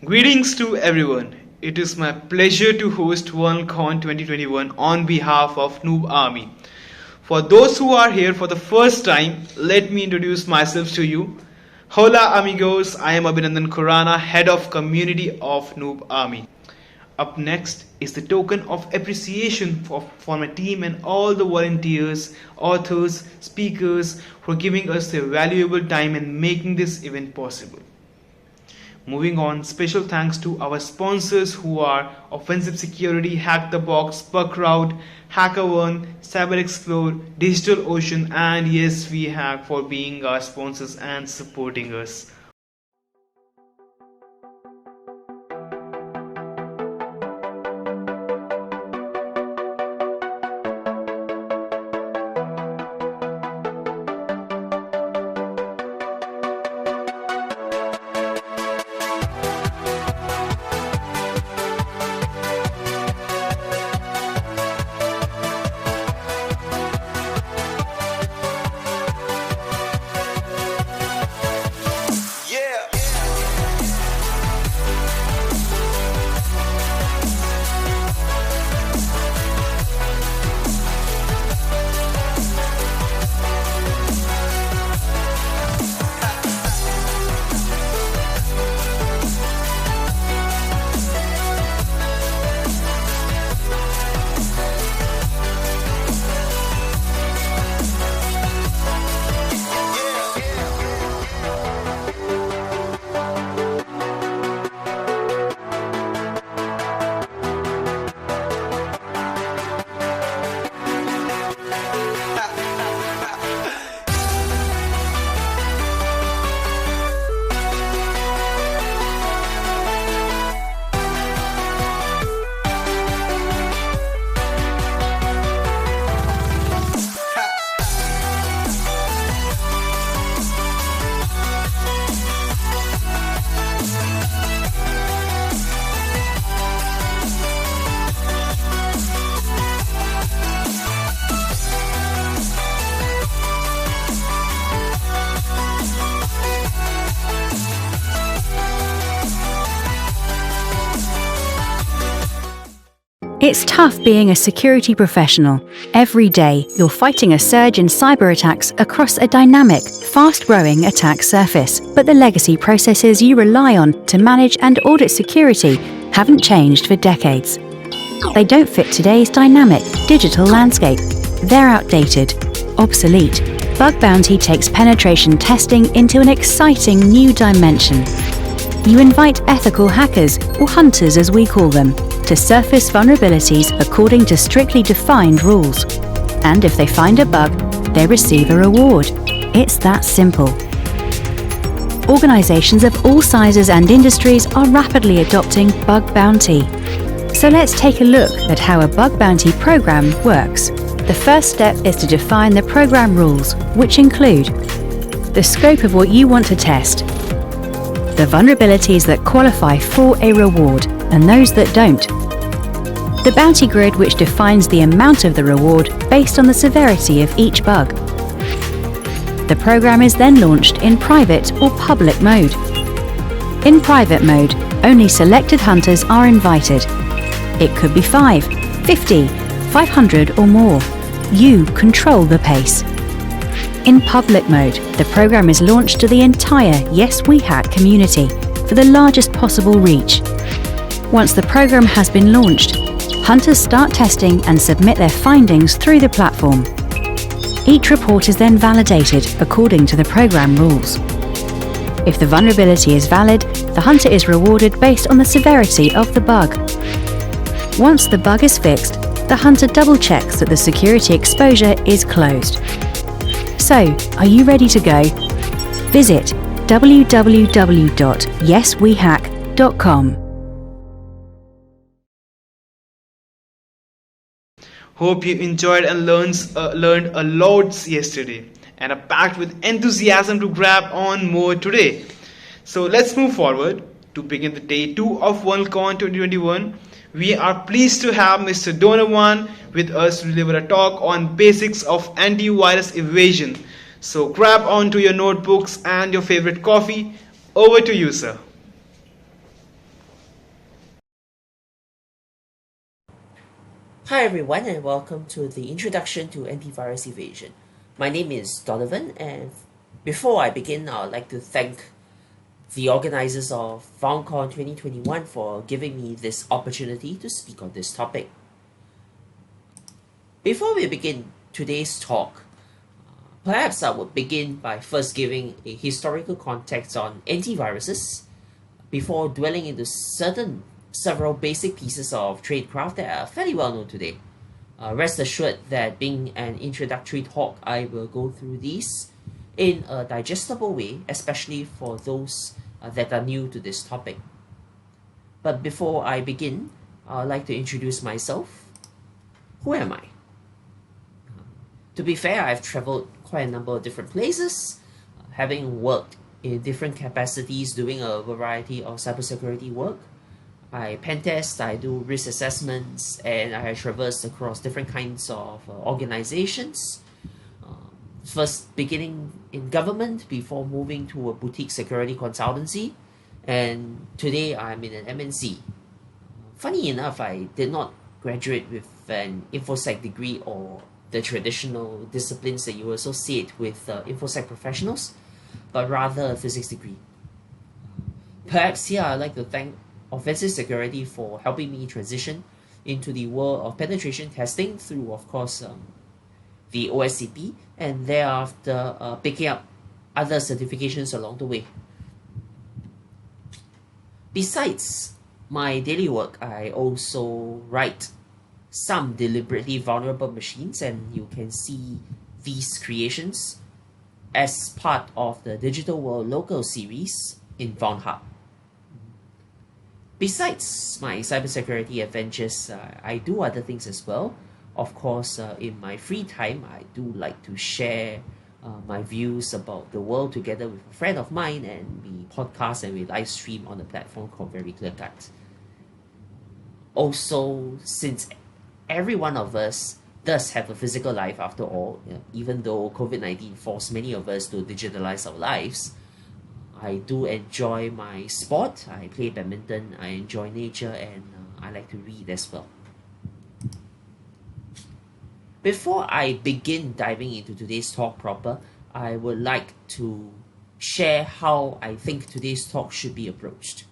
Greetings to everyone. It is my pleasure to host Vulncon 2021 on behalf of Noob Army. For those who are here for the first time, let me introduce myself to you. Hola amigos, I am Abhinandan Khurana, head of community of Noob Army. Up next is the token of appreciation for my team and all the volunteers, authors, speakers who are giving us their valuable time and making this event possible. Moving on, special thanks to our sponsors who are Offensive Security, Hack the Box, Buckrout, HackerOne, Cyber Explore, DigitalOcean, and yes, we hack for being our sponsors and supporting us. It's tough being a security professional. Every day, you're fighting a surge in cyber attacks across a dynamic, fast-growing attack surface. But the legacy processes you rely on to manage and audit security haven't changed for decades. They don't fit today's dynamic, digital landscape. They're outdated, obsolete. Bug Bounty takes penetration testing into an exciting new dimension. You invite ethical hackers, or hunters as we call them, to surface vulnerabilities according to strictly defined rules. And if they find a bug, they receive a reward. It's that simple. Organizations of all sizes and industries are rapidly adopting Bug Bounty. So let's take a look at how a Bug Bounty program works. The first step is to define the program rules, which include the scope of what you want to test, the vulnerabilities that qualify for a reward and those that don't, the bounty grid which defines the amount of the reward based on the severity of each bug. The program is then launched in private or public mode. In private mode, only selected hunters are invited. It could be 5, 50, 500 or more. You control the pace. In public mode, the program is launched to the entire Yes We Hack community for the largest possible reach. Once the program has been launched, hunters start testing and submit their findings through the platform. Each report is then validated according to the program rules. If the vulnerability is valid, the hunter is rewarded based on the severity of the bug. Once the bug is fixed, the hunter double-checks that the security exposure is closed. So, are you ready to go? Visit www.yeswehack.com. Hope you enjoyed and learned a lot yesterday and are packed with enthusiasm to grab on more today. So let's move forward to begin the day 2 of Vulncon 2021. We are pleased to have Mr. Donovan with us to deliver a talk on basics of antivirus evasion. So grab onto your notebooks and your favorite coffee. Over to you, sir. Hi everyone and welcome to the Introduction to Antivirus Evasion. My name is Donovan, and before I begin, I would like to thank the organizers of Vulncon 2021 for giving me this opportunity to speak on this topic. Before we begin today's talk, perhaps I would begin by first giving a historical context on antiviruses before dwelling into several basic pieces of tradecraft that are fairly well known today. Rest assured that being an introductory talk, I will go through these in a digestible way, especially for those that are new to this topic. But before I begin, I'd like to introduce myself. Who am I? To be fair, I've traveled quite a number of different places, having worked in different capacities doing a variety of cybersecurity work. I pen test, I do risk assessments, and I have traversed across different kinds of organizations. First beginning in government before moving to a boutique security consultancy, and today I'm in an MNC. Funny enough, I did not graduate with an InfoSec degree or the traditional disciplines that you associate with InfoSec professionals, but rather a physics degree. Perhaps here I'd like to thank Offensive Security for helping me transition into the world of penetration testing through, of course, the OSCP, and thereafter picking up other certifications along the way. Besides my daily work, I also write some deliberately vulnerable machines, and you can see these creations as part of the Digital World Local series in VulnHub. Besides my cybersecurity adventures, I do other things as well. Of course, in my free time, I do like to share my views about the world together with a friend of mine, and we podcast and we live stream on a platform called Very Clear Cut. Also, since every one of us does have a physical life after all, even though COVID-19 forced many of us to digitalize our lives, I do enjoy my sport. I play badminton, I enjoy nature, and I like to read as well. Before I begin diving into today's talk proper, I would like to share how I think today's talk should be approached.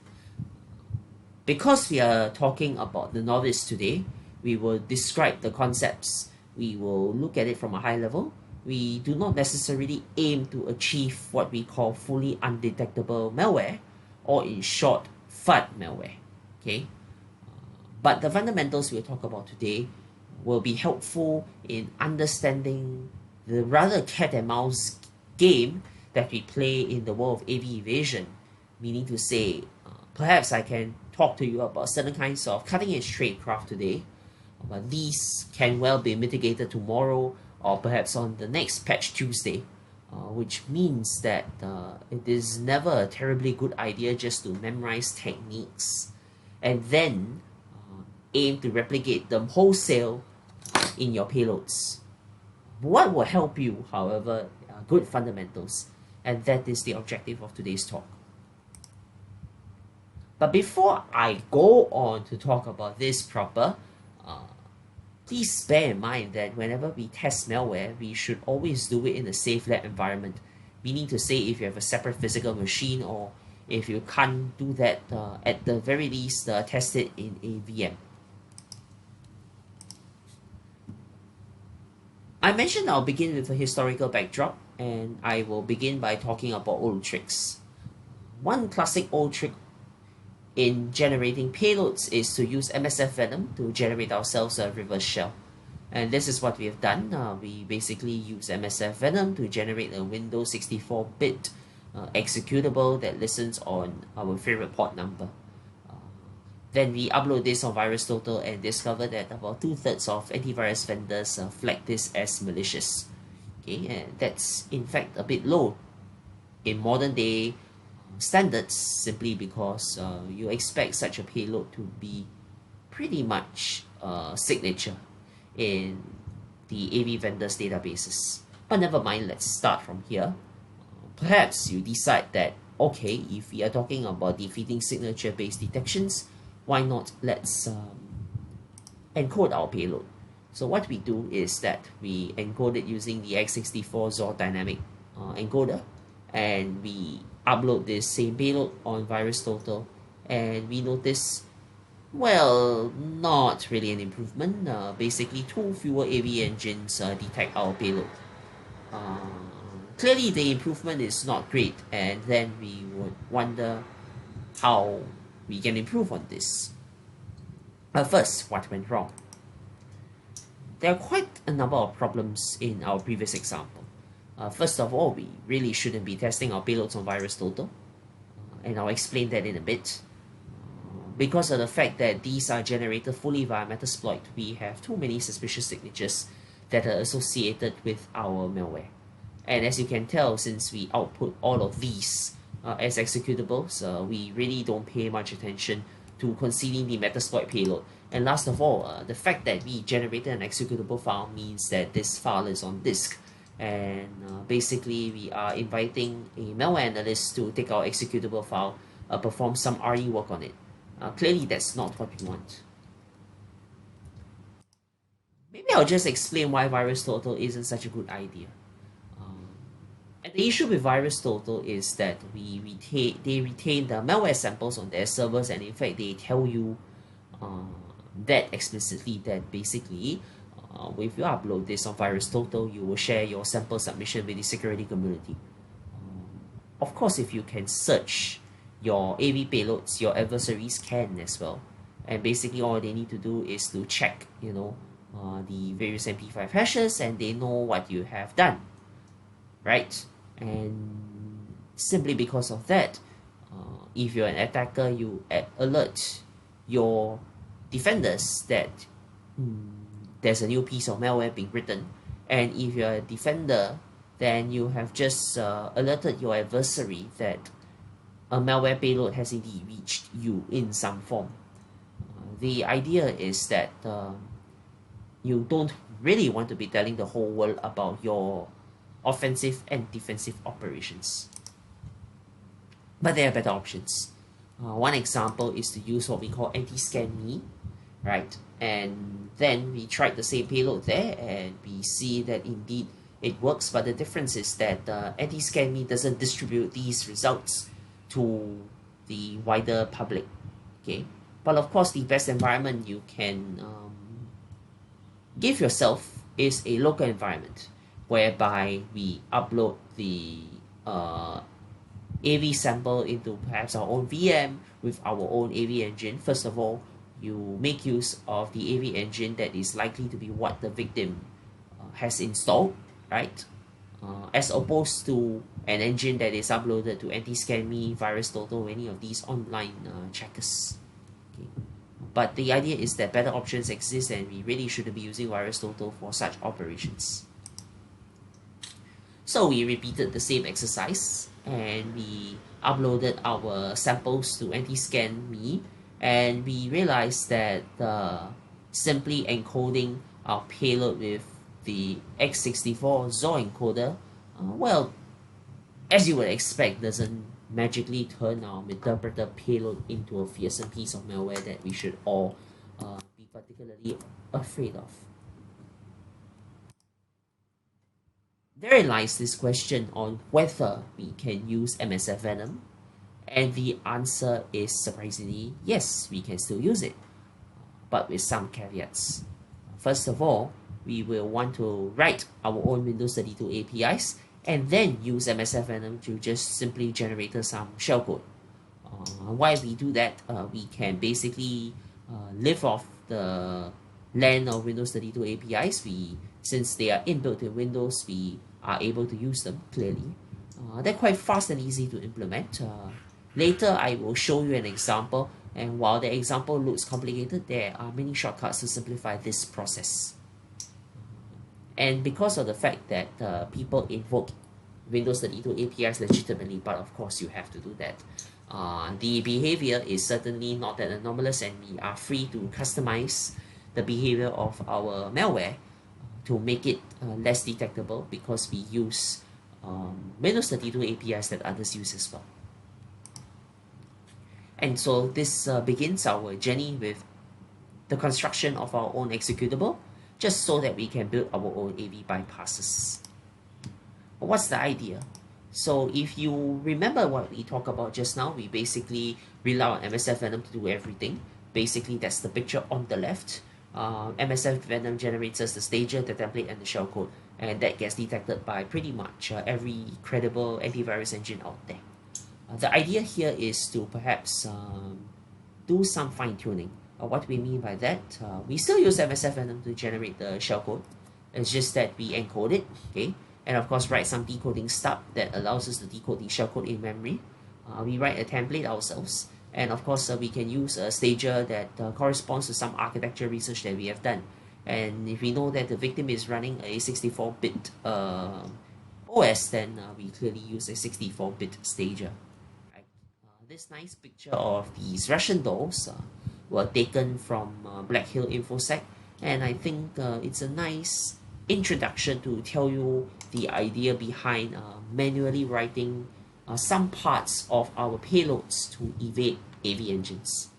Because we are talking about the novice today, we will describe the concepts. We will look at it from a high level. We do not necessarily aim to achieve what we call fully undetectable malware, or in short, FUD malware. Okay, but the fundamentals we'll talk about today will be helpful in understanding the rather cat and mouse game that we play in the world of AV evasion. Meaning to say, perhaps I can talk to you about certain kinds of cutting-edge tradecraft today, but these can well be mitigated tomorrow or perhaps on the next patch Tuesday, which means that it is never a terribly good idea just to memorize techniques and then aim to replicate them wholesale in your payloads. What will help you, however, are good fundamentals, and that is the objective of today's talk. But before I go on to talk about this proper, please bear in mind that whenever we test malware, we should always do it in a safe lab environment. Meaning to say, if you have a separate physical machine, or if you can't do that, at the very least, test it in a VM. I mentioned I'll begin with a historical backdrop, and I will begin by talking about old tricks. One classic old trick in generating payloads is to use MSF Venom to generate ourselves a reverse shell. And this is what we have done. We basically use MSF Venom to generate a Windows 64-bit executable that listens on our favorite port number. Then we upload this on VirusTotal and discover that about 2/3 of antivirus vendors flag this as malicious. Okay, and that's in fact a bit low in modern day standards, simply because you expect such a payload to be pretty much signature in the AV vendors databases. But never mind, let's start from here. Perhaps you decide that, okay, if we are talking about defeating signature based detections, why not let's encode our payload. So what we do is that we encode it using the x64 XOR dynamic encoder, and we upload this same payload on VirusTotal, and we notice, well, not really an improvement. Basically, 2 fewer AV engines detect our payload. Clearly, the improvement is not great, and then we would wonder how we can improve on this. First, what went wrong? There are quite a number of problems in our previous example. First of all, we really shouldn't be testing our payloads on VirusTotal, and I'll explain that in a bit. Because of the fact that these are generated fully via Metasploit, we have too many suspicious signatures that are associated with our malware. And as you can tell, since we output all of these as executables, we really don't pay much attention to concealing the Metasploit payload. And last of all, the fact that we generated an executable file means that this file is on disk. And basically, we are inviting a malware analyst to take our executable file, perform some RE work on it. Clearly, that's not what we want. Maybe I'll just explain why VirusTotal isn't such a good idea. And the issue with VirusTotal is that they retain the malware samples on their servers, and in fact, they tell you that explicitly, that basically, if you upload this on VirusTotal, you will share your sample submission with the security community. Of course, if you can search your AV payloads, your adversaries can as well. And basically, all they need to do is to check, the various MP5 hashes, and they know what you have done, right? And simply because of that, if you're an attacker, you alert your defenders that there's a new piece of malware being written. And if you're a defender, then you have just alerted your adversary that a malware payload has indeed reached you in some form. The idea is that you don't really want to be telling the whole world about your offensive and defensive operations. But there are better options. One example is to use what we call anti-scan me, right? And then we tried the same payload there, and we see that indeed it works, but the difference is that anti-scan me doesn't distribute these results to the wider public, okay? But of course, the best environment you can give yourself is a local environment, whereby we upload the AV sample into perhaps our own VM with our own AV engine. First of all, you make use of the AV engine that is likely to be what the victim has installed, right? As opposed to an engine that is uploaded to Anti-Scan Me, VirusTotal, any of these online checkers. Okay. But the idea is that better options exist, and we really shouldn't be using VirusTotal for such operations. So we repeated the same exercise, and we uploaded our samples to Anti-Scan Me, and we realized that simply encoding our payload with the x64 XOR encoder, well, as you would expect, doesn't magically turn our interpreter payload into a fearsome piece of malware that we should all be particularly afraid of. Therein lies this question on whether we can use MSF Venom, and the answer is surprisingly yes, we can still use it, but with some caveats. First of all, we will want to write our own Windows 32 APIs and then use MSF Venom to just simply generate some shellcode. While we do that, we can basically live off the land of Windows 32 APIs. Since they are inbuilt in Windows, we are able to use them clearly. They're quite fast and easy to implement. Later, I will show you an example, and while the example looks complicated, there are many shortcuts to simplify this process. And because of the fact that people invoke Windows 32 APIs legitimately, but of course you have to do that, the behavior is certainly not that anomalous, and we are free to customize the behavior of our malware to make it less detectable, because we use Windows 32 APIs that others use as well. And so this begins our journey with the construction of our own executable, just so that we can build our own AV bypasses. What's the idea? So if you remember what we talked about just now, we basically rely on MSF Venom to do everything. Basically, that's the picture on the left. MSF Venom generates us the stager, the template, and the shellcode, and that gets detected by pretty much every credible antivirus engine out there. The idea here is to perhaps do some fine-tuning. What we mean by that, we still use MSF Venom to generate the shellcode. It's just that we encode it, okay? And of course, write some decoding stub that allows us to decode the shellcode in memory. We write a template ourselves. And of course, we can use a stager that corresponds to some architecture research that we have done. And if we know that the victim is running a 64-bit OS, then we clearly use a 64-bit stager. Right? This nice picture of these Russian dolls were taken from Black Hill InfoSec, and I think it's a nice introduction to tell you the idea behind manually writing some parts of our payloads to evade AV engines.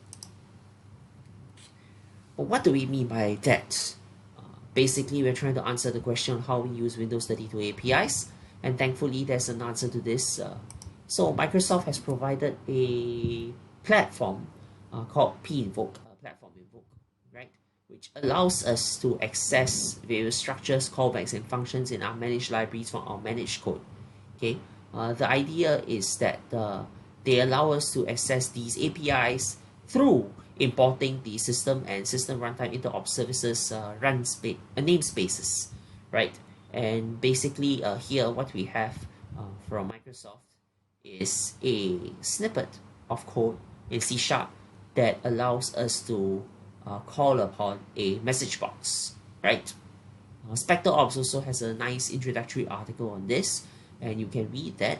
But what do we mean by that? Basically, we're trying to answer the question on how we use Windows 32 APIs, and thankfully there's an answer to this. So Microsoft has provided a platform called pinvoke, platform invoke, right? Which allows us to access various structures, callbacks, and functions in our managed libraries from our managed code. Okay, the idea is that they allow us to access these APIs through importing the system and system runtime interop services namespaces, right? And basically, here what we have from Microsoft is a snippet of code in C# that allows us to call upon a message box, right? Spectre Ops also has a nice introductory article on this, and you can read that.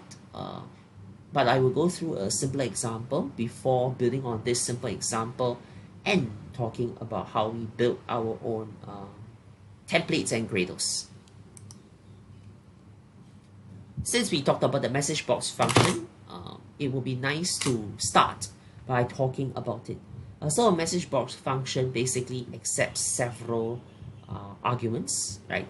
But I will go through a simple example before building on this simple example and talking about how we build our own templates and Gradles. Since we talked about the Messagebox function, it would be nice to start by talking about it. So a Messagebox function basically accepts several arguments, right?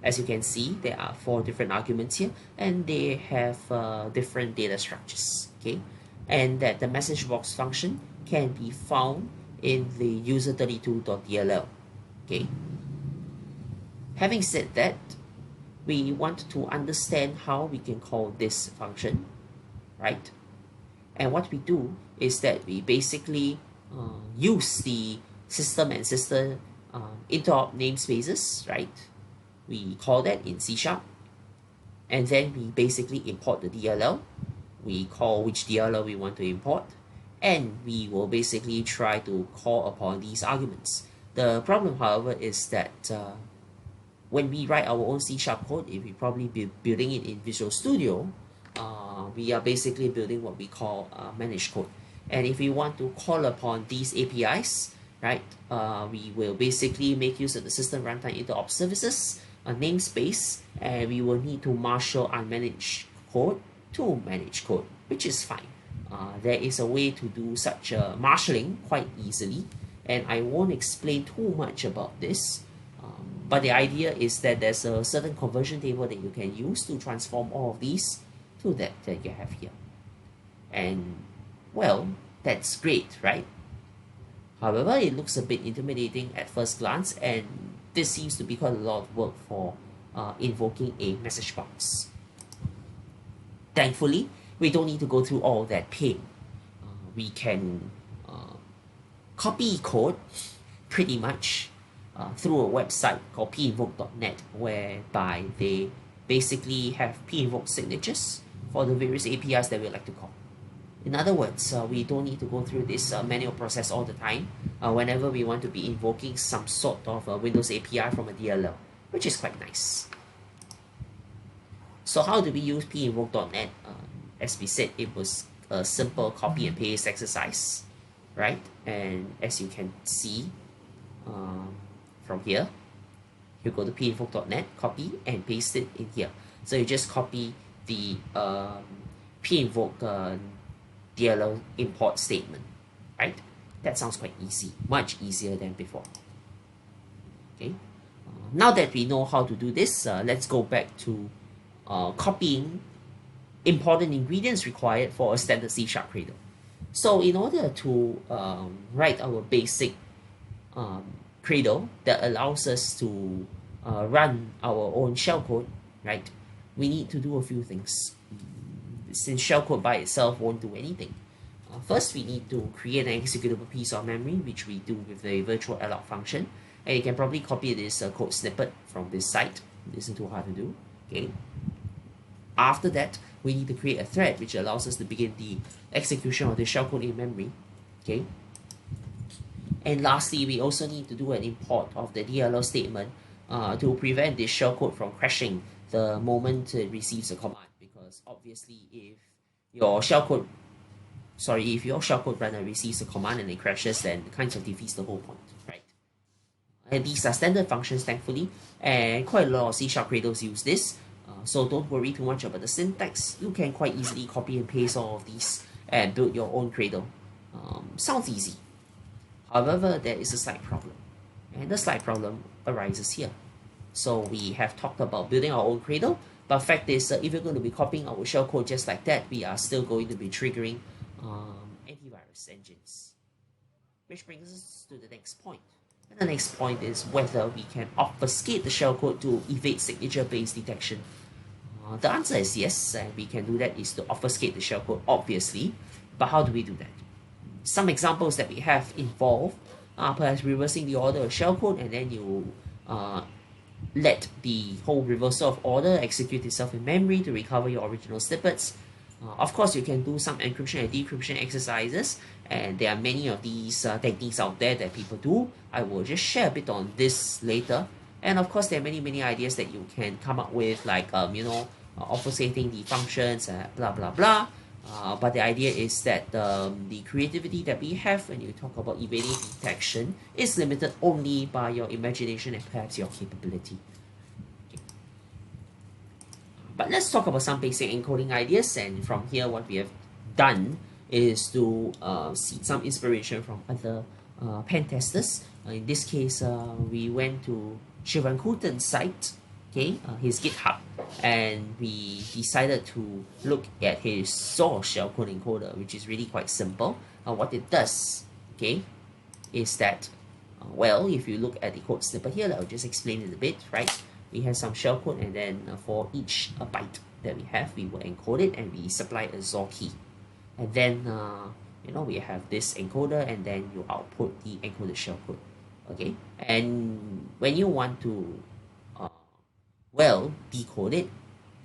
As you can see, there are 4 different arguments here, and they have different data structures, okay? And that the Messagebox function can be found in the user32.dll, okay? Having said that, we want to understand how we can call this function, right? And what we do is that we basically use the system and system interop namespaces, right? We call that in C#, and then we basically import the DLL. We call which DLL we want to import, and we will basically try to call upon these arguments. The problem, however, is that when we write our own C# code, if we probably be building it in Visual Studio, we are basically building what we call managed code. And if we want to call upon these APIs, right, we will basically make use of the system runtime interop services, a namespace, and we will need to marshal unmanaged code to managed code, which is fine. There is a way to do such marshalling quite easily, and I won't explain too much about this. But the idea is that there's a certain conversion table that you can use to transform all of these to that you have here. And, well, that's great, right? However, it looks a bit intimidating at first glance, and this seems to be quite a lot of work for invoking a message box. Thankfully, we don't need to go through all that pain. We can copy code pretty much through a website called pinvoke.net, whereby they basically have pinvoke signatures for the various APIs that we like to call. In other words, we don't need to go through this manual process all the time whenever we want to be invoking some sort of Windows API from a DLL, which is quite nice. So how do we use pinvoke.net? As we said, it was a simple copy and paste exercise, right? And as you can see from here, you go to pinvoke.net, copy and paste it in here. So you just copy the pinvoke DLL import statement, right? That sounds quite easy, much easier than before. Okay. Now that we know how to do this, let's go back to copying important ingredients required for a standard C# Cradle. So in order to write our basic Cradle that allows us to run our own shellcode, right, we need to do a few things. Since shellcode by itself won't do anything. First, we need to create an executable piece of memory, which we do with the virtual Airlock function. And you can probably copy this code snippet from this site. This isn't too hard to do. Okay. After that, we need to create a thread which allows us to begin the execution of the shellcode in memory. Okay. And lastly, we also need to do an import of the DLL statement to prevent this shellcode from crashing the moment it receives a command. Because obviously, if your shellcode runner receives a command and it crashes, then it kind of defeats the whole point, right? And these are standard functions, thankfully, and quite a lot of C# Cradles use this. So don't worry too much about the syntax. You can quite easily copy and paste all of these and build your own Cradle. Sounds easy. However, there is a slight problem. And the slight problem arises here. So we have talked about building our own Cradle, but fact is, if you're going to be copying our shellcode just like that, we are still going to be triggering antivirus engines. Which brings us to the next point. And the next point is whether we can obfuscate the shellcode to evade signature-based detection. The answer is yes, and we can do that is to obfuscate the shellcode, obviously. But how do we do that? Some examples that we have involve perhaps reversing the order of shellcode, and then you let the whole reversal of order execute itself in memory to recover your original snippets. Of course, you can do some encryption and decryption exercises, and there are many of these techniques out there that people do. I will just share a bit on this later. And of course, there are many ideas that you can come up with, like obfuscating the functions, blah blah blah. But the idea is that the creativity that we have when you talk about evading detection is limited only by your imagination and perhaps your capability. But let's talk about some basic encoding ideas, and from here what we have done is to seek some inspiration from other pen testers. In this case, we went to Shivan Kuten's site, okay, his GitHub, and we decided to look at his source shellcode encoder, which is really quite simple. What it does, okay, is that, well, if you look at the code snippet here, I'll just explain it a bit, right? We have some shellcode, and then for each byte that we have, we will encode it, and we supply a XOR key. And then, we have this encoder, and then you output the encoded shellcode. Okay, and when you want to, decode it,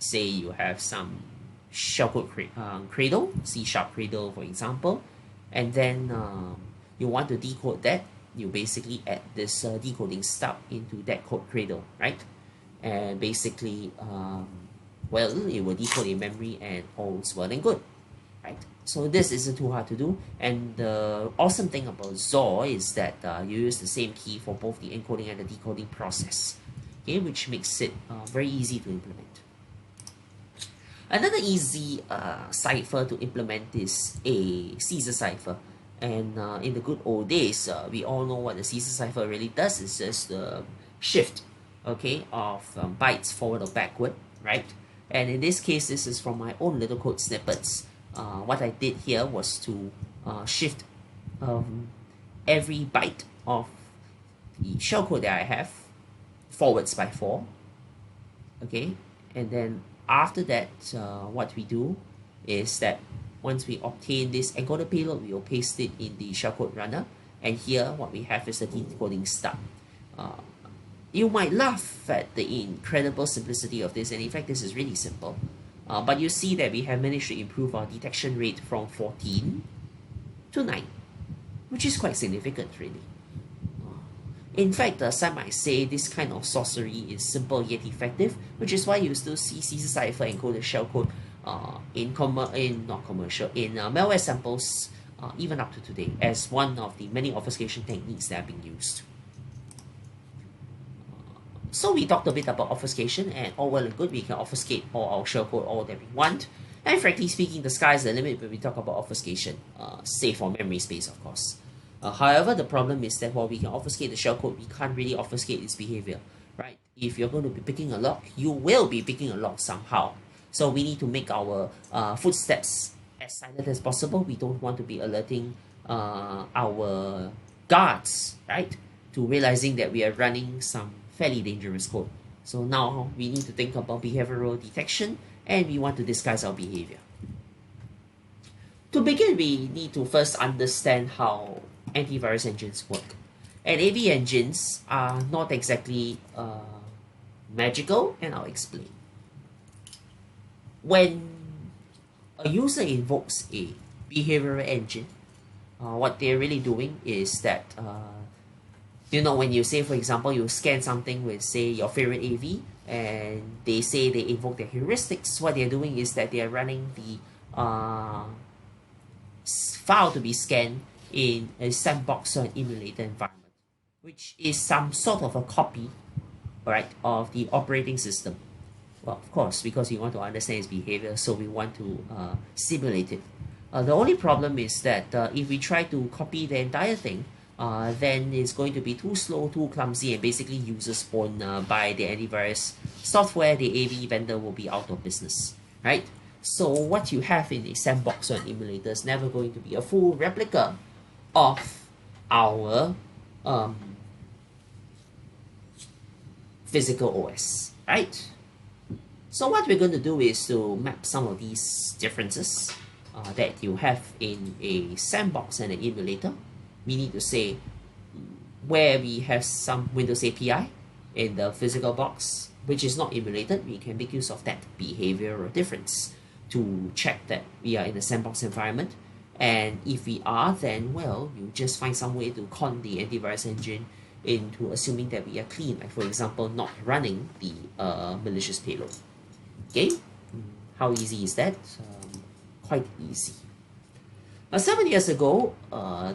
say you have some shellcode Cradle, C# Cradle, for example, and then you want to decode that, you basically add this decoding stub into that code Cradle, right? And basically, it will decode in memory and all's well and good, right? So this isn't too hard to do, and the awesome thing about XOR is that you use the same key for both the encoding and the decoding process, okay, which makes it very easy to implement. Another easy cipher to implement is a Caesar cipher, and in the good old days, we all know what the Caesar cipher really does. It's just the shift, okay, of bytes forward or backward, right? And in this case, this is from my own little code snippets. What I did here was to shift every byte of the shellcode that I have forwards by 4, okay? And then after that, what we do is that once we obtain this encoded payload, we will paste it in the shellcode runner, and here what we have is the decoding stub. You might laugh at the incredible simplicity of this, and in fact this is really simple. But you see that we have managed to improve our detection rate from 14 to 9, which is quite significant, really. In fact, some might say this kind of sorcery is simple yet effective, which is why you still see Caesar cipher encoded shellcode in malware samples even up to today as one of the many obfuscation techniques that are being used. So we talked a bit about obfuscation, and all well and good, we can obfuscate all our shellcode all that we want. And frankly speaking, the sky is the limit when we talk about obfuscation, save for memory space, of course. However, the problem is that while we can obfuscate the shellcode, we can't really obfuscate its behavior, right? If you're going to be picking a lock, you will be picking a lock somehow. So we need to make our footsteps as silent as possible. We don't want to be alerting our guards, right, to realizing that we are running some fairly dangerous code. So now we need to think about behavioral detection, and we want to disguise our behavior. To begin, we need to first understand how antivirus engines work. And AV engines are not exactly magical, and I'll explain. When a user invokes a behavioral engine, what they're really doing is that, when you say, for example, you scan something with, say, your favorite AV, and they say they invoke their heuristics, what they're doing is that they're running the file to be scanned in a sandbox or an emulator environment, which is some sort of a copy, right, of the operating system. Well, of course, because we want to understand its behavior, so we want to simulate it. The only problem is that if we try to copy the entire thing, then it's going to be too slow, too clumsy, and basically users won't buy the antivirus software. The AV vendor will be out of business, right? So what you have in a sandbox or an emulator is never going to be a full replica of our physical OS, right? So what we're going to do is to map some of these differences that you have in a sandbox and an emulator. We need to say where we have some Windows API in the physical box, which is not emulated. We can make use of that behavioral difference to check that we are in a sandbox environment. And if we are, then, well, you just find some way to con the antivirus engine into assuming that we are clean, like, for example, not running the malicious payload. Okay, how easy is that? Quite easy. 7 years ago,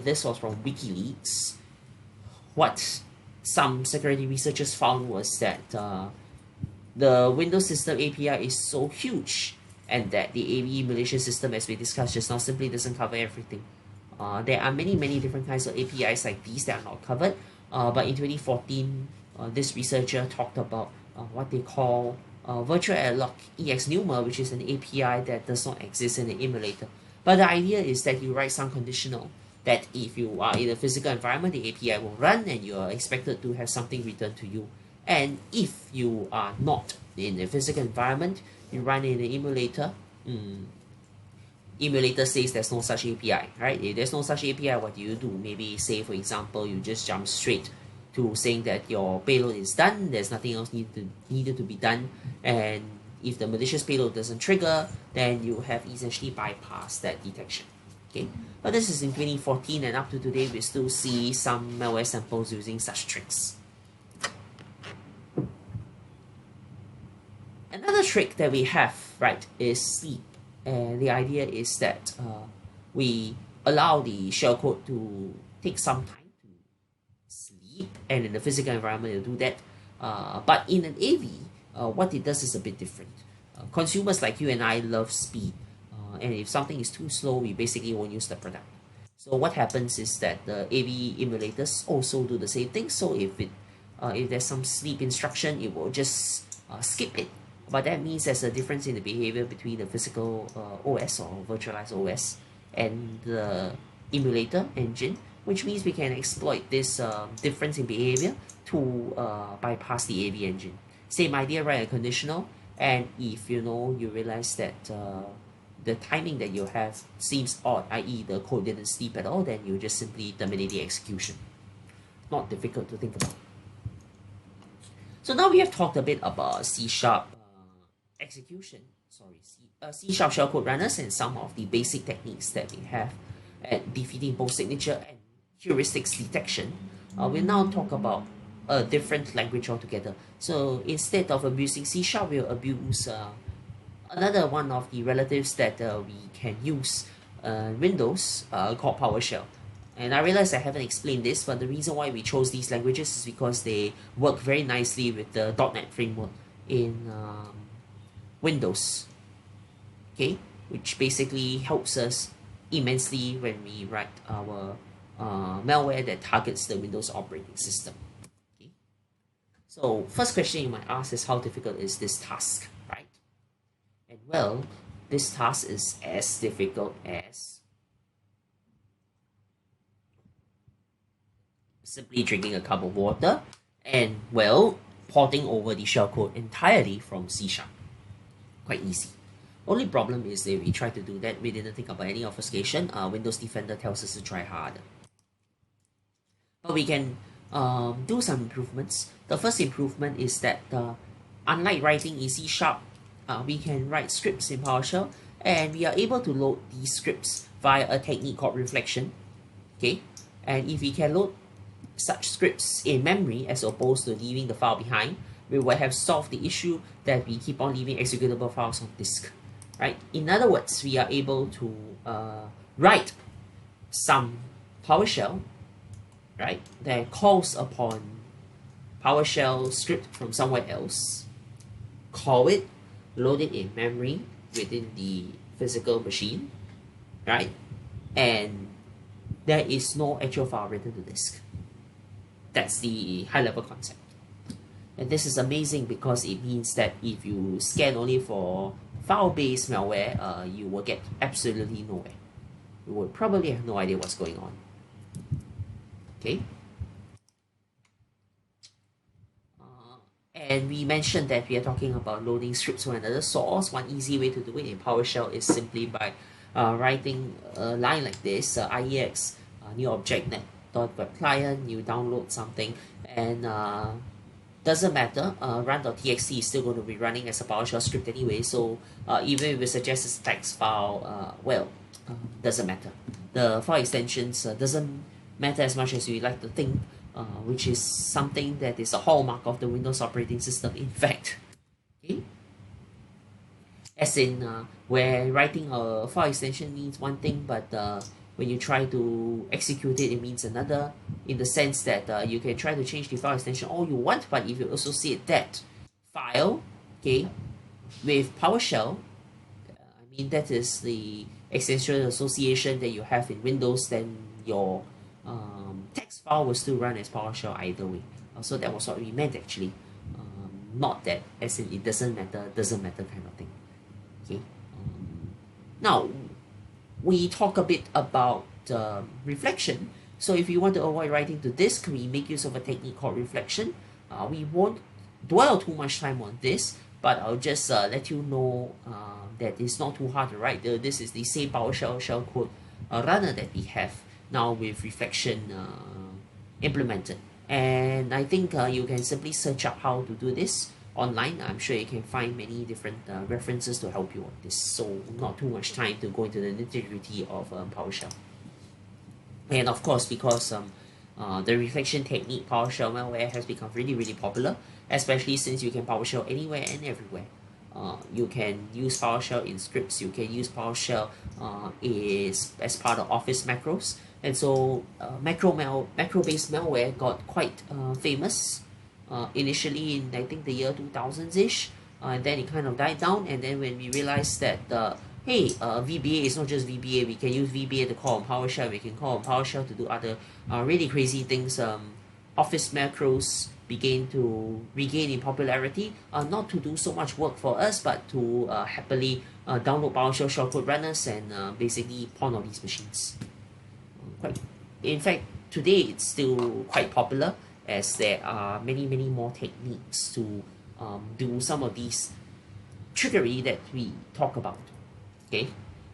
this was from WikiLeaks. What some security researchers found was that the Windows System API is so huge, and that the AV malicious system, as we discussed just now, simply doesn't cover everything. There are many different kinds of APIs like these that are not covered, but in 2014, this researcher talked about what they call virtual airlock EX-NUMA, which is an API that does not exist in the emulator. But the idea is that you write some conditional that if you are in a physical environment, the API will run and you are expected to have something returned to you. And if you are not in a physical environment, you run in an emulator, emulator says there's no such API, right? If there's no such API, what do you do? Maybe say, for example, you just jump straight to saying that your payload is done, there's nothing else needed to be done, and if the malicious payload doesn't trigger, then you have essentially bypassed that detection. Okay, but this is in 2014, and up to today we still see some malware samples using such tricks. Another trick that we have, right, is sleep. And the idea is that we allow the shellcode to take some time to sleep, and in the physical environment it'll do that. But in an AV, what it does is a bit different. Consumers like you and I love speed, and if something is too slow, we basically won't use the product. So what happens is that the AV emulators also do the same thing. So if there's some sleep instruction, it will just skip it. But that means there's a difference in the behavior between the physical OS or virtualized OS and the emulator engine, which means we can exploit this difference in behavior to bypass the AV engine. Same idea, write a conditional, and if you realize that the timing that you have seems odd, i.e. the code didn't sleep at all, then you just simply terminate the execution. Not difficult to think about. So now we have talked a bit about C# execution, C# shellcode runners, and some of the basic techniques that we have at defeating both signature and heuristics detection. We'll now talk about a different language altogether. So instead of abusing C#, we'll abuse another one of the relatives that we can use Windows called PowerShell. And I realize I haven't explained this, but the reason why we chose these languages is because they work very nicely with the .NET framework in Windows, okay, which basically helps us immensely when we write our malware that targets the Windows operating system. Okay. So first question you might ask is, how difficult is this task, right? And well, this task is as difficult as simply drinking a cup of water and, well, porting over the shellcode entirely from C#. Quite easy. Only problem is that we try to do that, we didn't think about any obfuscation. Windows Defender tells us to try harder. But we can do some improvements. The first improvement is that unlike writing in C#, we can write scripts in PowerShell, and we are able to load these scripts via a technique called reflection. Okay, and if we can load such scripts in memory as opposed to leaving the file behind, we will have solved the issue that we keep on leaving executable files on disk. Right? In other words, we are able to write some PowerShell, right, that calls upon PowerShell script from somewhere else, call it, load it in memory within the physical machine, right? And there is no actual file written to disk. That's the high-level concept. And this is amazing because it means that if you scan only for file-based malware, you will get absolutely nowhere. You will probably have no idea what's going on. Okay. And we mentioned that we are talking about loading scripts from another source. One easy way to do it in PowerShell is simply by writing a line like this, IEX, new object net.web client, you download something, and doesn't matter, run.txt is still going to be running as a PowerShell script anyway, so even if we suggest it's a text file, doesn't matter. The file extensions doesn't matter as much as we like to think, which is something that is a hallmark of the Windows operating system, in fact. Okay? As in, where writing a file extension means one thing, but when you try to execute it, it means another, in the sense that you can try to change the file extension all you want, but if you associate that file, okay, with PowerShell, I mean, that is the extension association that you have in Windows, then your text file will still run as PowerShell either way. So that was what we meant actually. Not that as in it doesn't matter kind of thing. Okay. Now, we talk a bit about reflection. So if you want to avoid writing to disk, we make use of a technique called reflection. We won't dwell too much time on this, but I'll just let you know that it's not too hard to write. This is the same PowerShell shellcode runner that we have now with reflection implemented. And I think you can simply search up how to do this online. I'm sure you can find many different references to help you on this, so not too much time to go into the nitty-gritty of PowerShell. And of course, because the reflection technique, PowerShell malware, has become really popular, especially since you can PowerShell anywhere and everywhere. You can use PowerShell in scripts, you can use PowerShell as part of Office macros, and so macro-based malware got quite famous initially in, I think, the year 2000s-ish, and then it kind of died down. And then when we realized that hey, VBA is not just VBA, we can use VBA to call on PowerShell, we can call on PowerShell to do other really crazy things, Office macros began to regain in popularity, not to do so much work for us, but to happily download PowerShell shellcode runners and basically pawn on these machines. In fact, today it's still quite popular, as there are many more techniques to do some of these trickery that we talk about. Okay,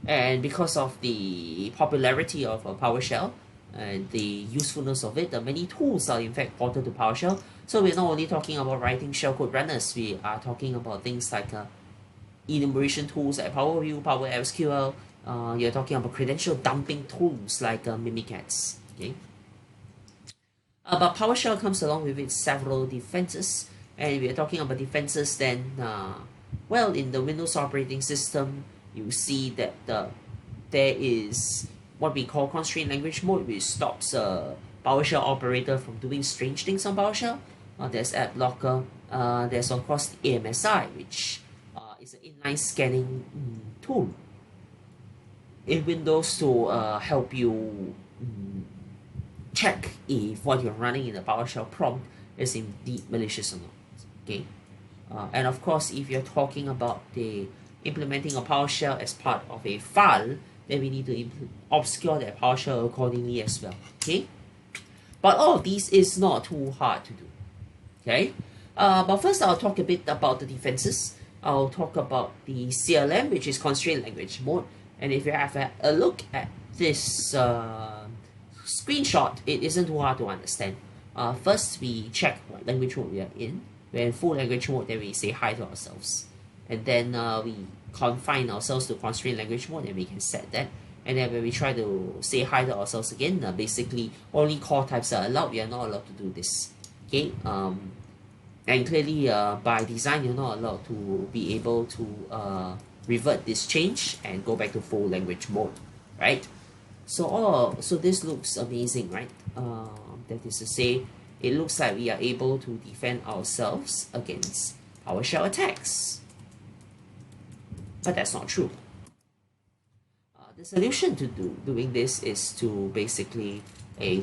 and because of the popularity of PowerShell and the usefulness of it, many tools are in fact ported to PowerShell. So we're not only talking about writing shellcode runners, we are talking about things like enumeration tools like PowerView, PowerSQL. You're talking about credential dumping tools like Mimikatz. Okay. But PowerShell comes along with its several defenses, and we're talking about defenses, then well, in the Windows operating system, you see that there is what we call constrained language mode, which stops a PowerShell operator from doing strange things on PowerShell. There's Ad Blocker. There's of course AMSI, which is an inline scanning tool in Windows to help you check if what you're running in the PowerShell prompt is indeed malicious or not. Okay, and of course, if you're talking about the implementing a PowerShell as part of a file, then we need to obscure that PowerShell accordingly as well. Okay, but all of these is not too hard to do. Okay, but first I'll talk a bit about the defenses. I'll talk about the CLM, which is constrained language mode, and if you have a look at this screenshot, it isn't too hard to understand. First, we check what language mode we are in. We're in full language mode, then we say hi to ourselves. And then we confine ourselves to constrained language mode, and we can set that. And then when we try to say hi to ourselves again, basically only call types are allowed. We are not allowed to do this. Okay. And clearly, by design, you're not allowed to be able to revert this change and go back to full language mode, right? So this looks amazing, right? That is to say, it looks like we are able to defend ourselves against PowerShell attacks. But that's not true. The solution to doing this is to basically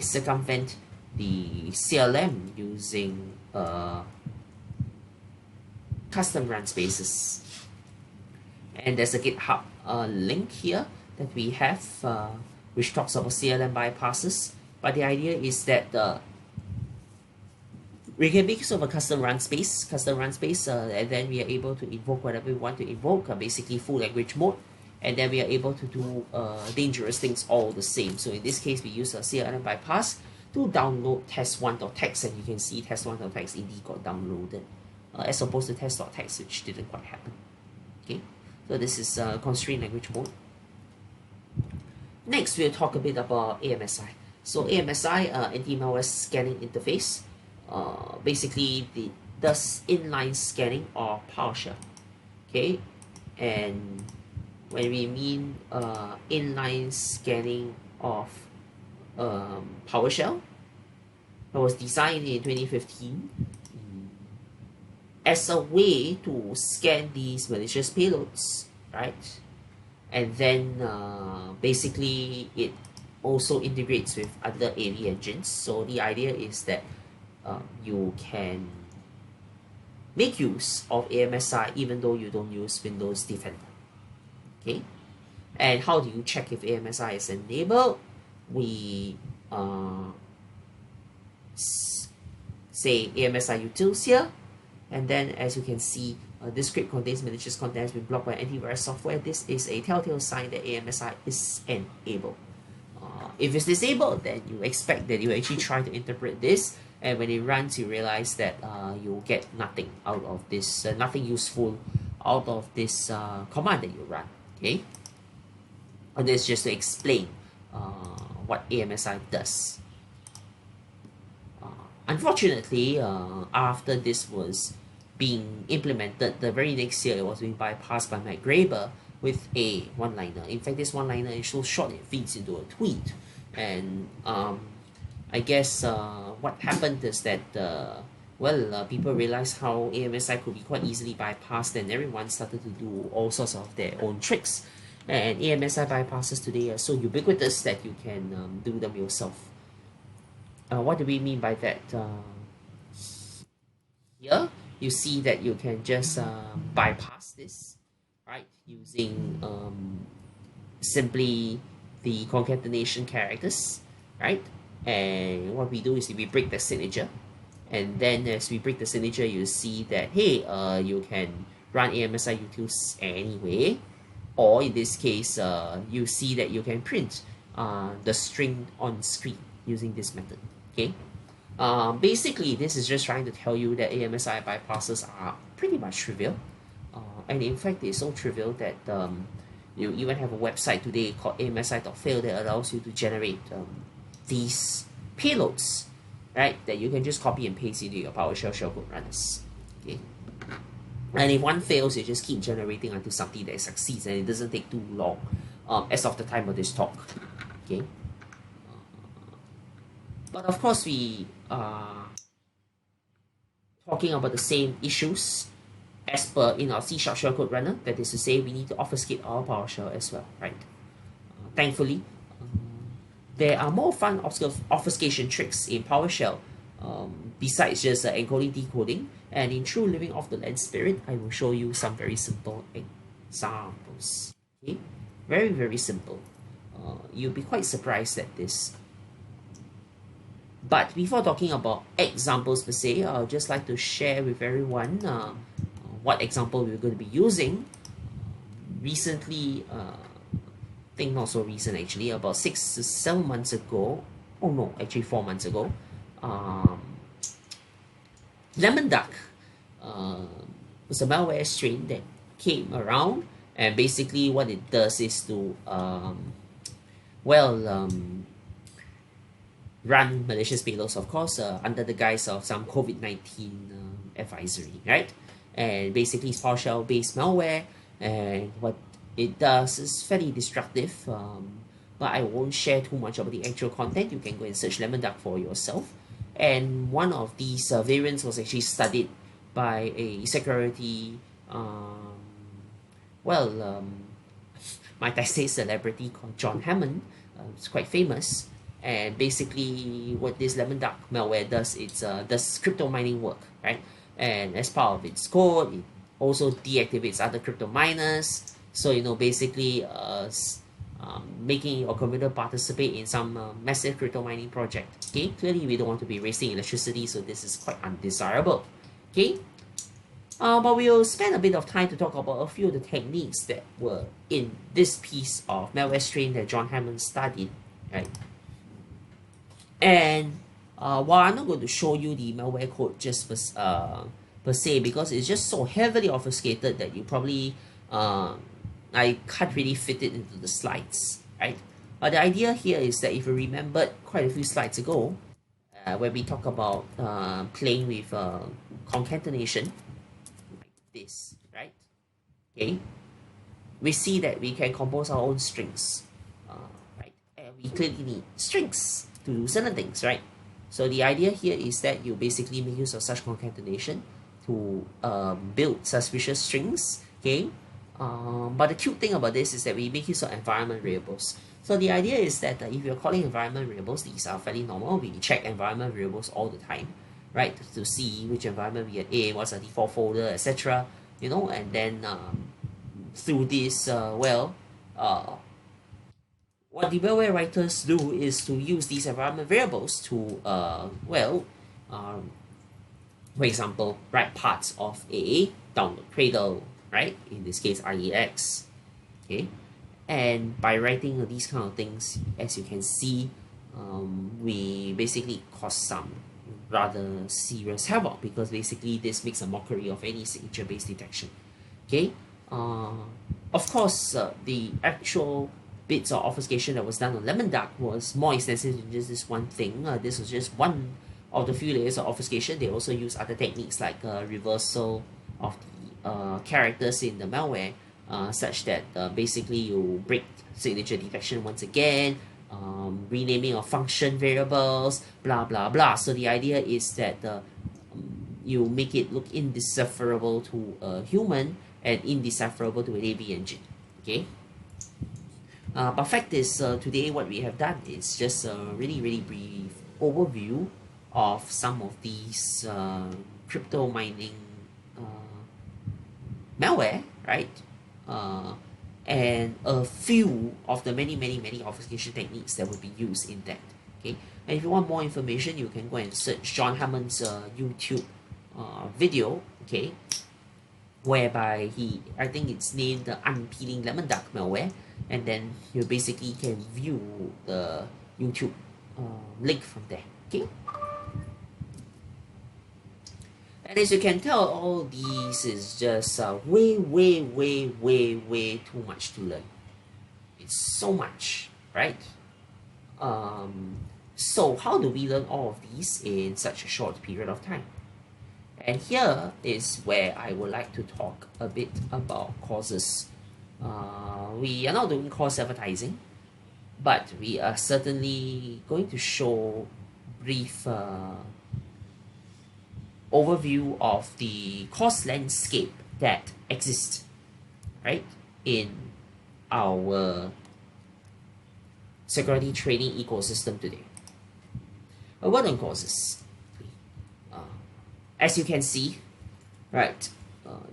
circumvent the CLM using custom run spaces. And there's a GitHub link here that we have which talks about CLM bypasses. But the idea is that we can make use of a custom run space, and then we are able to invoke whatever we want to invoke, basically full language mode, and then we are able to do dangerous things all the same. So in this case, we use a CLM bypass to download test1.txt, and you can see test1.txt indeed got downloaded, as opposed to test.txt, which didn't quite happen. Okay, so this is constrained language mode. Next, we'll talk a bit about AMSI. So AMSI, anti-malware scanning interface, basically does inline scanning of PowerShell. Okay, and when we mean inline scanning of PowerShell, it was designed in 2015 as a way to scan these malicious payloads, right? And then basically it also integrates with other AV engines. So the idea is that you can make use of AMSI even though you don't use Windows Defender. Okay, and how do you check if AMSI is enabled? We say AMSI utils here, and then as you can see, this script contains malicious content has been blocked by antivirus software. This is a telltale sign that AMSI is enabled. If it's disabled, then you expect that you actually try to interpret this, and when it runs, you realize that you get nothing out of this, nothing useful out of this command that you run. Okay, and this is just to explain what AMSI does. Unfortunately, after this was being implemented, the very next year it was being bypassed by Matt Graeber with a one-liner. In fact, this one-liner is so short it feeds into a tweet. And I guess what happened is that people realized how AMSI could be quite easily bypassed, and everyone started to do all sorts of their own tricks. And AMSI bypasses today are so ubiquitous that you can do them yourself. What do we mean by that? Here, you see that you can just bypass this, right, using simply the concatenation characters, right? And what we do is we break the signature, and then as we break the signature, you see that, hey, you can run AMSI utils anyway, or in this case, you see that you can print the string on screen using this method. Okay, basically this is just trying to tell you that AMSI bypasses are pretty much trivial, and in fact it's so trivial that you even have a website today called amsi.fail that allows you to generate these payloads, right, that you can just copy and paste into your PowerShell shellcode runners. Okay, and if one fails, you just keep generating until something that succeeds, and it doesn't take too long as of the time of this talk. Okay. But of course, we are talking about the same issues as per in our C# shellcode runner. That is to say, we need to obfuscate our PowerShell as well, right? Thankfully, there are more fun obfuscation tricks in PowerShell besides just encoding decoding, and in true living off the land spirit, I will show you some very simple examples. Okay, very simple. You'll be quite surprised at this. But before talking about examples per se, I'd just like to share with everyone what example we're going to be using. Recently, I think not so recent actually, about 6 to 7 months ago, oh no, actually 4 months ago, Lemon Duck was a malware strain that came around, and basically what it does is to run malicious payloads, of course, under the guise of some COVID-19 advisory, right? And basically it's PowerShell based malware, and what it does is fairly destructive, but I won't share too much about the actual content. You can go and search Lemon Duck for yourself. And one of these variants was actually studied by a security, might I say, celebrity called John Hammond. It's quite famous. And basically what this Lemon Duck malware does, it does crypto mining work, right? And as part of its code, it also deactivates other crypto miners. So, you know, basically making your computer participate in some massive crypto mining project. Okay, clearly we don't want to be wasting electricity, so this is quite undesirable. Okay, but we'll spend a bit of time to talk about a few of the techniques that were in this piece of malware strain that John Hammond studied, right? And while I'm not going to show you the malware code just per se, because it's just so heavily obfuscated that you probably I can't really fit it into the slides, right? But the idea here is that if you remembered quite a few slides ago, when we talk about playing with concatenation, like this, right? Okay, we see that we can compose our own strings, right? And we clearly need strings to do certain things, right? So the idea here is that you basically make use of such concatenation to build suspicious strings, okay? But the cute thing about this is that we make use of environment variables. So the idea is that if you're calling environment variables, these are fairly normal. We check environment variables all the time, right? To see which environment we are in, what's the default folder, etc. You know, and then through this, what the malware writers do is to use these environment variables to, for example, write parts of a download cradle, right? In this case, REX, okay? And by writing these kind of things, as you can see, we basically cause some rather serious havoc, because basically this makes a mockery of any signature-based detection, okay? Of course, the actual bits of obfuscation that was done on Lemon Duck was more extensive than just this one thing. This was just one of the few layers of obfuscation. They also use other techniques like reversal of the characters in the malware, such that basically you break signature detection once again, renaming of function variables, blah blah blah. So the idea is that you make it look indecipherable to a human and indecipherable to an AV engine, okay? But fact is, today what we have done is just a really brief overview of some of these crypto mining malware, right? And a few of the many obfuscation techniques that will be used in that, okay? And if you want more information, you can go and search John Hammond's YouTube video, okay? Whereby I think it's named the Unpeeling Lemon Duck Malware, and then you basically can view the YouTube link from there, okay? And as you can tell, all these is just way too much to learn. It's so much, right? So how do we learn all of these in such a short period of time? And here is where I would like to talk a bit about causes. We are not doing cause advertising, but we are certainly going to show brief overview of the cause landscape that exists, right, in our security training ecosystem today. A word on courses. As you can see, right,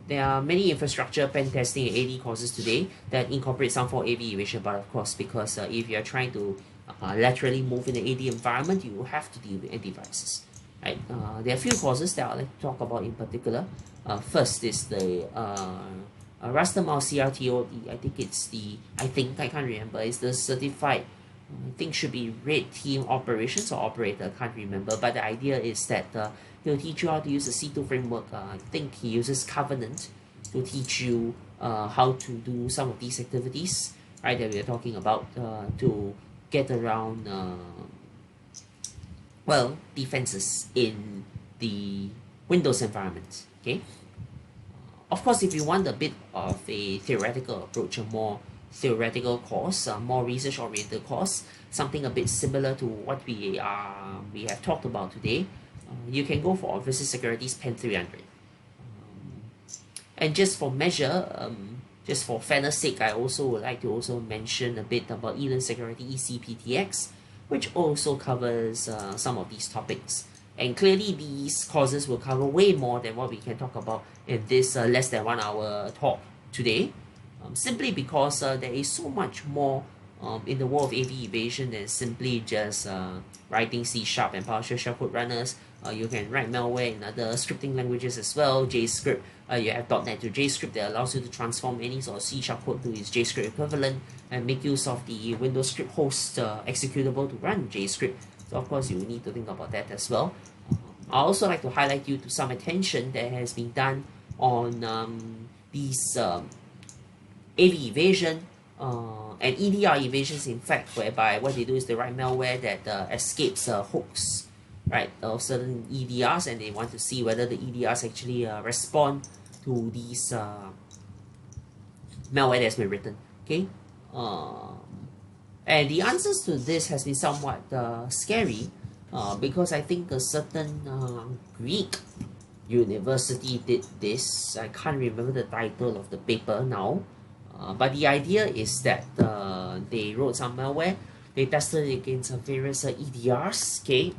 there are many infrastructure, pen testing, and AD courses today that incorporate some form of AV evasion, but of course, because if you're trying to laterally move in the AD environment, you have to deal with antiviruses. Right? There are a few courses that I'd like to talk about in particular. First is the Raster Mouse CRTO. I can't remember, it's the certified, I think should be Red Team Operations or Operator, I can't remember, but the idea is that he'll teach you how to use the C2 framework. I think he uses Covenant to teach you how to do some of these activities, right, that we are talking about to get around defenses in the Windows environment. Okay. Of course, if you want a bit of a theoretical approach, a more theoretical course, a more research-oriented course, something a bit similar to what we have talked about today, you can go for Obfuscate Security's Pen 300. And just for measure, just for fairness sake, I also would like to also mention a bit about Elan Security ECPTX, which also covers some of these topics. And clearly these courses will cover way more than what we can talk about in this less than 1 hour talk today, simply because there is so much more in the world of AV evasion than simply just writing C# and PowerShell shellcode runners. You can write malware in other scripting languages as well, JScript. You have .NET to JScript that allows you to transform any sort of C# code to its JScript equivalent and make use of the Windows script host executable to run JScript. So of course you need to think about that as well. I also like to highlight you to some attention that has been done on these AV evasion and EDR evasions, in fact, whereby what they do is they write malware that escapes hooks, right, of certain EDRs, and they want to see whether the EDRs actually respond to these malware that's been written. Okay, and the answers to this has been somewhat scary because I think a certain Greek university did this. I can't remember the title of the paper now, but the idea is that they wrote some malware, they tested it against some various EDRs, okay,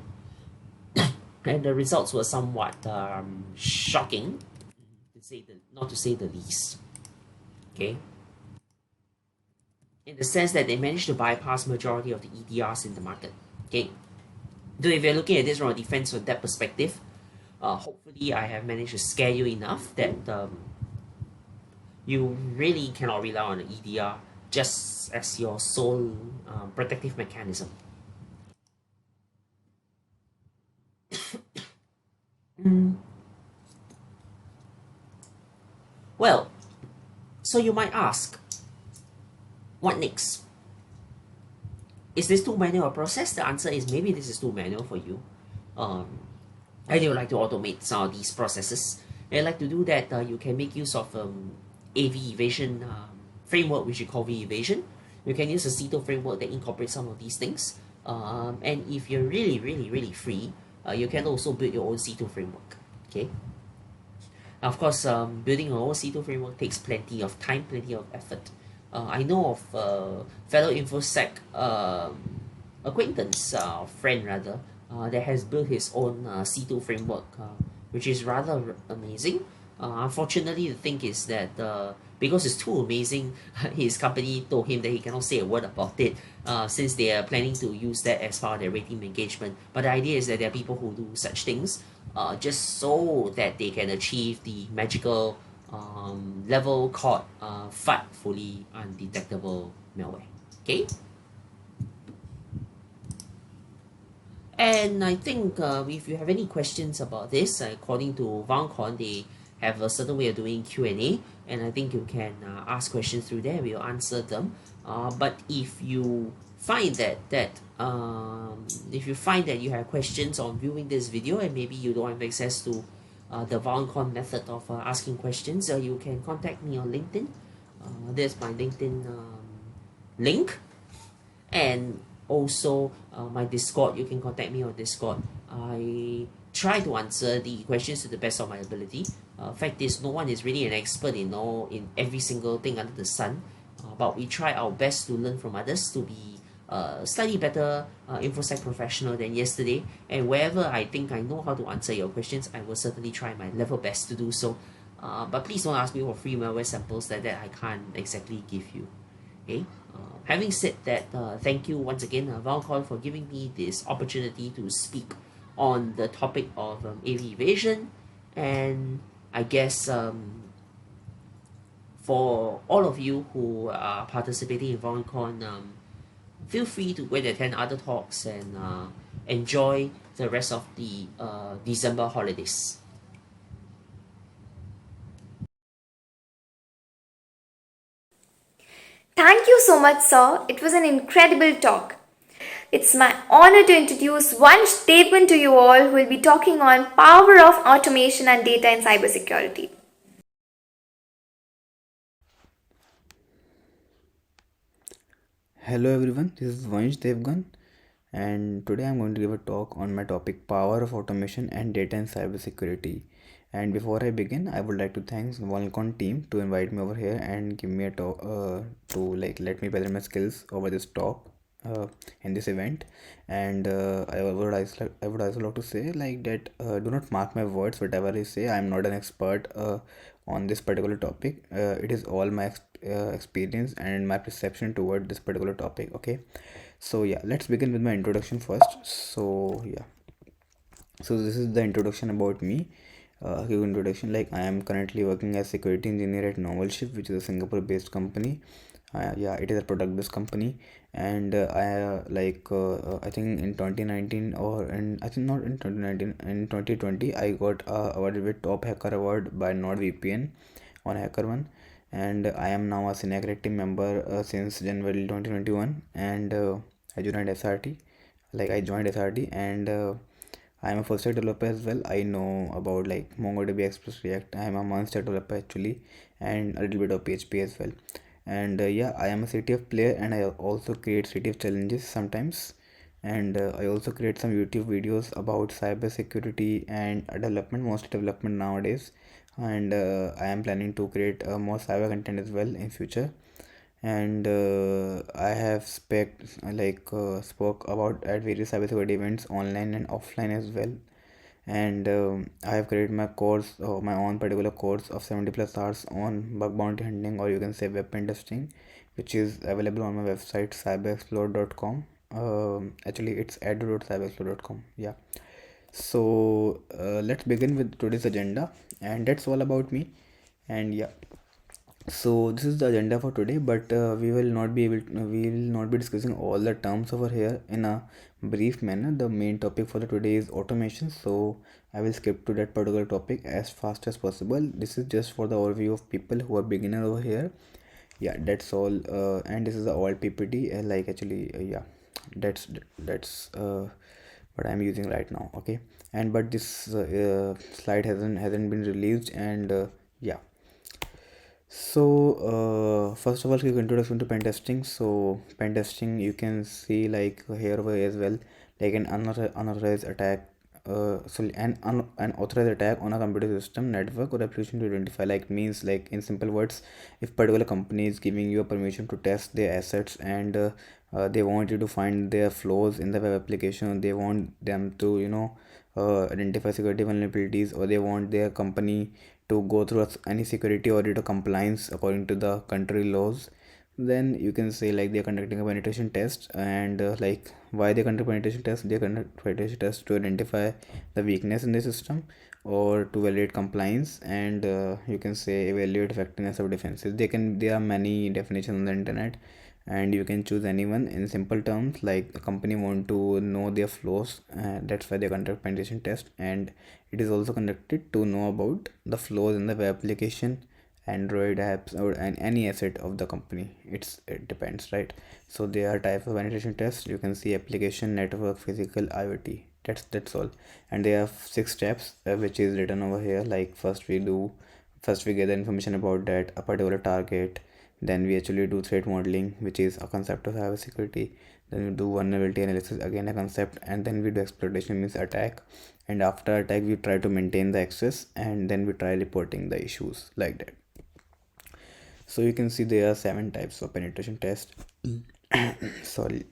and the results were somewhat shocking, not to say the least, okay, in the sense that they managed to bypass majority of the EDRs in the market. Okay, so if you're looking at this from a defense from that perspective, hopefully I have managed to scare you enough that you really cannot rely on the EDR just as your sole protective mechanism. Well, so you might ask, what next? Is this too manual a process? The answer is maybe this is too manual for you. And you would like to automate some of these processes. And like to do that, you can make use of AV evasion framework, which we call V evasion. You can use a C2 framework that incorporates some of these things. And if you're really free, you can also build your own C2 framework. Okay. Of course, building your own C2 framework takes plenty of time, plenty of effort. I know of fellow InfoSec acquaintance, friend rather, that has built his own C2 framework, which is rather amazing. Unfortunately, the thing is that because it's too amazing, his company told him that he cannot say a word about it since they are planning to use that as part of their rating engagement. But the idea is that there are people who do such things just so that they can achieve the magical level called FUD, fully undetectable malware. Okay? And I think if you have any questions about this, according to Vulncon, they have a certain way of doing Q&A, and I think you can ask questions through there. We'll answer them. But if you find that you have questions on viewing this video and maybe you don't have access to the Vulncon method of asking questions, you can contact me on LinkedIn. There's my LinkedIn link, and also my Discord. You can contact me on Discord. I try to answer the questions to the best of my ability. Fact is, no one is really an expert in every single thing under the sun, but we try our best to learn from others, to be slightly better InfoSec professional than yesterday, and wherever I think I know how to answer your questions, I will certainly try my level best to do so. But please don't ask me for free malware samples that I can't exactly give you. Okay. Having said that, thank you once again, Vulncon, for giving me this opportunity to speak on the topic of AV evasion, and I guess for all of you who are participating in Vulncon, feel free to go and attend other talks and enjoy the rest of the December holidays. Thank you so much, sir. It was an incredible talk. It's my honor to introduce Vansh Devgan to you all, who will be talking on power of automation and data in cybersecurity. Hello everyone, this is Vansh Devgan, and today I'm going to give a talk on my topic power of automation and data in cybersecurity. And before I begin, I would like to thank Vulncon team to invite me over here and give me a talk to let me present my skills over this talk in this event. And I would also like to say that do not mark my words. Whatever I say, I'm not an expert on this particular topic. It is all my experience and my perception toward this particular topic. Okay, so yeah, let's begin with my introduction first. So yeah, so this is the introduction about me. Quick introduction, like I am currently working as security engineer at Novel Shift, which is a Singapore based company. Yeah, it is a product based company, and I think in 2019, or in I think not in 2019, in 2020 I got awarded with top hacker award by NordVPN on HackerOne, and I am now a senior team member since January 2021, and I joined SRT, I joined SRT, and I am a full stack developer as well. I know about MongoDB, Express, React. I am a non-stack developer actually, and a little bit of PHP as well. And yeah, I am a CTF player, and I also create CTF challenges sometimes. And I also create some YouTube videos about cyber security and development, mostly development nowadays. And I am planning to create more cyber content as well in future. And I have spoke about at various cybersecurity events online and offline as well. And I have created my course, my own particular course of 70 plus hours on bug bounty hunting, or you can say web pen testing, which is available on my website cyberexplore.com. Actually it's edu.cyberexplore.com. Yeah, so let's begin with today's agenda, and that's all about me. And yeah, so this is the agenda for today, but we will not be discussing all the terms over here in a brief manner. The main topic for the today is automation, so I will skip to that particular topic as fast as possible. This is just for the overview of people who are beginner over here. Yeah, that's all. And this is the old PPT, yeah, that's what I'm using right now. Okay, and but this slide hasn't been released, and yeah. So first of all, quick introduction to pen testing. So pen testing, you can see here over as well, like an unauthorized attack, an authorized attack on a computer system, network, or application to identify. Means in simple words, if particular company is giving you a permission to test their assets, and they want you to find their flaws in the web application, they want them to identify security vulnerabilities, or they want their company to go through any security audit or compliance according to the country laws, then you can say they are conducting a penetration test. And why they conduct penetration test? They conduct penetration test to identify the weakness in the system, or to validate compliance, and you can say evaluate effectiveness of defenses. There are many definitions on the internet, and you can choose anyone. In simple terms, the company want to know their flaws, that's why they conduct penetration test. And it is also conducted to know about the flaws in the web application, Android apps, or any asset of the company. It depends, right? So there are type of penetration tests. You can see application, network, physical, IoT. That's all. And there are 6 steps which is written over here. First we gather information about that a particular target. Then we actually do threat modeling, which is a concept of cybersecurity. Then we do vulnerability analysis, again a concept. And then we do exploitation, means attack. And after attack, we try to maintain the access, and then we try reporting the issues, like that. So you can see there are 7 types of penetration test. sorry.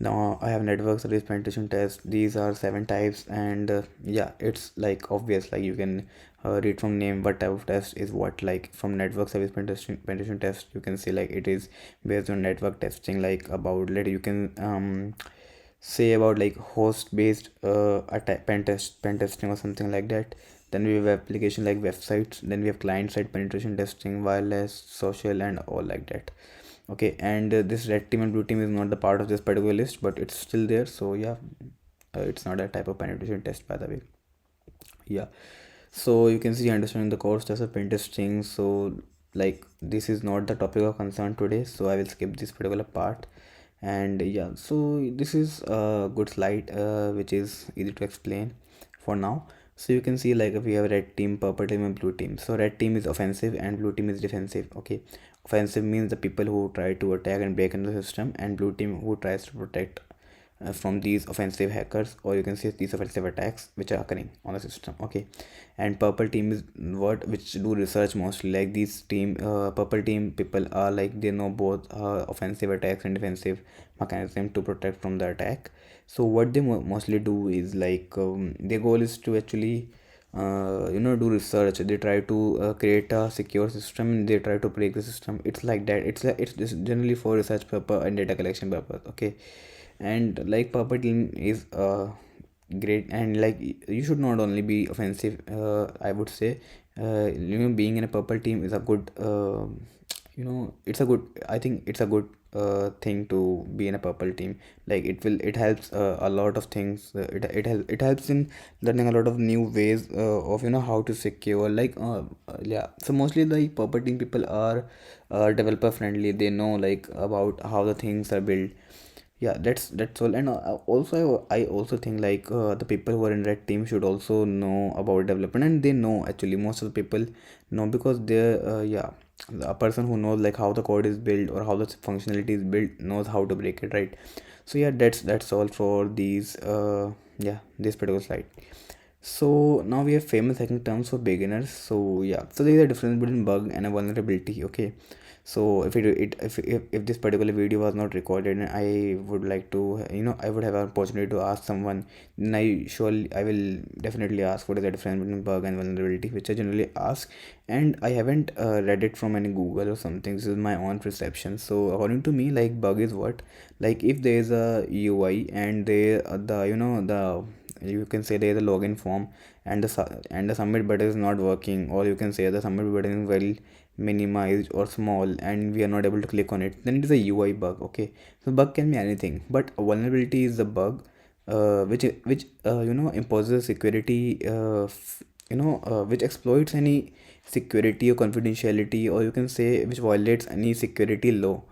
Now I have network service penetration test. These are 7 types, and yeah, it's like obvious, like you can read from name what type of test is what. Like from network service penetration test, you can see like it is based on network testing, like about, let you can say about like host based attack pen testing or something like that. Then we have application like websites, then we have client side penetration testing, wireless, social, and all like that. Okay, and this red team and blue team is not the part of this particular list, but it's still there. So yeah, it's not a type of penetration test, by the way. Yeah, so you can see understanding the core steps of pen testing. So like this is not the topic of concern today, so I will skip this particular part. And yeah, so this is a good slide which is easy to explain for now. So you can see like we have red team, purple team, and blue team. So red team is offensive and blue team is defensive. Okay, offensive means the people who try to attack and break into the system, and blue team who tries to protect from these offensive hackers, or you can say these offensive attacks which are occurring on the system. Okay, and purple team is what which do research mostly. Like these team purple team people are like they know both offensive attacks and defensive mechanism to protect from the attack. So what they mostly do is like their goal is to actually do research. They try to create a secure system, they try to break the system. It's like that. It's just generally for research purpose and data collection purpose. Okay, and like purple team is great, and like you should not only be offensive. I would say being in a purple team is a good it's a good, I think it's a good thing to be in a purple team. Like it helps a lot of things. It helps in learning a lot of new ways of how to secure, like yeah. So mostly like purple team people are developer friendly. They know like about how the things are built. Yeah, that's all. And also I also think like the people who are in red team should also know about development, and they know, actually most of the people know, because they're yeah, a person who knows like how the code is built or how the functionality is built knows how to break it, right? So yeah, that's all for these yeah, this particular slide. So now we have famous hacking terms for beginners. So yeah, so there is a difference between bug and a vulnerability. Okay, so if this particular video was not recorded and I would like to, I would have an opportunity to ask someone, then I will definitely ask what is the difference between bug and vulnerability, which I generally ask. And I haven't read it from any Google or something. This is my own perception. So according to me, like bug is what, like if there is a UI and the you can say there is a login form, and the submit button is not working, or you can say the submit button is very minimized or small and we are not able to click on it, then it is a UI bug. Okay, so bug can be anything, but a vulnerability is a bug which imposes security which exploits any security or confidentiality, or you can say which violates any security law.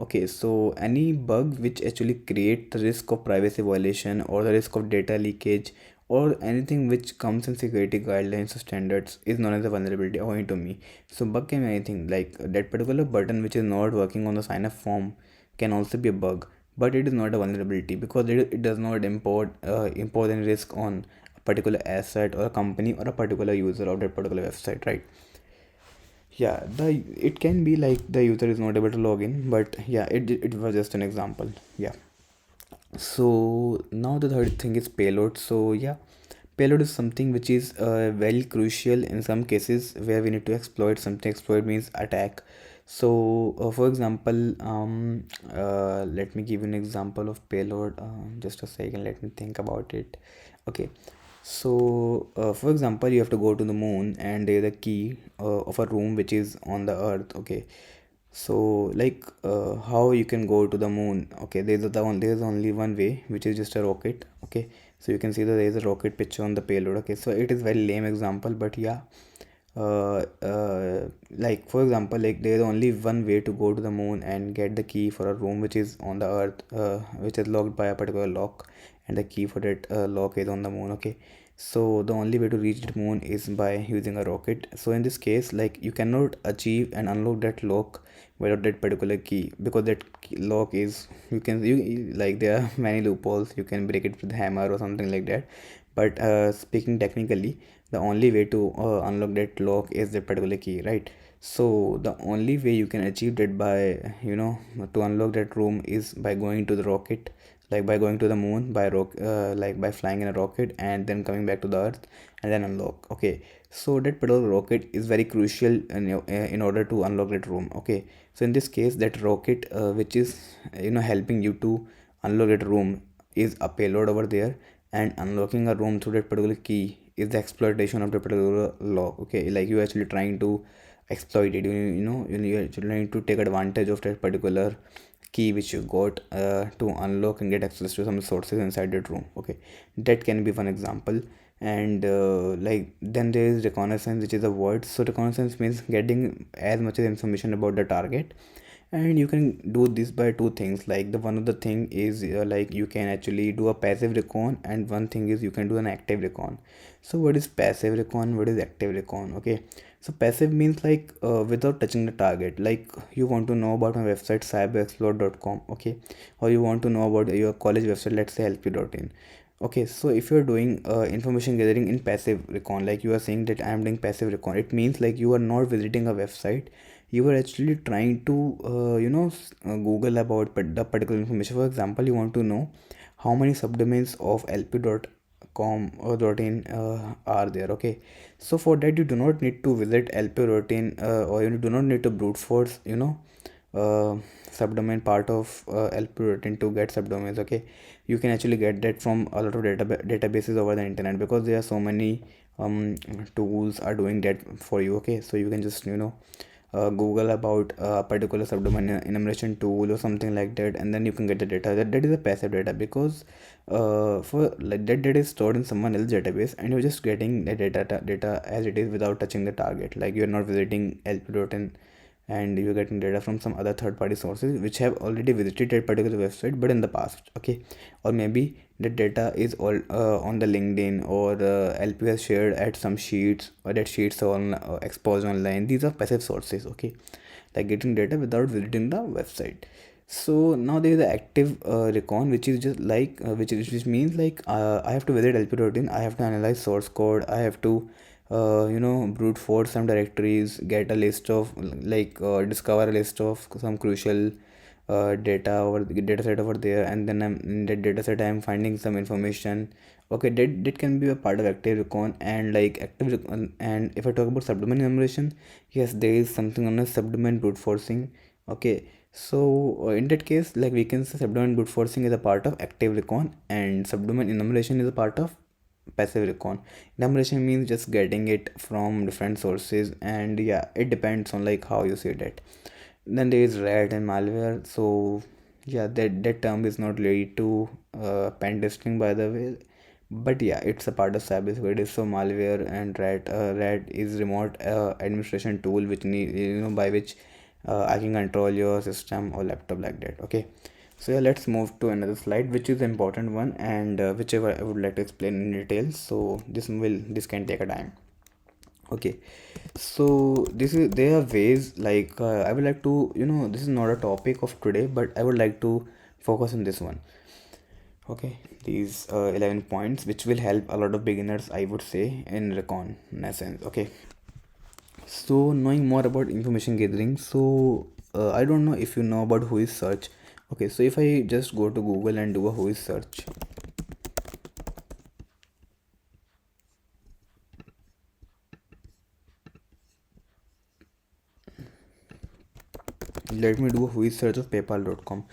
Okay, so any bug which actually create the risk of privacy violation or the risk of data leakage or anything which comes in security guidelines or standards is known as a vulnerability according to me. So bug can be anything, like that particular button which is not working on the sign up form can also be a bug, but it is not a vulnerability because it does not impose any risk on a particular asset or a company or a particular user of that particular website, right? Yeah, it can be like the user is not able to log in, but yeah, it was just an example. Yeah, so now the third thing is payload. So yeah, payload is something which is very crucial in some cases where we need to exploit something. Exploit means attack. So for example, let me give you an example of payload. Just a second, let me think about it. Okay, so for example, you have to go to the moon and there's a key of a room which is on the earth. Okay, so like how you can go to the moon? Okay, there's only one way, which is just a rocket. Okay, so you can see that there is a rocket picture on the payload. Okay, so it is very lame example, but yeah, like for example, like there is only one way to go to the moon and get the key for a room which is on the earth, which is locked by a particular lock, and the key for that lock is on the moon. Okay, so the only way to reach the moon is by using a rocket. So in this case, like you cannot achieve and unlock that lock without that particular key, because that lock is, like there are many loopholes. You can break it with a hammer or something like that, but speaking technically, the only way to unlock that lock is that particular key, right? So the only way you can achieve that by, to unlock that room is by going to the rocket, like by going to the moon, like by flying in a rocket and then coming back to the earth and then unlock. Okay, so that particular rocket is very crucial in order to unlock that room. Okay, so in this case, that rocket which is helping you to unlock that room is a payload over there, and unlocking a room through that particular key is the exploitation of the particular law. Okay, like you actually trying to exploit it. You're trying to take advantage of that particular key which you got to unlock and get access to some resources inside that room. Okay, that can be one example. And like then there is reconnaissance, which is a word. So reconnaissance means getting as much as information about the target, and you can do this by two things. Like the one of the thing is like you can actually do a passive recon, and one thing is you can do an active recon. So what is passive recon, what is active recon? Okay, so passive means like without touching the target. Like you want to know about my website cyberexplore.com, okay, or you want to know about your college website, let's say lp.in. Okay, so if you're doing information gathering in passive recon, like you are saying that I am doing passive recon, it means like you are not visiting a website, you are actually trying to google about the particular information. For example, you want to know how many subdomains of lp.com or .in are there. Okay, so for that you do not need to visit lp.in or you do not need to brute force uh, subdomain part of lp.in to get subdomains. Okay, you can actually get that from a lot of databases over the internet, because there are so many tools are doing that for you. Okay, so you can just google about a particular subdomain enumeration tool or something like that, and then you can get the data. That is a passive data, because for like that data is stored in someone else's database, and you're just getting the data as it is without touching the target. Like you're not visiting lp.in, and you're getting data from some other third-party sources which have already visited that particular website but in the past. Okay, or maybe the data is all on the LinkedIn, or lp has shared at some sheets, or that sheets are on exposed online. These are passive sources. Okay, like getting data without visiting the website. So now there is the active recon, which is just like which means like I have to visit lp.in, I have to analyze source code, I have to brute force some directories, get a list of like discover a list of some crucial data or data set over there, and then in that data set I'm finding some information. Okay, that can be a part of active recon. And like active recon, and if I talk about subdomain enumeration, yes, there is something known as subdomain brute forcing. Okay, so in that case, like we can say subdomain brute forcing is a part of active recon, and subdomain enumeration is a part of passive recon. Enumeration means just getting it from different sources, and yeah, it depends on like how you see that. Then there is rat and malware. So yeah, that term is not related to pen testing, by the way, but yeah, it's a part of cybersecurity. So malware and rat is remote administration tool which need by which I can control your system or laptop like that. Okay, so yeah, let's move to another slide, which is the important one, and whichever I would like to explain in detail. So this can take a time. Okay, so there are ways like I would like to this is not a topic of today, but I would like to focus on this one. Okay, these 11 points which will help a lot of beginners, I would say, in reconnaissance. Okay, so knowing more about information gathering. So I don't know if you know about whois search. Okay, so if I just go to Google and do a whois search, let me do a whois search of paypal.com.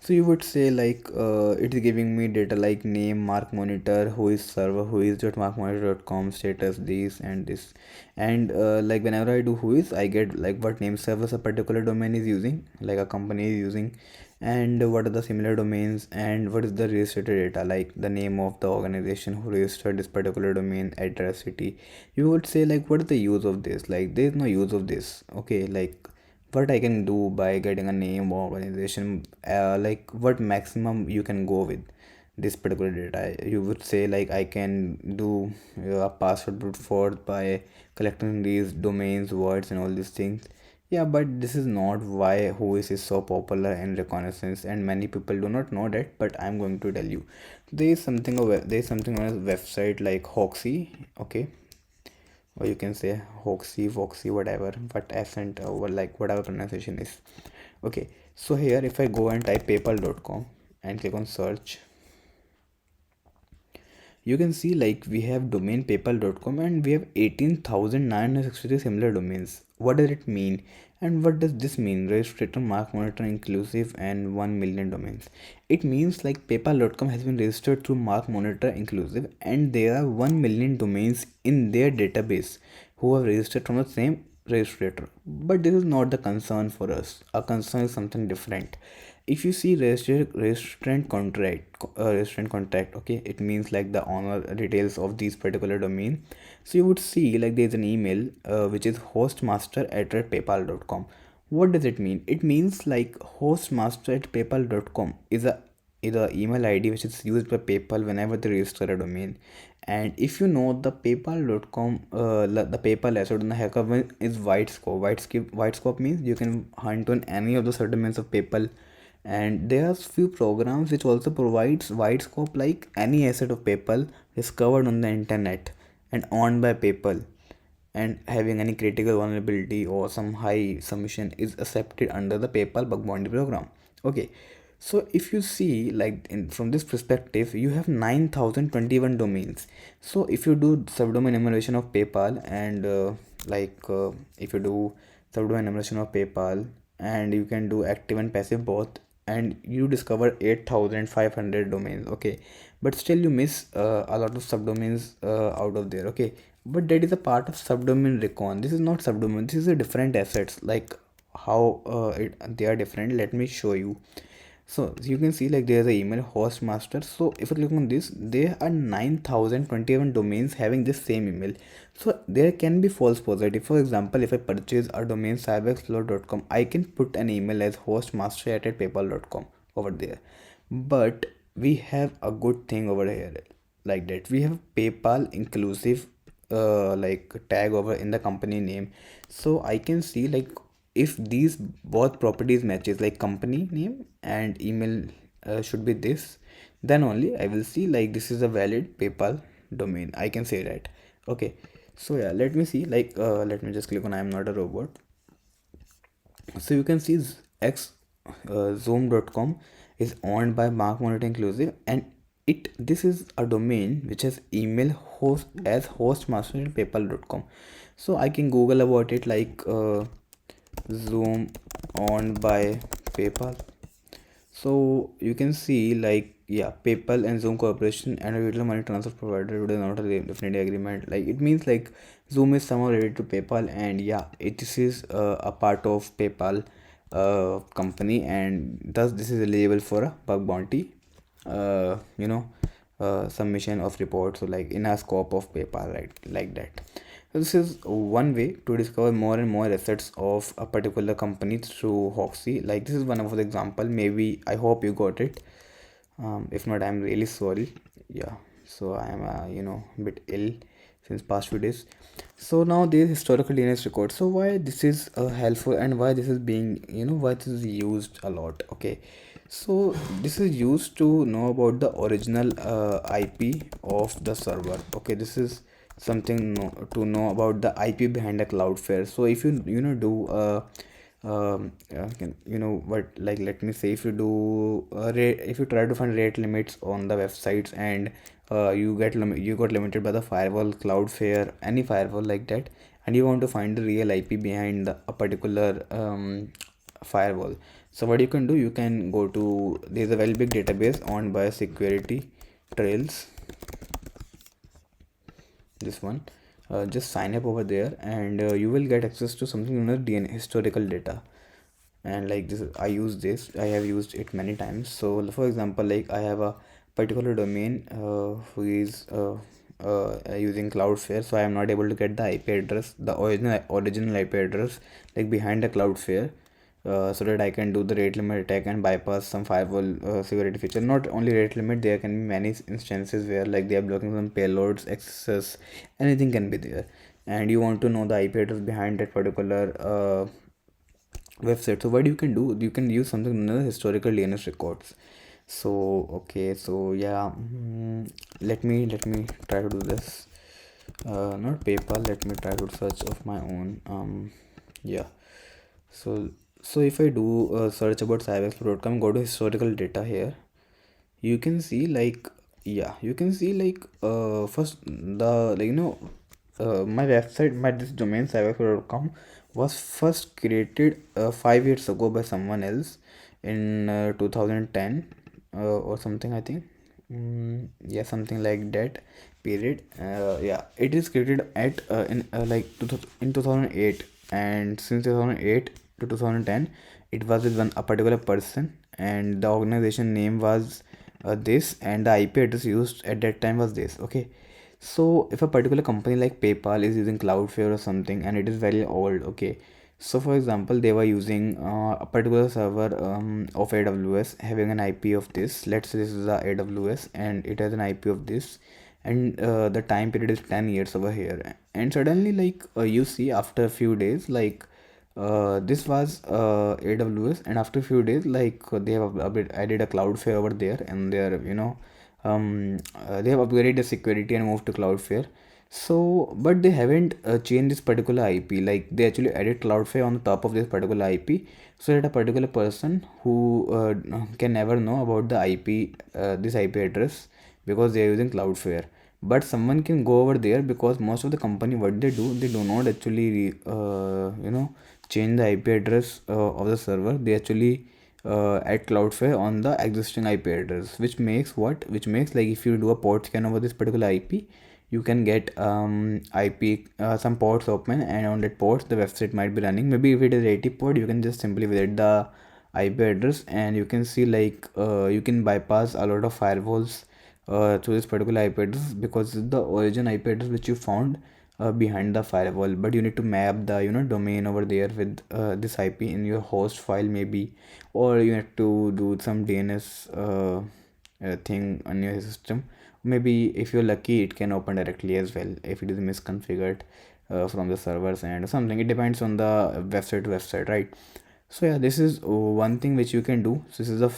So you would say like it is giving me data like name, mark monitor, whois server, whois.markmonitor.com, status, this and this. And like whenever I do whois, I get like what name servers a particular domain is using, like a company is using, and what are the similar domains, and what is the registered data, like the name of the organization who registered this particular domain, address, city. You would say like what is the use of this? Like there is no use of this. Okay, like what I can do by getting a name or organization, like what maximum you can go with this particular data. You would say like I can do a password brute force by collecting these domains, words, and all these things. Yeah, but this is not why whois is so popular in reconnaissance, and many people do not know that, but I'm going to tell you. There is something on a website like Hoxie. Okay, or you can say Hoxie, Voxie, whatever, but accent or like whatever pronunciation is. Okay, so here if I go and type paypal.com and click on search, you can see like we have domain paypal.com and we have 18,963 similar domains. What does it mean? And what does this mean? Registrator, mark monitor, inclusive, and 1 million domains. It means like paypal.com has been registered through mark monitor inclusive, and there are 1 million domains in their database who have registered from the same registrator. But this is not the concern for us. Our concern is something different. If you see restaurant contract, okay, it means like the owner details of these particular domain. So you would see like there's an email which is hostmaster@paypal.com. What does it mean? It means like hostmaster@paypal.com is a email ID which is used by PayPal whenever they register a domain. And if you know the paypal.com the PayPal asset on the hacker one is wide scope. Wide scope means you can hunt on any of the subdomains of PayPal, and there's few programs which also provides wide scope, like any asset of PayPal discovered on the internet and owned by PayPal and having any critical vulnerability or some high submission is accepted under the PayPal bug bounty program. Okay, so if you see like from this perspective, you have 9,021 domains. So if you do subdomain enumeration of PayPal and if you do subdomain enumeration of PayPal and you can do active and passive both, and you discover 8,500 domains. Okay, but still you miss a lot of subdomains out of there. Okay, but that is a part of subdomain recon. This is not subdomain, this is a different assets. Like how they are different, let me show you. So you can see like there's a email host master. So if I click on this, there are 9,021 domains having this same email. So there can be false positive. For example, if I purchase a domain cyberexplorer.com, I can put an email as hostmaster@paypal.com over there. But we have a good thing over here like that. We have PayPal inclusive like tag over in the company name. So I can see like if these both properties matches, like company name and email should be this, then only I will see like this is a valid PayPal domain. I can say that. Okay, so yeah, let me see like let me just click on I am not a robot. So you can see zoom.com is owned by mark monitor inclusive, and this is a domain which has email host as hostmaster@paypal.com. So I can google about it like Zoom owned by PayPal. So you can see like yeah, PayPal and Zoom Corporation and a virtual money transfer provider would not a definitely agreement. Like it means like Zoom is somehow related to PayPal, and yeah, this is a part of PayPal company, and thus this is eligible for a bug bounty submission of reports. So like in a scope of PayPal, right, like that. So this is one way to discover more and more assets of a particular company through Hoxie. Like this is one of the example. Maybe I hope you got it. If not, I'm really sorry. Yeah. So I am a bit ill since past few days. So now there is historical DNS record. So why this is helpful and why this is being why this is used a lot. Okay. So this is used to know about the original IP of the server. Okay, this is something to know about the IP behind a Cloudflare. So if you do what, like let me say if you do if you try to find rate limits on the websites, and you got limited by the firewall, Cloudflare, any firewall like that, and you want to find the real IP behind a particular firewall. So what you can do, you can go to, there's a very big database owned by Security Trails, this one. Just sign up over there, and you will get access to something known as DNA historical data. And like this, I have used it many times. So for example, like I have a particular domain who is using Cloudflare, so I am not able to get the IP address, the original IP address like behind the Cloudflare, so that I can do the rate limit attack and bypass some firewall security feature. Not only rate limit, there can be many instances where like they are blocking some payloads, access, anything can be there, and you want to know the IP address behind that particular website. So what you can do, you can use something known as historical DNS records. So okay, so yeah, let me try to do this. not PayPal. Let me try to search of my own. Yeah. So if I do a search about cyberexplorer.com, go to historical data here. You can see like, yeah, you can see like first the my website, my this domain cyberexplorer.com was first created 5 years ago by someone else in 2010 or something, I think. Yeah, something like that period. Yeah, it is created at in 2008, and since 2008 to 2010 it was with a particular person, and the organization name was this, and the IP address used at that time was this. Okay, so if a particular company like PayPal is using Cloudflare or something and it is very old, okay, so for example they were using a particular server of AWS having an IP of this. Let's say this is a AWS and it has an IP of this, and the time period is 10 years over here, and suddenly like you see after a few days like this was AWS, and after a few days like they have added a Cloudflare over there, and they're they have upgraded the security and moved to Cloudflare. So but they haven't changed this particular IP. Like they actually added Cloudflare on the top of this particular IP, so that a particular person who can never know about the IP, this IP address, because they are using Cloudflare. But someone can go over there, because most of the company, what they do not actually change the IP address of the server. They actually add Cloudflare on the existing IP address, which makes like if you do a port scan over this particular IP, you can get IP some ports open, and on that ports the website might be running. Maybe if it is 80 port, you can just simply visit the IP address, and you can see like you can bypass a lot of firewalls through this particular IP address, because it's the origin IP address which you found behind the firewall. But you need to map the domain over there with this IP in your host file maybe, or you have to do some DNS thing on your system. Maybe if you're lucky, it can open directly as well if it is misconfigured from the servers and something. It depends on the website to website, right? So yeah, this is one thing which you can do. So this is the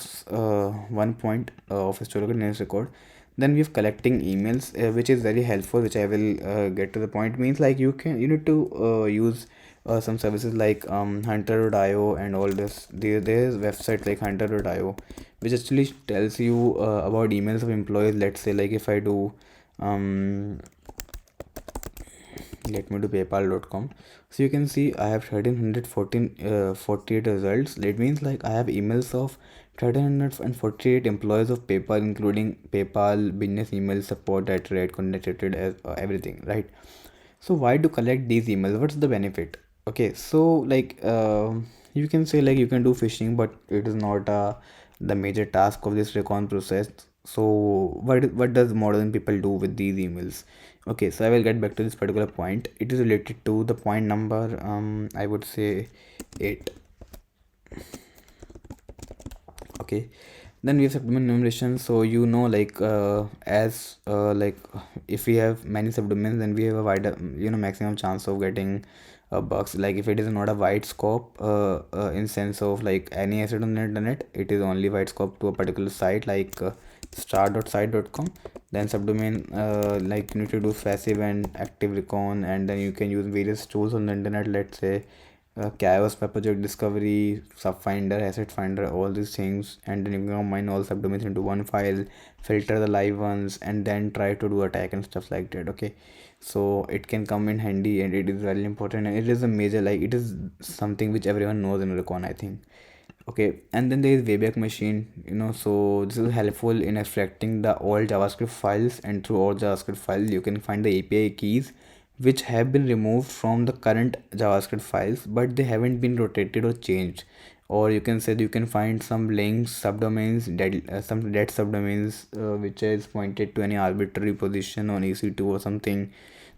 one point of historical DNS record. Then we have collecting emails, which is very helpful, which I will get to the point. Means like you need to use some services like hunter.io and all this. There's website like hunter.io which actually tells you about emails of employees. Let's say like if I do let me do paypal.com, so you can see I have 1348 results. That means like I have emails of 1348 employees of PayPal, including PayPal business email support at Recon as everything, right? So why to collect these emails? What's the benefit? Okay, so like you can say like you can do phishing, but it is not the major task of this recon process. So what does modern people do with these emails? Okay, so I will get back to this particular point. It is related to the point number I would say 8. Okay, then we have subdomain enumeration. So like as like if we have many subdomains, then we have a wider maximum chance of getting bugs. Like if it is not a wide scope in sense of like any asset on the internet, it is only wide scope to a particular site like star.site.com. Then subdomain like you need to do passive and active recon, and then you can use various tools on the internet. Let's say chaos, project discovery, subfinder, asset finder, all these things, and then you can combine all subdomains into one file, filter the live ones, and then try to do attack and stuff like that. Okay, so it can come in handy, and it is very important, and it is a major, like it is something which everyone knows in Recon, I think. Okay, and then there is Wayback Machine, so this is helpful in extracting the old JavaScript files, and through all JavaScript files you can find the API keys which have been removed from the current JavaScript files, but they haven't been rotated or changed. Or you can say that you can find some links, subdomains, some dead subdomains which is pointed to any arbitrary position on EC2 or something.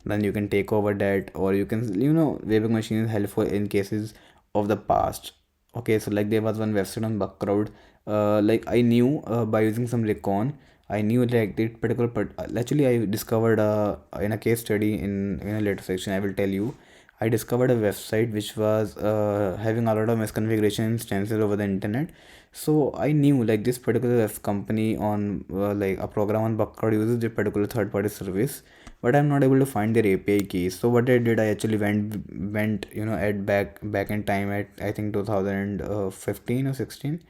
Then you can take over that, or you can, Wayback Machine is helpful in cases of the past. Okay, so like there was one website on Bugcrowd, like I knew by using some recon, I knew like that particular actually I discovered in a case study in a later section I will tell you. I discovered a website which was having a lot of misconfiguration instances over the internet. So I knew like this particular company on like a program on Bugcrowd uses this particular third-party service but I'm not able to find their API keys. So what I did, I actually went at back in time at I think 2015 or 16,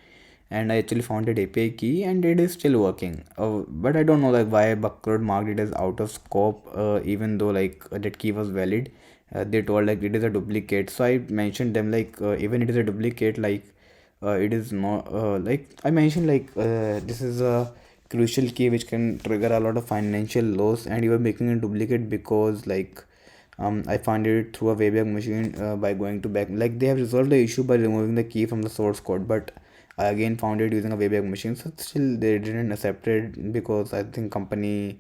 and I actually found that API key and it is still working. But I don't know like why Buckroad marked it as out of scope, even though like that key was valid. They told like it is a duplicate. So I mentioned them like even it is a duplicate, like it is not like I mentioned like this is a crucial key which can trigger a lot of financial loss, and you are making a duplicate because like I found it through a Wayback Machine by going to back, like they have resolved the issue by removing the key from the source code, but I again found it using a Wayback Machine. So still they didn't accept it because I think company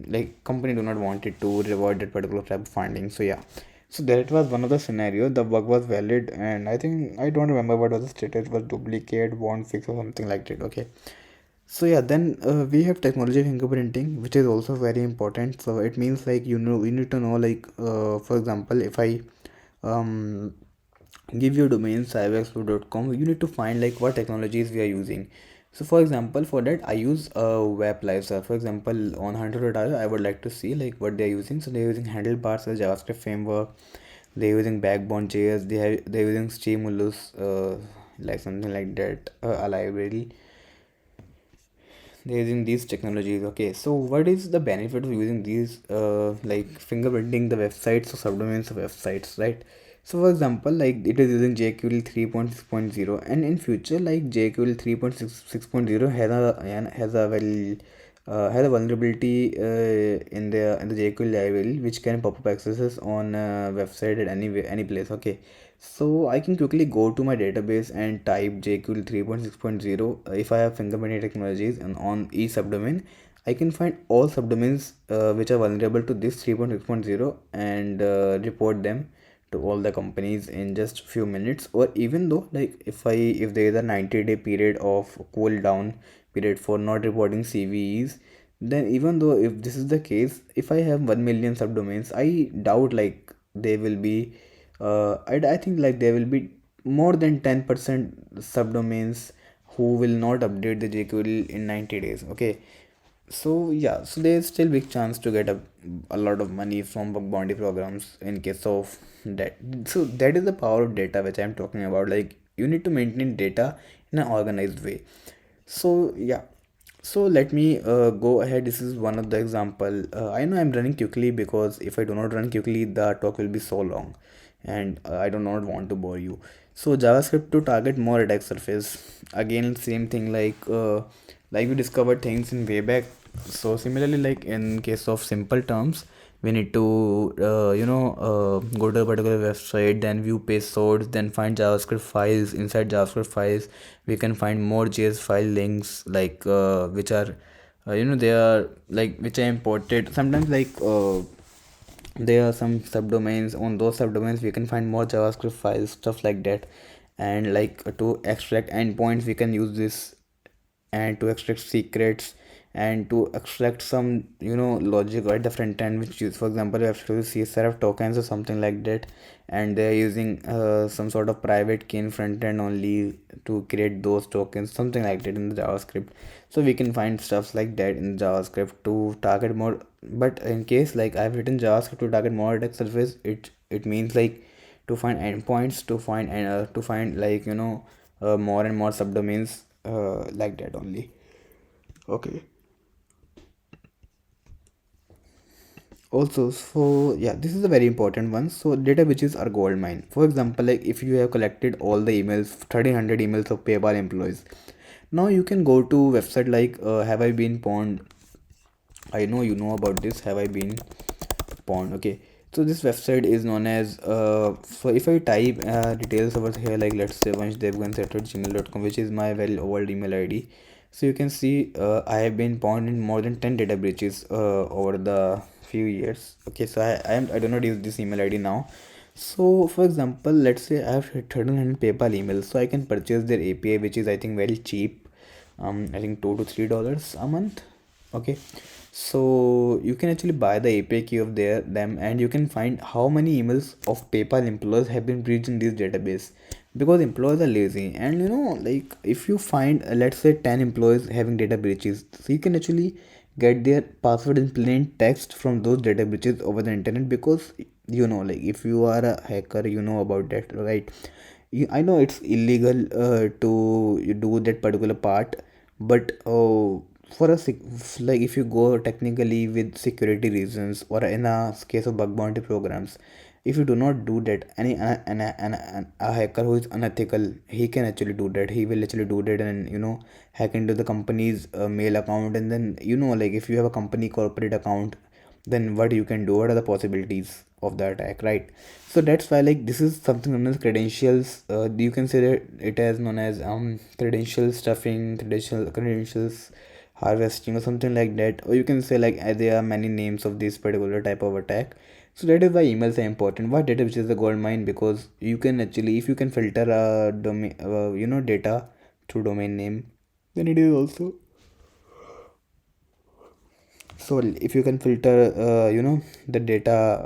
do not want it to reward that particular type of finding. So yeah, so that was one of the scenario. The bug was valid, and I think I don't remember what was the status, was duplicate, won't fix or something like that. Okay, so yeah, then we have technology fingerprinting, which is also very important. So it means like you need to know like for example, if I um give you domain cyberexploit.com, you need to find like what technologies we are using. So for example, for that I use a web live. For example, on hunter.io I would like to see like what they're using. So they're using handlebars as JavaScript framework, they're using backbone.js, they're using stimulus, like something like that, a library. They're using these technologies. Okay, so what is the benefit of using these like fingerprinting the websites or subdomains of websites, right? So for example, like it is using JQL 3.6.0, and in future like JQL 3.6.0 has a vulnerability in the JQL library which can pop up accesses on website at any place. Okay, so I can quickly go to my database and type JQL 3.6.0. If I have fingerprinting technologies and on each subdomain, I can find all subdomains which are vulnerable to this 3.6.0 and report them to all the companies in just few minutes. Or even though like if there is a 90-day period of cool down period for not reporting CVEs, then even though if this is the case, if I have 1 million subdomains, I doubt like they will be I think like there will be more than 10% subdomains who will not update the JQL in 90 days. Okay, so yeah, so there's still big chance to get a lot of money from bug bounty programs in case of that. So that is the power of data which I'm talking about. Like you need to maintain data in an organized way. So yeah, so let me go ahead. This is one of the example. I know I'm running quickly because if I do not run quickly the talk will be so long, and I do not want to bore you. So JavaScript to target more attack surface. Again same thing like we discovered things in Wayback. So similarly, like in case of simple terms, we need to go to a particular website, then view page source, then find JavaScript files. Inside JavaScript files we can find more JS file links like which are they are like which are imported sometimes, like there are some subdomains. On those subdomains we can find more JavaScript files, stuff like that. And like to extract endpoints we can use this, and to extract secrets, and to extract some logic at the front end, which use, for example, you have to use CSRF tokens or something like that, and they're using some sort of private key in front end only to create those tokens, something like that in the JavaScript. So we can find stuff like that in JavaScript to target more. But in case like I've written JavaScript to target more attack surface, it means like to find endpoints, to find like more and more subdomains like that only. Okay, also, so yeah, this is a very important one. So data breaches are gold mine. For example, like if you have collected all the emails, 1300 emails of PayPal employees, now you can go to website like have I been pawned. I know you know about this, have I been pawned. Okay, so this website is known as so if I type details over here, like let's say vanshdevan@gmail.com, which is my very old email ID. So you can see I have been pawned in more than 10 data breaches over the few years. Okay, so I do not use this email ID now. So for example, let's say I have 1300 PayPal emails, so I can purchase their API, which is I think very cheap. I think $2 to $3 a month. Okay, so you can actually buy the API key of them, and you can find how many emails of PayPal employees have been breached in this database, because employees are lazy. And like if you find let's say 10 employees having data breaches, so you can actually get their password in plain text from those data breaches over the internet. Because like if you are a hacker, you know about that, right? I know it's illegal to do that particular part, but for a like if you go technically with security reasons, or in a case of bug bounty programs, if you do not do that, a hacker who is unethical, he can actually do that. He will actually do that and hack into the company's mail account. And then like if you have a company corporate account, then what you can do, what are the possibilities of the attack, right? So that's why, like, this is something known as credentials. You can say that it as known as credential stuffing, credentials harvesting, or something like that. Or you can say, like, there are many names of this particular type of attack. So that is why emails are important. Why data, which is a gold mine? Because you can actually, if you can filter a domain, data through domain name, then it is also. So if you can filter the data,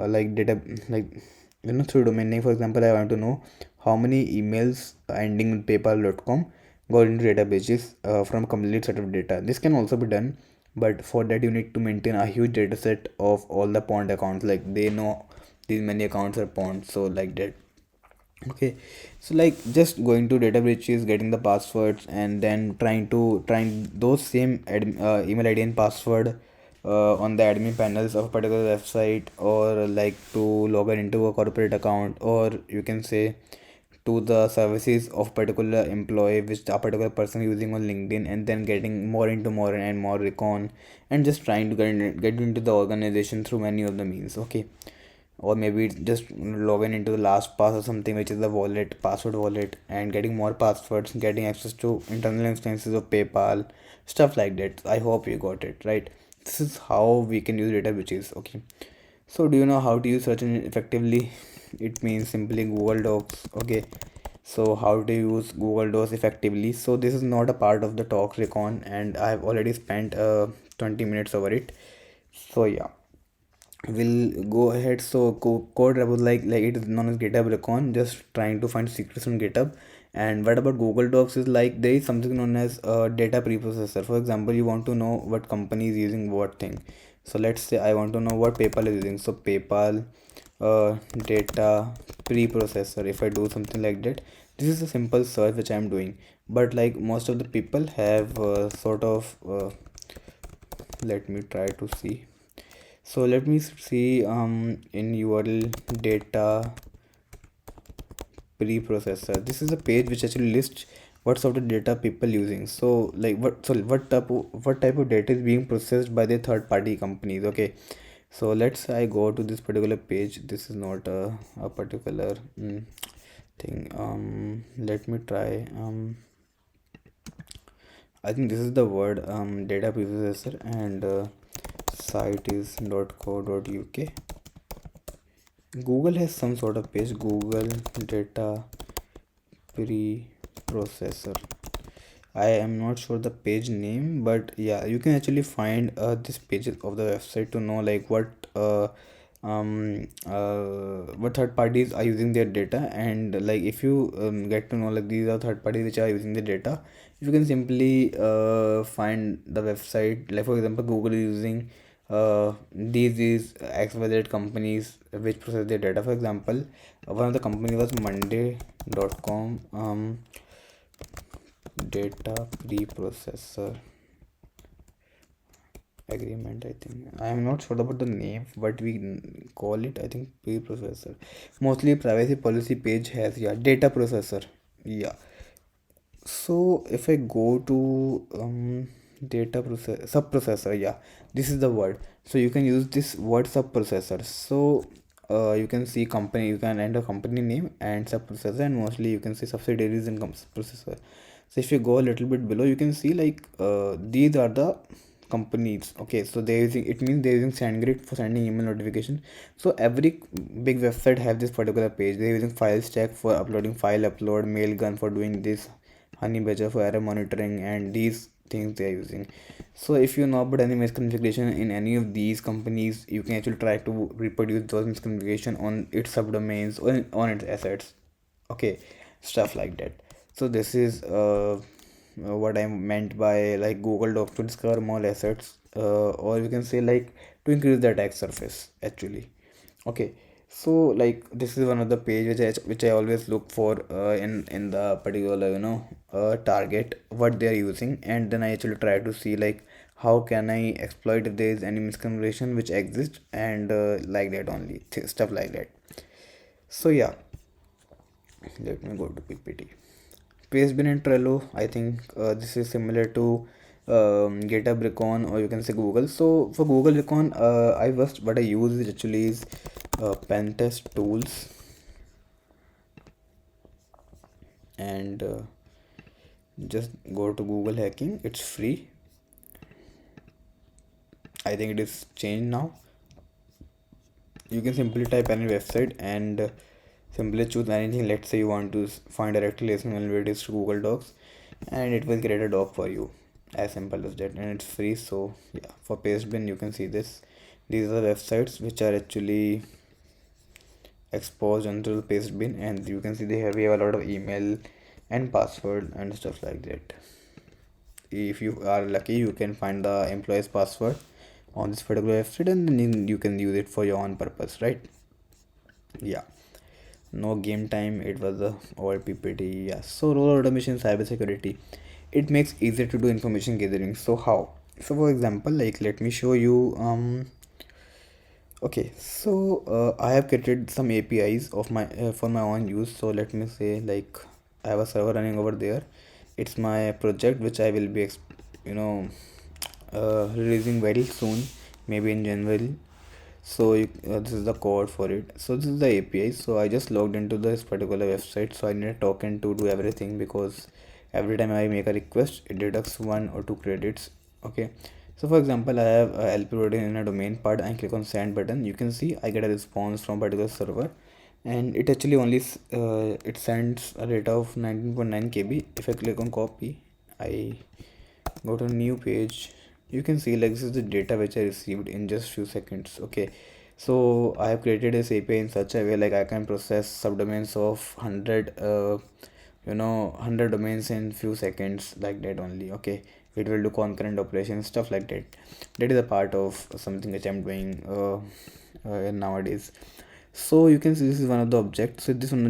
through domain name. For example, I want to know how many emails ending with paypal.com got into databases from complete set of data. This can also be done, but for that you need to maintain a huge data set of all the pond accounts. Like, they know these many accounts are pond, so like that. Okay, so like just going to data breaches, getting the passwords, and then trying those same email ID and password on the admin panels of a particular website, or like to log in into a corporate account, or you can say to the services of particular employee which a particular person using on LinkedIn, and then getting more into more and more recon, and just trying to get into the organization through many of the means. Okay, or maybe just log in into the LastPass or something, which is the wallet, password wallet, and getting more passwords, getting access to internal instances of PayPal, stuff like that. I hope you got it right. This is how we can use data breaches. Okay, so do you know how to use search engine effectively? It means simply Google Docs. Okay, so how to use Google Docs effectively? So this is not a part of the talk, Recon, and I have already spent 20 minutes over it. So yeah, we'll go ahead. So code was like it is known as GitHub Recon, just trying to find secrets on GitHub. And what about Google Docs is like there is something known as a data preprocessor. For example, you want to know what company is using what thing. So let's say I want to know what PayPal is using. So PayPal data preprocessor. If I do something like that, this is a simple search which I am doing. But like most of the people have sort of let me try to see. So let me see in URL data preprocessor. This is a page which actually lists what sort of data people using. So like what type of data is being processed by the third party companies. Okay, so let's say I go to this particular page. This is not a particular thing. Let me try. I think this is the word data preprocessor, and site is .co.uk. Google has some sort of page, Google data preprocessor. I am not sure the page name, but yeah, you can actually find this page of the website to know like what third parties are using their data. And like if you get to know like these are third parties which are using the data, you can simply find the website. Like for example, Google is using these XYZ companies which process their data. For example, one of the company was monday.com data preprocessor agreement. I think I am not sure about the name, but we call it, I think, preprocessor. Mostly privacy policy page has, yeah, data processor. Yeah, so if I go to data process subprocessor, yeah, this is the word. So you can use this word subprocessor. So you can see company, you can enter company name and subprocessor, and mostly you can see subsidiaries and processor. So if you go a little bit below, you can see like these are the companies. Okay, so they're using, it means they're using SendGrid for sending email notification. So every big website have this particular page. They're using FileStack for uploading file upload, Mailgun for doing this, Honey Badger for error monitoring, and these things they are using. So if you know about any misconfiguration in any of these companies, you can actually try to reproduce those misconfiguration on its subdomains or on its assets. Okay, stuff like that. So this is what I meant by like Google Docs to discover more assets or you can say like to increase the attack surface actually. Okay, so like this is one of the page which I always look for in the particular target what they are using, and then I actually try to see like how can I exploit if there is any misconfiguration which exists, and like that only stuff like that. So yeah, let me go to PPT. Pastebin and Trello, I think this is similar to GitHub Recon, or you can say Google. So for Google Recon, what I use is actually is Pentest tools, and just go to Google Hacking. It's free. I think it is changed now. You can simply type any website and simply choose anything. Let's say you want to find directly listening videos to Google Docs, and it will create a doc for you, as simple as that, and it's free. So yeah, for Pastebin you can see this. These are the websites which are actually exposed onto the Pastebin, and you can see we have a lot of email and password and stuff like that. If you are lucky, you can find the employee's password on this particular website, and then you can use it for your own purpose, right? Yeah, no game time, it was a old PPT. Yeah, so role automation cybersecurity, it makes easier to do information gathering. So how? So for example, like let me show you. Okay, so I have created some APIs of my for my own use. So let me say like I have a server running over there. It's my project which I will be you know releasing very soon, maybe in January. So this is the code for it. So this is the API. So I just logged into this particular website. So I need a token to do everything, because every time I make a request it deducts 1 or 2 credits. Okay, so for example, I have LP loading in a domain part and click on send button. You can see I get a response from particular server, and it actually only it sends a data of 19.9 KB. If I click on copy, I go to a new page. You can see like this is the data which I received in just few seconds. Okay, so I have created this API in such a way like I can process subdomains of 100 domains in few seconds, like that only. Okay, it will do concurrent operations, stuff like that. That is a part of something which I'm doing nowadays. So you can see this is one of the objects. So this one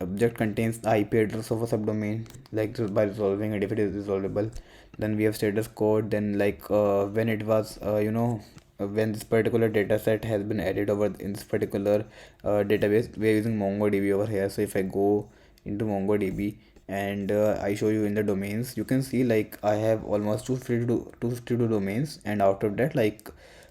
object contains the IP address of a subdomain, like by resolving it if it is resolvable. Then we have status code. Then like when it was when this particular data set has been added over in this particular database, we are using MongoDB over here. So if I go into MongoDB and I show you in the domains, you can see like I have almost 252 domains, and out of that like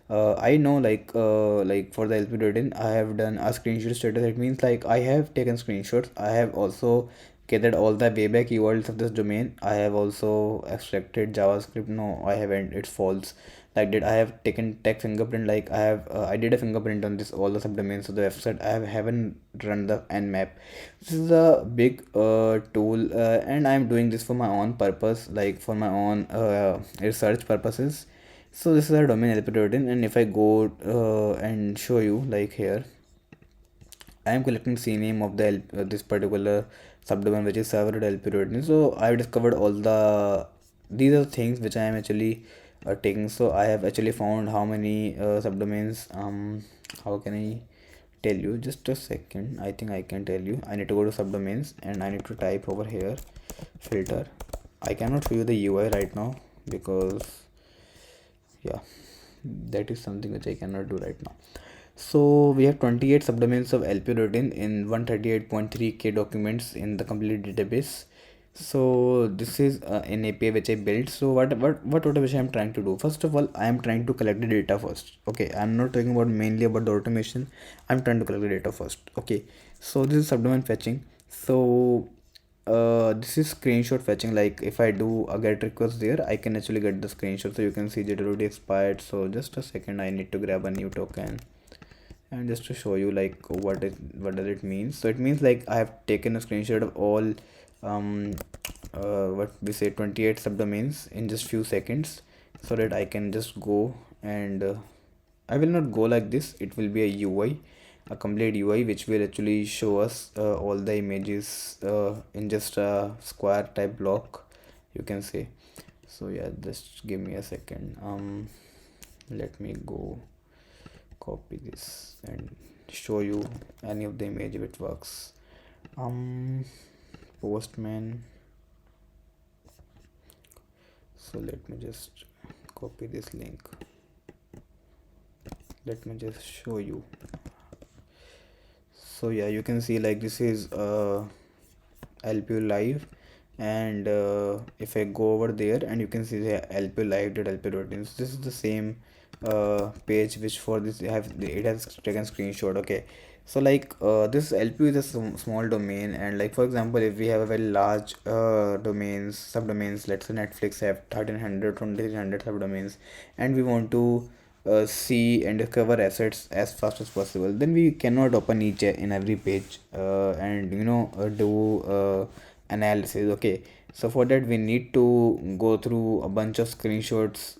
I know like for the LP rating I have done a screenshot status. It means like I have taken screenshots. I have also gathered all the wayback URLs of this domain. I have also extracted JavaScript. No, I haven't. It's false. Like that, I have taken tech fingerprint. Like I did a fingerprint on this all the subdomains of the website. haven't run the nmap. This is a big tool, and I'm doing this for my own purpose, like for my own research purposes. So this is a domain LP routine, and if I go and show you like here, I am collecting CNAME of the this particular subdomain, which is server LP routine. So I have discovered all these are things which I am actually taking. So I have actually found how many subdomains. How can I tell you? Just a second. I think I can tell you. I need to go to subdomains and I need to type over here filter. I cannot show you the UI right now because yeah, that is something which I cannot do right now. So we have 28 subdomains of LP routine in 138.3k documents in the complete database. So this is an API which I built. So what automation I'm trying to do? First of all, I am trying to collect the data first. Okay, I'm not talking about mainly about the automation. I'm trying to collect the data first. Okay, so this is subdomain fetching. So this is screenshot fetching. Like if I do a get request there, I can actually get the screenshot. So you can see it already expired. So just a second, I need to grab a new token, and just to show you like what does it mean. So it means like I have taken a screenshot of all what we say 28 subdomains in just few seconds, so that I can just go and I will not go like this. It will be a UI, a complete UI, which will actually show us all the images in just a square type block, you can say. So yeah, just give me a second. let me go copy this and show you any of the image if it works. Postman. So let me just copy this link. Let me just show you. So yeah, you can see like this is LPU live, and if I go over there and you can see the LPU live.lp routines, this is the same page which for this it has taken screenshot. Okay, so like this LPU is a small domain, and like for example if we have a very large subdomains, let's say Netflix have 1300 2300 subdomains, and we want to see and discover assets as fast as possible, then we cannot open each in every page and do analysis. Okay, so for that we need to go through a bunch of screenshots,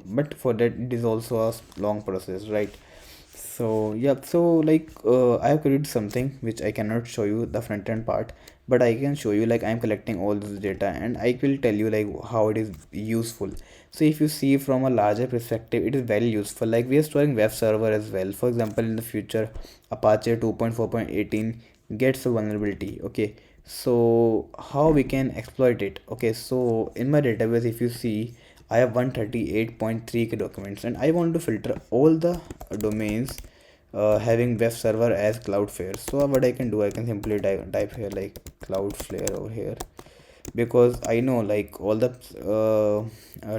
but for that it is also a long process, right? So yeah, so like I have created something which I cannot show you the front end part, but I can show you like I'm collecting all this data and I will tell you like how it is useful. So if you see from a larger perspective, it is very useful. Like we are storing web server as well. For example, in the future Apache 2.4.18 gets a vulnerability. Okay, so how we can exploit it? Okay, so in my database if you see, I have 138.3k documents, and I want to filter all the domains having web server as Cloudflare. So what I can do, I can simply type here like Cloudflare over here, because I know like all the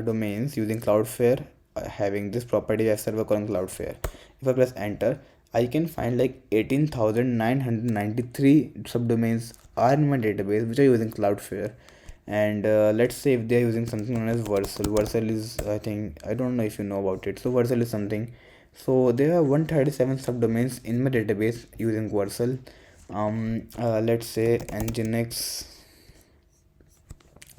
domains using Cloudflare having this property web server calling Cloudflare. If I press enter, I can find like 18,993 subdomains are in my database which are using Cloudflare. And let's say if they are using something known as Vercel is, I think, I don't know if you know about it. So Vercel is something, so there are 137 subdomains in my database using Vercel. Let's say Nginx,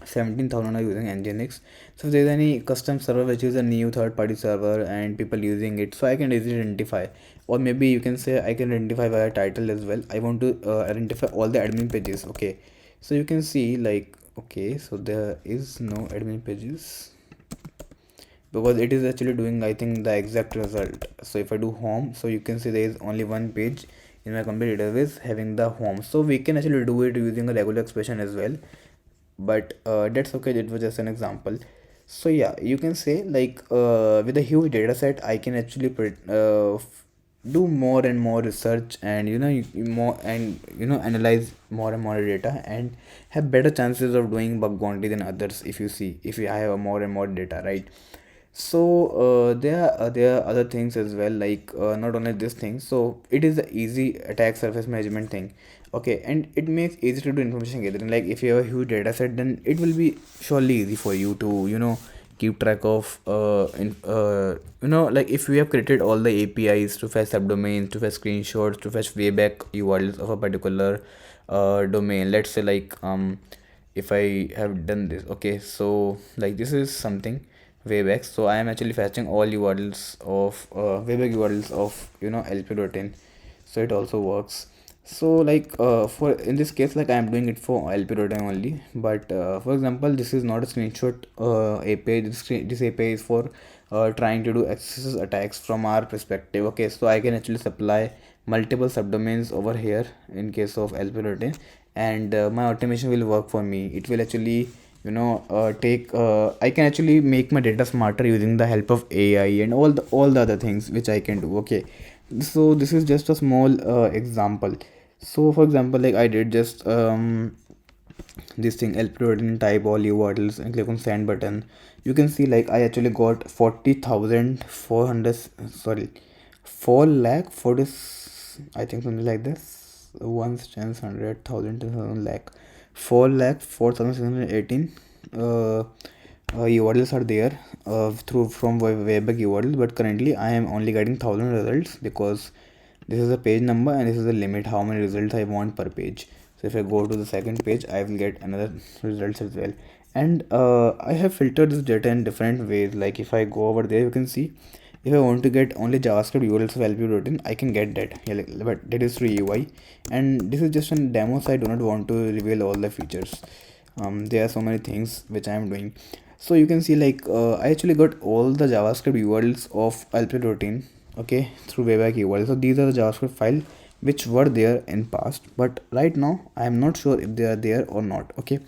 17,000 are using Nginx. So if there's any custom server which is a new third-party server and people using it, so I can easily identify. Or maybe you can say I can identify via title as well. I want to identify all the admin pages. Okay, so you can see like, okay, so there is no admin pages because it is actually doing, I think, the exact result. So if I do home, so you can see there is only one page in my complete database having the home. So we can actually do it using a regular expression as well, but that's okay, it was just an example. So yeah, you can say like with a huge data set I can actually do more and more research, and analyze more and more data and have better chances of doing bug bounty than others. If you see, if I have more and more data, right? So there are other things as well, like not only this thing. So it is the easy attack surface management thing. Okay, and it makes easy to do information gathering. Like if you have a huge data set, then it will be surely easy for you to keep track of like if we have created all the APIs to fetch subdomains, to fetch screenshots, to fetch wayback URLs of a particular domain. Let's say like if I have done this, okay, so like this is something wayback. So I am actually fetching all URLs of wayback URLs of LP.in, so it also works. So like for in this case, like I am doing it for LP.in only, but for example this is not a screenshot API. This API is for trying to do access attacks from our perspective. Okay, so I can actually supply multiple subdomains over here in case of LP.in, and my automation will work for me. It will actually I can actually make my data smarter using the help of AI and all the other things which I can do. Okay, so this is just a small example. So for example, like I did just this thing LP.in, type all URLs and click on send button. You can see like I actually got 40,400, sorry, 4 lakh 40, I think something like this, 1 chance 100,000 to 1 lakh 4 lakh 4,618 URLs are there from wayback URL, but currently I am only getting 1,000 results because this is a page number and this is the limit how many results I want per page. So if I go to the second page, I will get another results as well. And I have filtered this data in different ways. Like if I go over there, you can see if I want to get only JavaScript URLs of LP.in, I can get that. Yeah, but that is through UI, and this is just a demo, so I do not want to reveal all the features. There are so many things which I am doing. So you can see like I actually got all the JavaScript URLs of LP routine, okay, through Webpack URL. So these are the JavaScript file which were there in past, but right now I am not sure if they are there or not. Okay,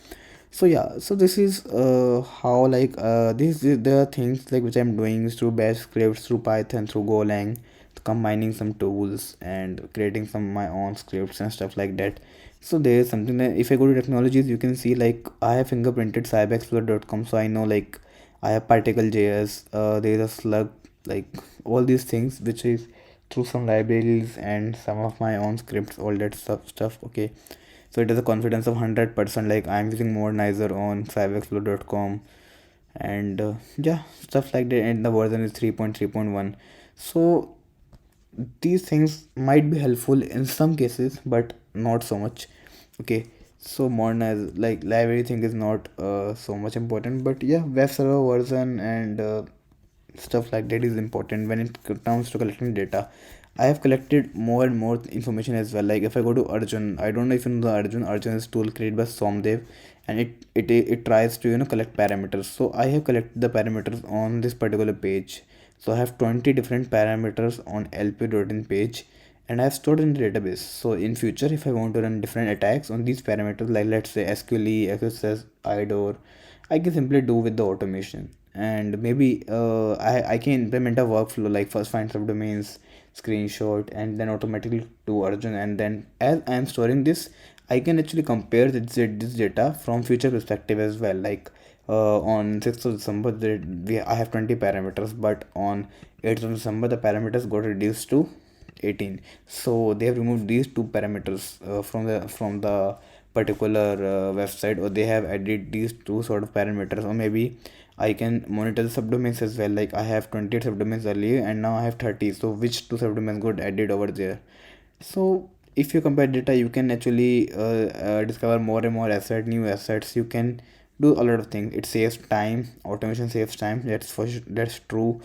so yeah, so this is how like there are things like which I'm doing through bash scripts, through Python, through Golang, combining some tools and creating some my own scripts and stuff like that. So there is something that if I go to technologies, you can see like I have fingerprinted cyberexplorer.com, so I know like I have particle.js, there is a slug, like all these things which is through some libraries and some of my own scripts, all that stuff. Okay, so it has a confidence of 100%, like I'm using modernizer on cyberexplorer.com, and yeah, stuff like that, and the version is 3.3.1. so these things might be helpful in some cases but not so much. Okay, so modernize like library thing is not so much important, but yeah, web server version and stuff like that is important when it comes to collecting data. I have collected more and more information as well. Like if I go to Arjun, I don't know if you know the Arjun is tool created by Somdev, and it tries to collect parameters. So I have collected the parameters on this particular page. So I have 20 different parameters on lp.in page, and I have stored in the database. So in future, if I want to run different attacks on these parameters, like let's say SQLE, XSS, IDOR, I can simply do with the automation. And maybe I can implement a workflow like first find subdomains, screenshot, and then automatically to Arjun. And then as I am storing this, I can actually compare this data from future perspective as well. Like on 6th of December, I have 20 parameters, but on 8th of December, the parameters got reduced to 18. So they have removed these two parameters from the particular website, or they have added these two sort of parameters. Or maybe I can monitor the subdomains as well. Like I have 28 subdomains earlier and now I have 30. So which two subdomains got added over there? So if you compare data, you can actually discover more and more new assets. You can do a lot of things. It saves time. Automation saves time. That's true.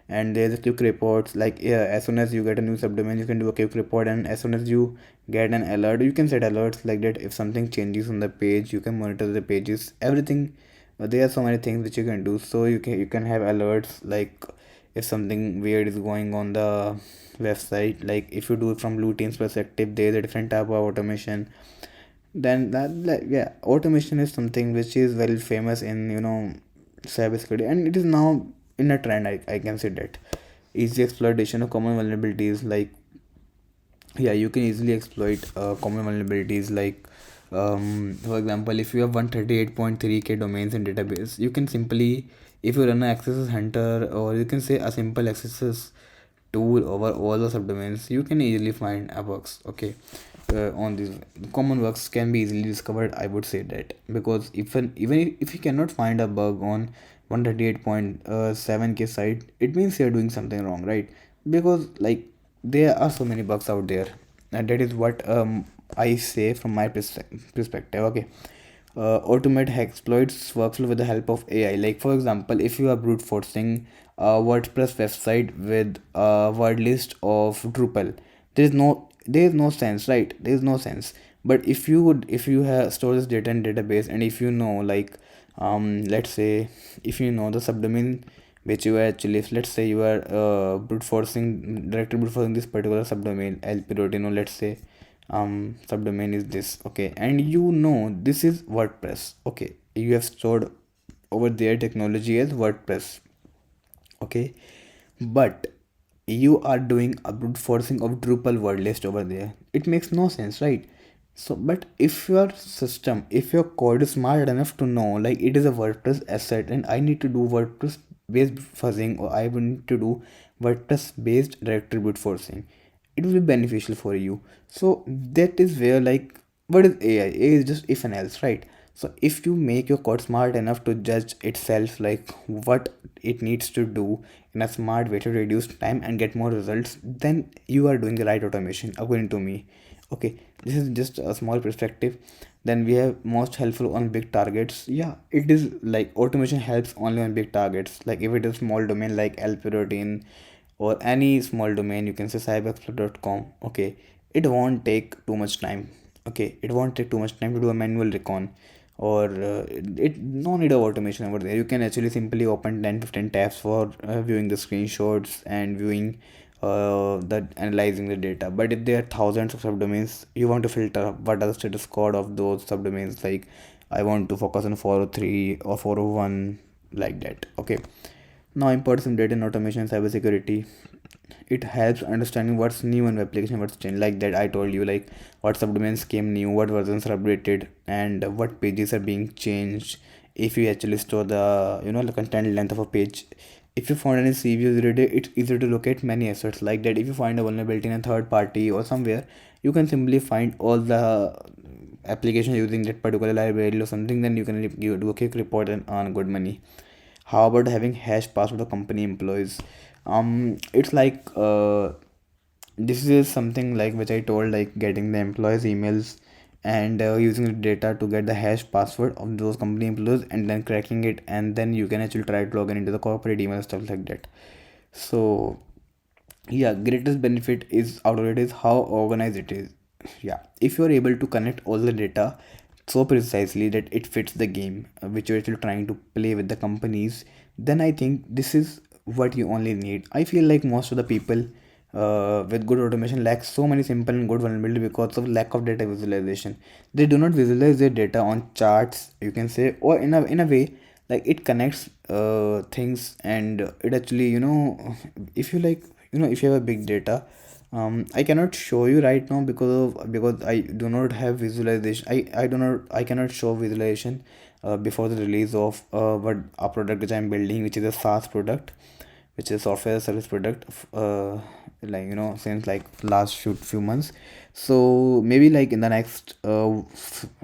And there's a quick reports. Like yeah, as soon as you get a new subdomain, you can do a quick report, and as soon as you get an alert, you can set alerts like that. If something changes on the page, you can monitor the pages, everything. There are so many things which you can do. So you can have alerts, like if something weird is going on the website. Like if you do it from blue team's perspective, there is a different type of automation. Then that, like, yeah, automation is something which is very famous in cybersecurity, and it is now in a trend. I can say that easy exploitation of common vulnerabilities. Like yeah, you can easily exploit common vulnerabilities. Like for example, if you have 138.3k domains in database, you can simply, if you run an access hunter, or you can say a simple access tool over all the subdomains, you can easily find a bugs. Okay, on these common bugs can be easily discovered, I would say that, because even if you cannot find a bug on 138.7k site, it means you're doing something wrong, right? Because like there are so many bugs out there, and that is what I say from my perspective. Okay, automate exploits workflow with the help of AI. Like for example, if you are brute forcing a WordPress website with a word list of Drupal, there is no sense, right? There is no sense. But if you have store this data in database, and if you know, like let's say, if you know the subdomain which you actually, let's say you are directly brute forcing this particular subdomain lp routine, or let's say subdomain is this. Okay, and you know this is WordPress. Okay, you have stored over there technology as WordPress. Okay, but you are doing a brute forcing of Drupal word list over there. It makes no sense, right? So but if if your code is smart enough to know, like it is a WordPress asset and I need to do WordPress based fuzzing, or I will need to do WordPress based directory brute forcing, it will be beneficial for you. So that is where, like, what is AI? AI is just if and else, right? So if you make your code smart enough to judge itself, like what it needs to do in a smart way to reduce time and get more results, then you are doing the right automation according to me. Okay, this is just a small perspective. Then we have most helpful on big targets. Yeah, it is like automation helps only on big targets. Like if it is small domain like lp routine, or any small domain, you can say cyberexplorer.com. Okay, it won't take too much time. Okay, it won't take too much time to do a manual recon, or it no need of automation over there. You can actually simply open 10-15 tabs for viewing the screenshots and viewing the analyzing the data. But if there are thousands of subdomains, you want to filter what are the status code of those subdomains. Like I want to focus on 403 or 401, like that. Okay, now importance of data and automation, cybersecurity. It helps understanding what's new in the application, what's changed. Like that I told you, like what subdomains came new, what versions are updated, and what pages are being changed. If you actually store the the content length of a page, if you found any CVS already, it's easier to locate many assets. Like that, if you find a vulnerability in a third party or somewhere, you can simply find all the application using that particular library or something. Then you can you do a quick report and earn good money. How about having hash password of company employees? It's like this is something like which I told, like getting the employees emails and using the data to get the hash password of those company employees and then cracking it, and then you can actually try to log in into the corporate email and stuff like that. So yeah, greatest benefit is out of it is how organized it is. Yeah, if you're able to connect all the data so precisely that it fits the game which you're actually trying to play with the companies, then I think this is what you only need. I feel like most of the people with good automation lack so many simple and good vulnerability because of lack of data visualization. They do not visualize their data on charts, you can say, or in a way like it connects things, and it actually if you like if you have a big data, I cannot show you right now because I do not have visualization. I cannot show visualization before the release of what a product which I'm building, which is a SaaS product, which is software service product, like since like last few months. So maybe like in the next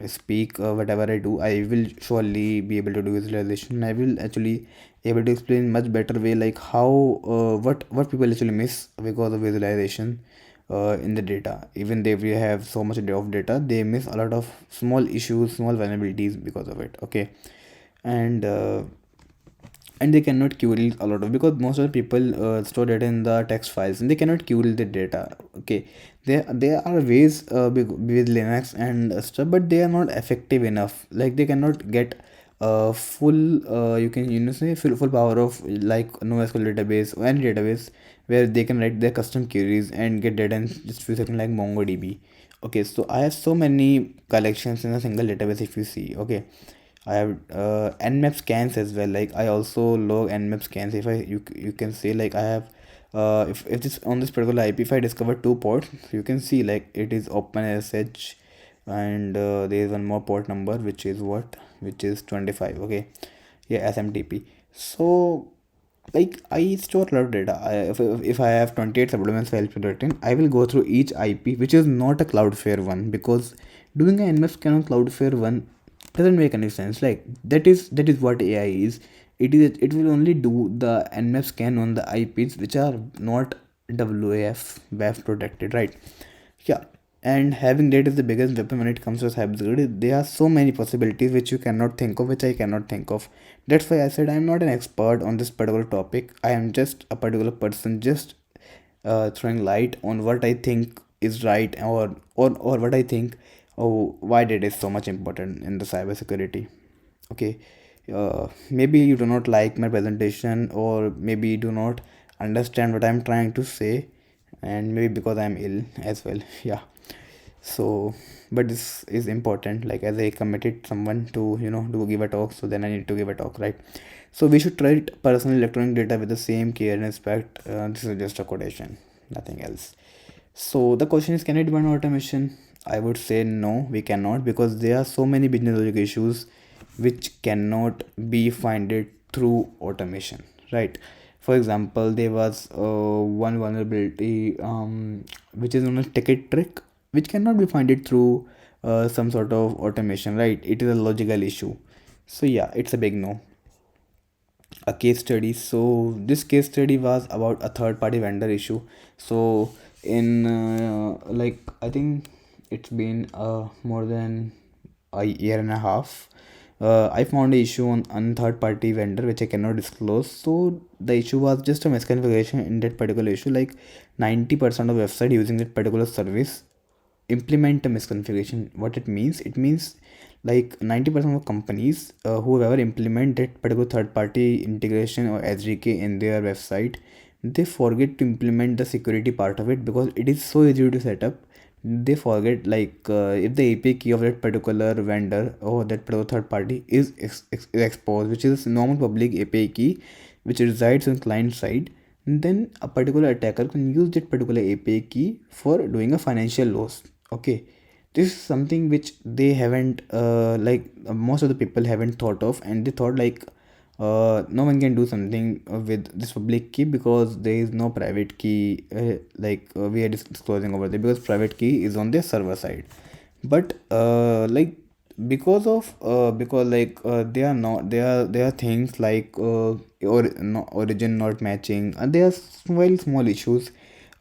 speak whatever I do, I will surely be able to do visualization. I will actually able to explain much better way like how what people actually miss because of visualization in the data. Even they we have so much of data, they miss a lot of small issues, small vulnerabilities because of it. Okay, and they cannot query a lot of, because most of the people store data in the text files and they cannot query the data. Okay, there are ways with Linux and stuff, but they are not effective enough. Like they cannot get full you can say full power of like NoSQL database or any database where they can write their custom queries and get data in just few seconds like MongoDB. Okay, so I have so many collections in a single database. If you see, okay, I have nmap scans as well. Like I also log nmap scans. If you can see like I have if this on this particular IP, if I discover two ports, you can see like it is OpenSSH, and there is one more port number which is 25. Okay, yeah, SMTP. So like I store a lot of data. If I have 28 subdomains files written, I will go through each IP which is not a Cloudflare one, because doing an nmap scan on Cloudflare one doesn't make any sense. Like that is what AI is. It will only do the nmap scan on the IPs which are not WAF protected, right? Yeah, and having data is the biggest weapon when it comes to cybersecurity. There are so many possibilities which you cannot think of, which I cannot think of. That's why I said I'm not an expert on this particular topic. I am just a particular person, just throwing light on what I think is right, or what I think, oh, why data is so much important in the cybersecurity. Okay, maybe you do not like my presentation, or maybe you do not understand what I'm trying to say, and maybe because I'm ill as well. Yeah, so but this is important, like as I committed someone to to give a talk, so then I need to give a talk, right? So we should treat personal electronic data with the same care and respect. This is just a quotation, nothing else. So the question is, can it be done automation? I would say no, we cannot, because there are so many business logic issues which cannot be funded through automation, right? For example, there was one vulnerability which is known as ticket trick, which cannot be funded through some sort of automation, right? It is a logical issue. So yeah, it's a big no. A case study. So this case study was about a third party vendor issue. So in like I think it's been more than a year and a half. I found an issue on third party vendor which I cannot disclose. So the issue was just a misconfiguration in that particular issue. Like 90% of website using that particular service implement a misconfiguration. What it means like 90% of companies who ever implement that particular third party integration or SDK in their website, they forget to implement the security part of it because it is so easy to set up. They forget, like if the API key of that particular vendor or that particular third party is exposed, which is a normal public API key which resides on client side, then a particular attacker can use that particular API key for doing a financial loss. Okay, this is something which they haven't most of the people haven't thought of, and they thought like no one can do something with this public key because there is no private key we are disclosing over there, because private key is on the server side. But there are not there are things like or no, origin not matching, and there are small issues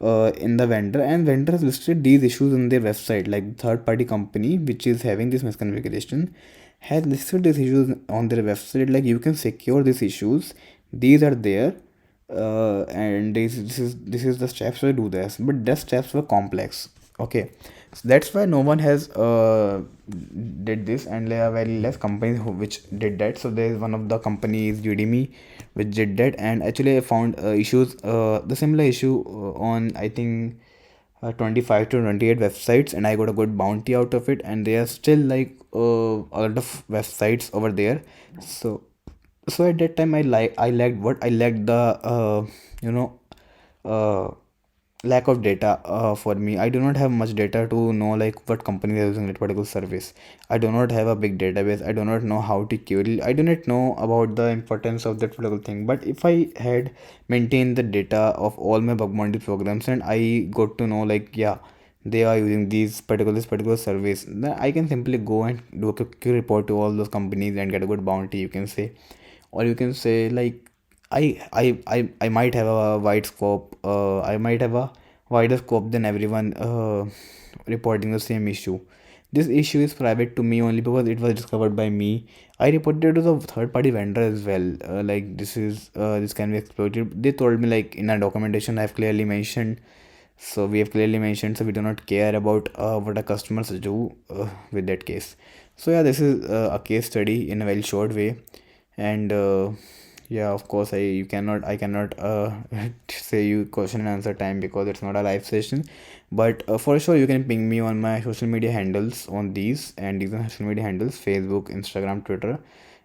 in the vendor, and vendor has listed these issues on their website. Like third party company which is having this misconfiguration has listed these issues on their website, like you can secure these issues, these are there, and this is the steps to do this, but the steps were complex. Okay, so that's why no one has did this, and there are very less companies which did that. So there is one of the companies, Udemy, which did that, and actually I found issues the similar issue on, I think, 25 to 28 websites, and I got a good bounty out of it, and there are still like a lot of websites over there. So at that time I lacked the you know uh, lack of data. For me, I do not have much data to know like what companies are using that particular service. I do not have a big database. I do not know how to query. I do not know about the importance of that particular thing. But if I had maintained the data of all my bug bounty programs, and I got to know like, yeah, they are using this particular service, then I can simply go and do a quick report to all those companies and get a good bounty, you can say. Or you can say like, I might have a wide scope. I might have a wider scope than everyone reporting the same issue. This issue is private to me only because it was discovered by me. I reported it to the third party vendor as well. Like this can be exploited. They told me like in our documentation I have clearly mentioned. So we have clearly mentioned. So we do not care about what our customers do with that case. So yeah, this is a case study in a very short way, and yeah, of course I cannot say you question and answer time because it's not a live session. But for sure you can ping me on my social media handles on these, and these are social media handles: Facebook, Instagram, Twitter,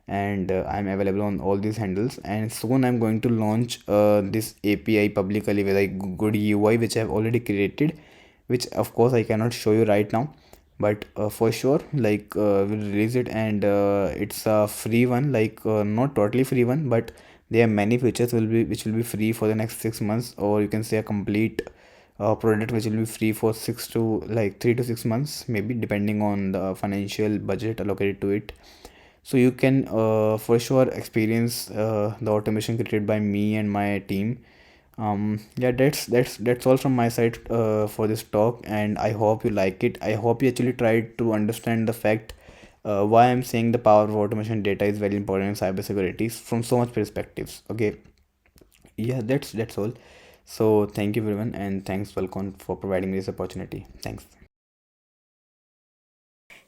and I'm available on all these handles. And soon I'm going to launch this API publicly with a good UI which I've already created, which of course I cannot show you right now. But for sure, like we'll release it, and it's a free one, like not totally free one, but there are many features which will be free for the next 6 months, or you can say a complete product which will be free for 3 to 6 months, maybe depending on the financial budget allocated to it. So you can for sure experience the automation created by me and my team. Yeah, that's all from my side for this talk, and I hope you like it. I hope you actually tried to understand the fact why I'm saying the power of automation data is very important in cybersecurity from so much perspectives. Okay, yeah, that's all. So thank you everyone, and thanks Vulncon for providing me this opportunity. Thanks.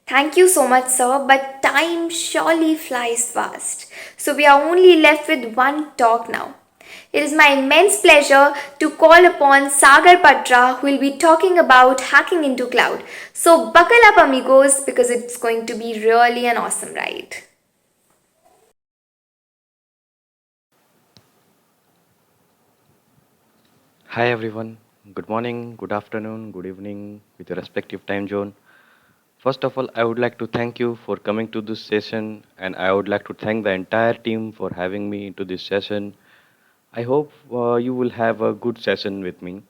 Thank you so much, sir, but time surely flies fast. So we are only left with one talk now. It is my immense pleasure to call upon Sagar Patra, who will be talking about hacking into cloud. So buckle up, amigos, because it's going to be really an awesome ride. Hi everyone. Good morning, good afternoon, good evening with your respective time zone. First of all, I would like to thank you for coming to this session, and I would like to thank the entire team for having me into this session. I hope you will have a good session with me.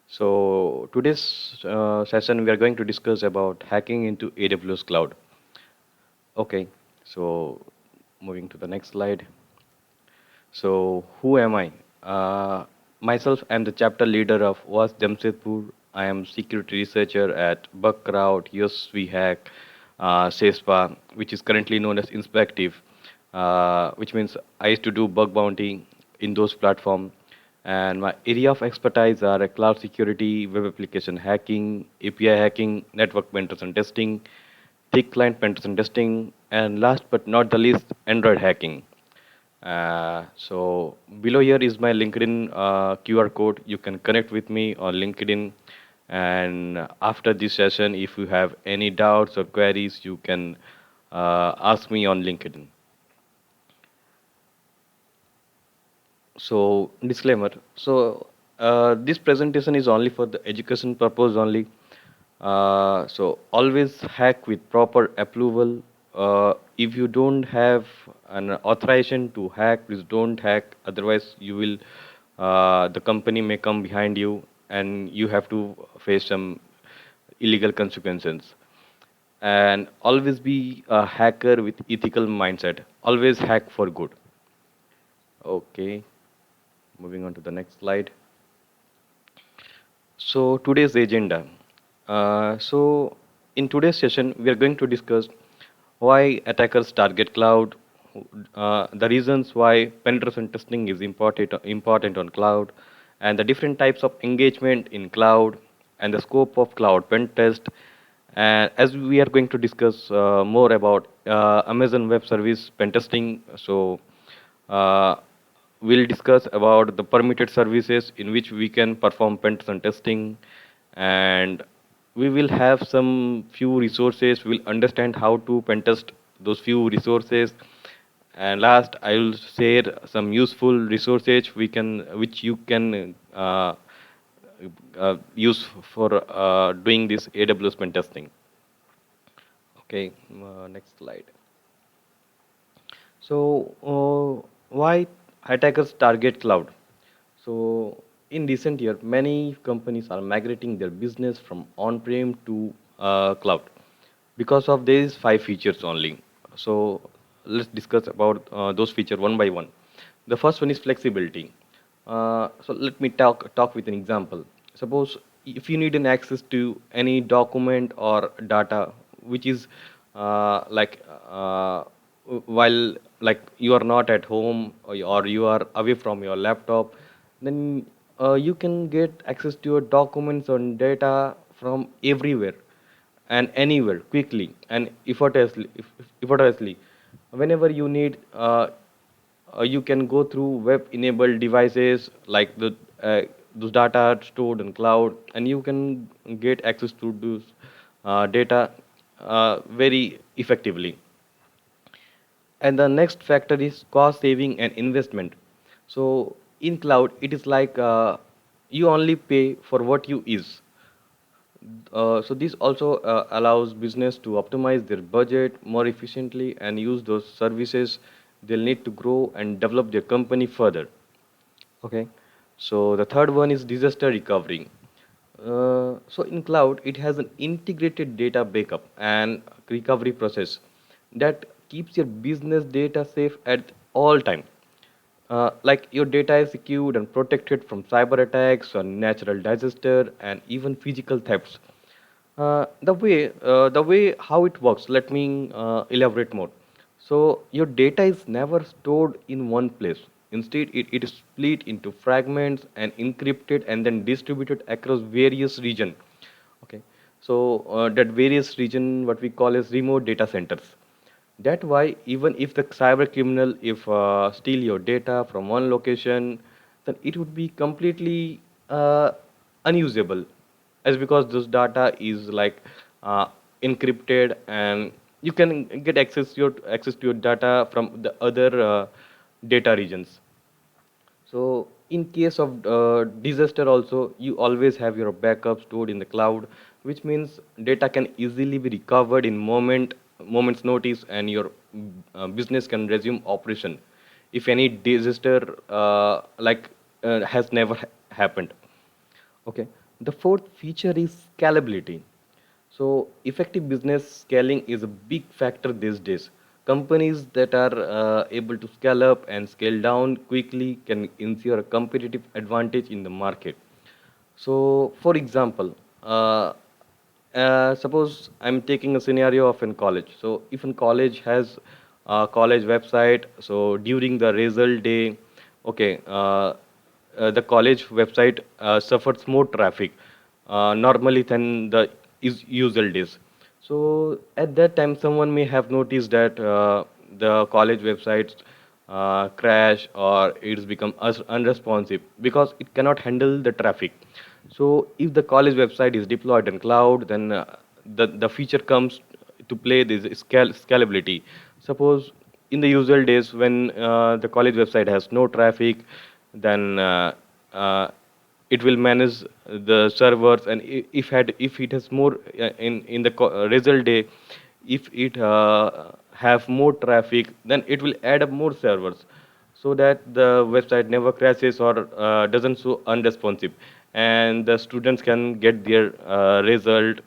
So today's session we are going to discuss about hacking into AWS cloud. Okay, so moving to the next slide. So, who am I? Myself, I am the chapter leader of Was Jamshedpur. I am security researcher at Bugcrowd, Hack, SESPA, which is currently known as Inspective, which means I used to do bug bounty in those platforms. And my area of expertise are cloud security, web application hacking, API hacking, network penetration testing, thick client penetration testing, and last but not the least, Android hacking. So below here is my LinkedIn QR code. You can connect with me on LinkedIn. And after this session, if you have any doubts or queries, you can ask me on LinkedIn. So disclaimer. So this presentation is only for the education purpose only. So always hack with proper approval. If you don't have an authorization to hack, please don't hack. Otherwise, you will the company may come behind you, and you have to face some illegal consequences. And always be a hacker with ethical mindset. Always hack for good. Okay, moving on to the next slide. So today's agenda. So in today's session, we are going to discuss why attackers target cloud, the reasons why penetration testing is important on cloud, and the different types of engagement in cloud, and the scope of cloud pen test. And as we are going to discuss more about Amazon Web Service pen testing, so uh, we'll discuss about the permitted services in which we can perform pen testing, and we will have some few resources. We'll understand how to pen test those few resources, and last I will share some useful resources which you can use for doing this AWS pen testing. Okay, next slide. So, why attackers target cloud? So, in recent year, many companies are migrating their business from on-prem to cloud because of these five features only. So, let's discuss about those features one by one. The first one is flexibility. So, let me talk with an example. Suppose if you need an access to any document or data which is like while like you are not at home, or you are away from your laptop, then you can get access to your documents and data from everywhere and anywhere quickly and effortlessly. Whenever you need, you can go through web enabled devices like those data are stored in cloud, and you can get access to those data very effectively. And the next factor is cost saving and investment. So in cloud, it is like you only pay for what you use. So this also allows business to optimize their budget more efficiently and use those services they'll need to grow and develop their company further. Okay. So the third one is disaster recovery. So in cloud, it has an integrated data backup and recovery process that keeps your business data safe at all time. Like your data is secured and protected from cyber attacks or natural disaster and even physical thefts. The way how it works, let me elaborate more. So your data is never stored in one place. Instead, it is split into fragments and encrypted and then distributed across various region. Okay, so that various region, what we call as remote data centers. That why even if the cyber criminal if steal your data from one location, then it would be completely unusable, as because this data is like uh, encrypted, and you can get access to your data from the other data regions. So in case of disaster also, you always have your backup stored in the cloud, which means data can easily be recovered in moment's notice, and your business can resume operation if any disaster has never happened. Okay. The fourth feature is scalability. So effective business scaling is a big factor these days. Companies that are able to scale up and scale down quickly can ensure a competitive advantage in the market. So, for example, suppose I'm taking a scenario of in college. So, if in college has a college website, so during the result day, okay, the college website suffers more traffic normally than the is usual days. So at that time, someone may have noticed that the college websites crash or it's become unresponsive because it cannot handle the traffic. So if the college website is deployed in cloud, then the feature comes to play this scalability. Suppose in the usual days when the college website has no traffic, then uh, it will manage the servers, and if it has more in the result day, if it have more traffic, then it will add up more servers so that the website never crashes or doesn't show unresponsive, and the students can get their result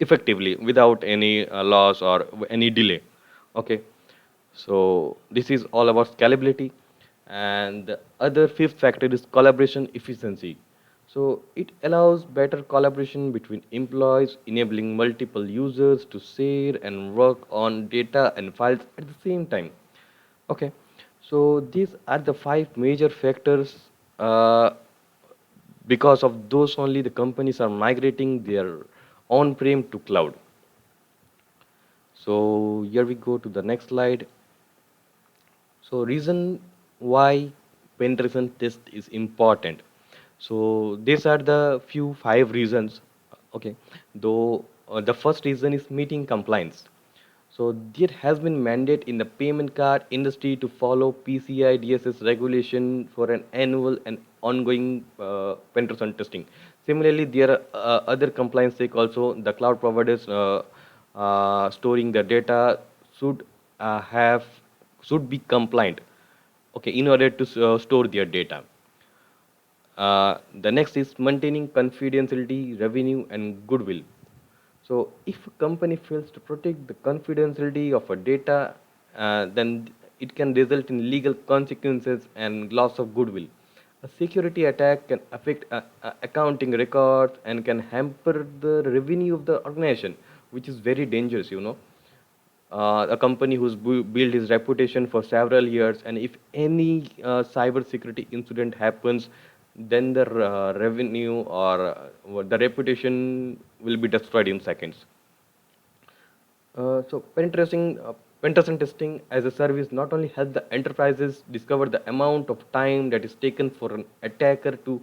effectively without any loss or any delay. Okay, so this is all about scalability. And the other fifth factor is collaboration efficiency. So it allows better collaboration between employees, enabling multiple users to share and work on data and files at the same time. Okay, so these are the five major factors. Because of those only, the companies are migrating their on-prem to cloud. So here we go to the next slide. So reason why penetration test is important. So these are the few five reasons. Okay, though the first reason is meeting compliance. So there has been mandate in the payment card industry to follow PCI DSS regulation for an annual and ongoing penetration testing. Similarly, there are other compliance sake also. The cloud providers storing the data should have should be compliant. Okay, in order to store their data. The next is maintaining confidentiality, revenue, and goodwill. So, if a company fails to protect the confidentiality of a data, then it can result in legal consequences and loss of goodwill. A security attack can affect accounting records and can hamper the revenue of the organization, which is very dangerous, you know. A company who's built his reputation for several years, and if any cyber security incident happens, then the revenue or the reputation will be destroyed in seconds. So penetration testing as a service not only helps the enterprises discover the amount of time that is taken for an attacker to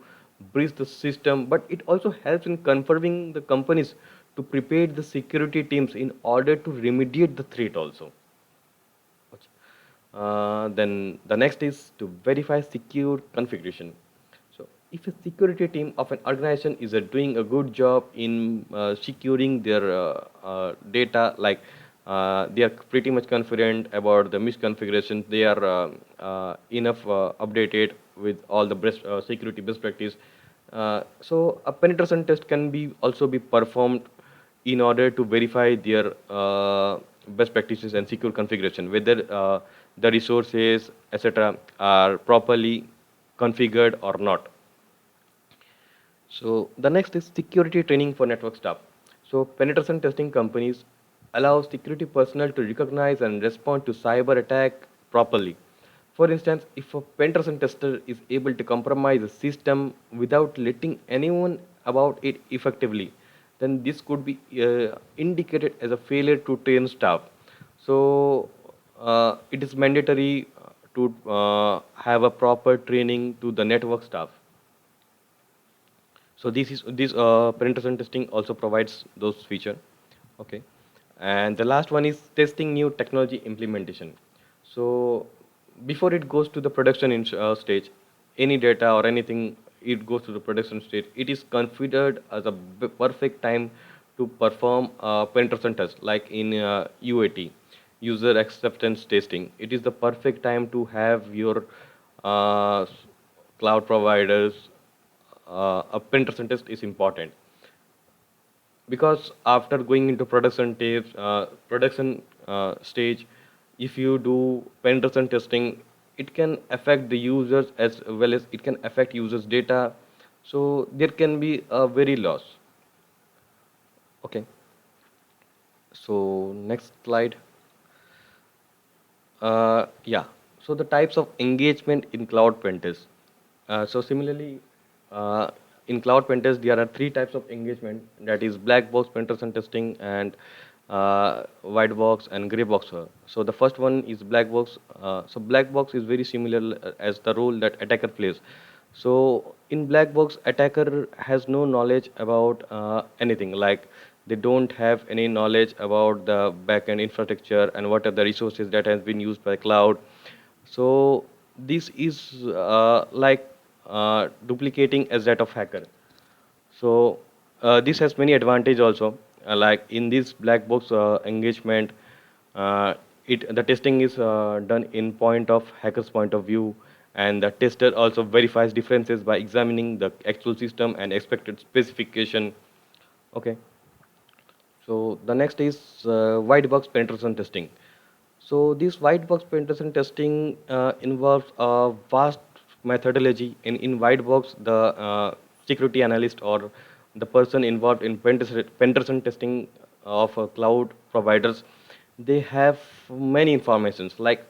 breach the system, but it also helps in confirming the companies to prepare the security teams in order to remediate the threat also. Then the next is to verify secure configuration. So if a security team of an organization is doing a good job in securing their data, like they are pretty much confident about the misconfiguration, they are enough updated with all the best security best practice. So a penetration test can be also be performed in order to verify their best practices and secure configuration, whether the resources, etc., are properly configured or not. So the next is security training for network staff. So penetration testing companies allow security personnel to recognize and respond to cyber attack properly. For instance, if a penetration tester is able to compromise a system without letting anyone about it effectively, then this could be indicated as a failure to train staff. So it is mandatory to have a proper training to the network staff. So this penetration testing also provides those feature. Okay, and the last one is testing new technology implementation. So before it goes to the production stage, any data or anything, it goes to the production stage, it is considered as a perfect time to perform penetration test, like in UAT, user acceptance testing. It is the perfect time to have your uh, cloud providers. A penetration test is important because after going into production stage, if you do penetration testing, it can affect the users as well as it can affect users data, so there can be a very loss. Okay, so next slide. Yeah, so the types of engagement in cloud pentest. So similarly, in cloud pentest, there are three types of engagement. That is black box penetration testing and white box and gray box. So the first one is black box. So black box is very similar as the role that attacker plays. So in black box, attacker has no knowledge about anything. Like they don't have any knowledge about the backend infrastructure and what are the resources that has been used by cloud. So this is duplicating as that of hacker. So this has many advantage also. Like in this black box engagement, the testing is done in point of hacker's point of view, and the tester also verifies differences by examining the actual system and expected specification. Okay. So the next is white box penetration testing. So this white box penetration testing involves a vast methodology. In white box, the security analyst or the person involved in penetration testing of cloud providers, they have many informations, like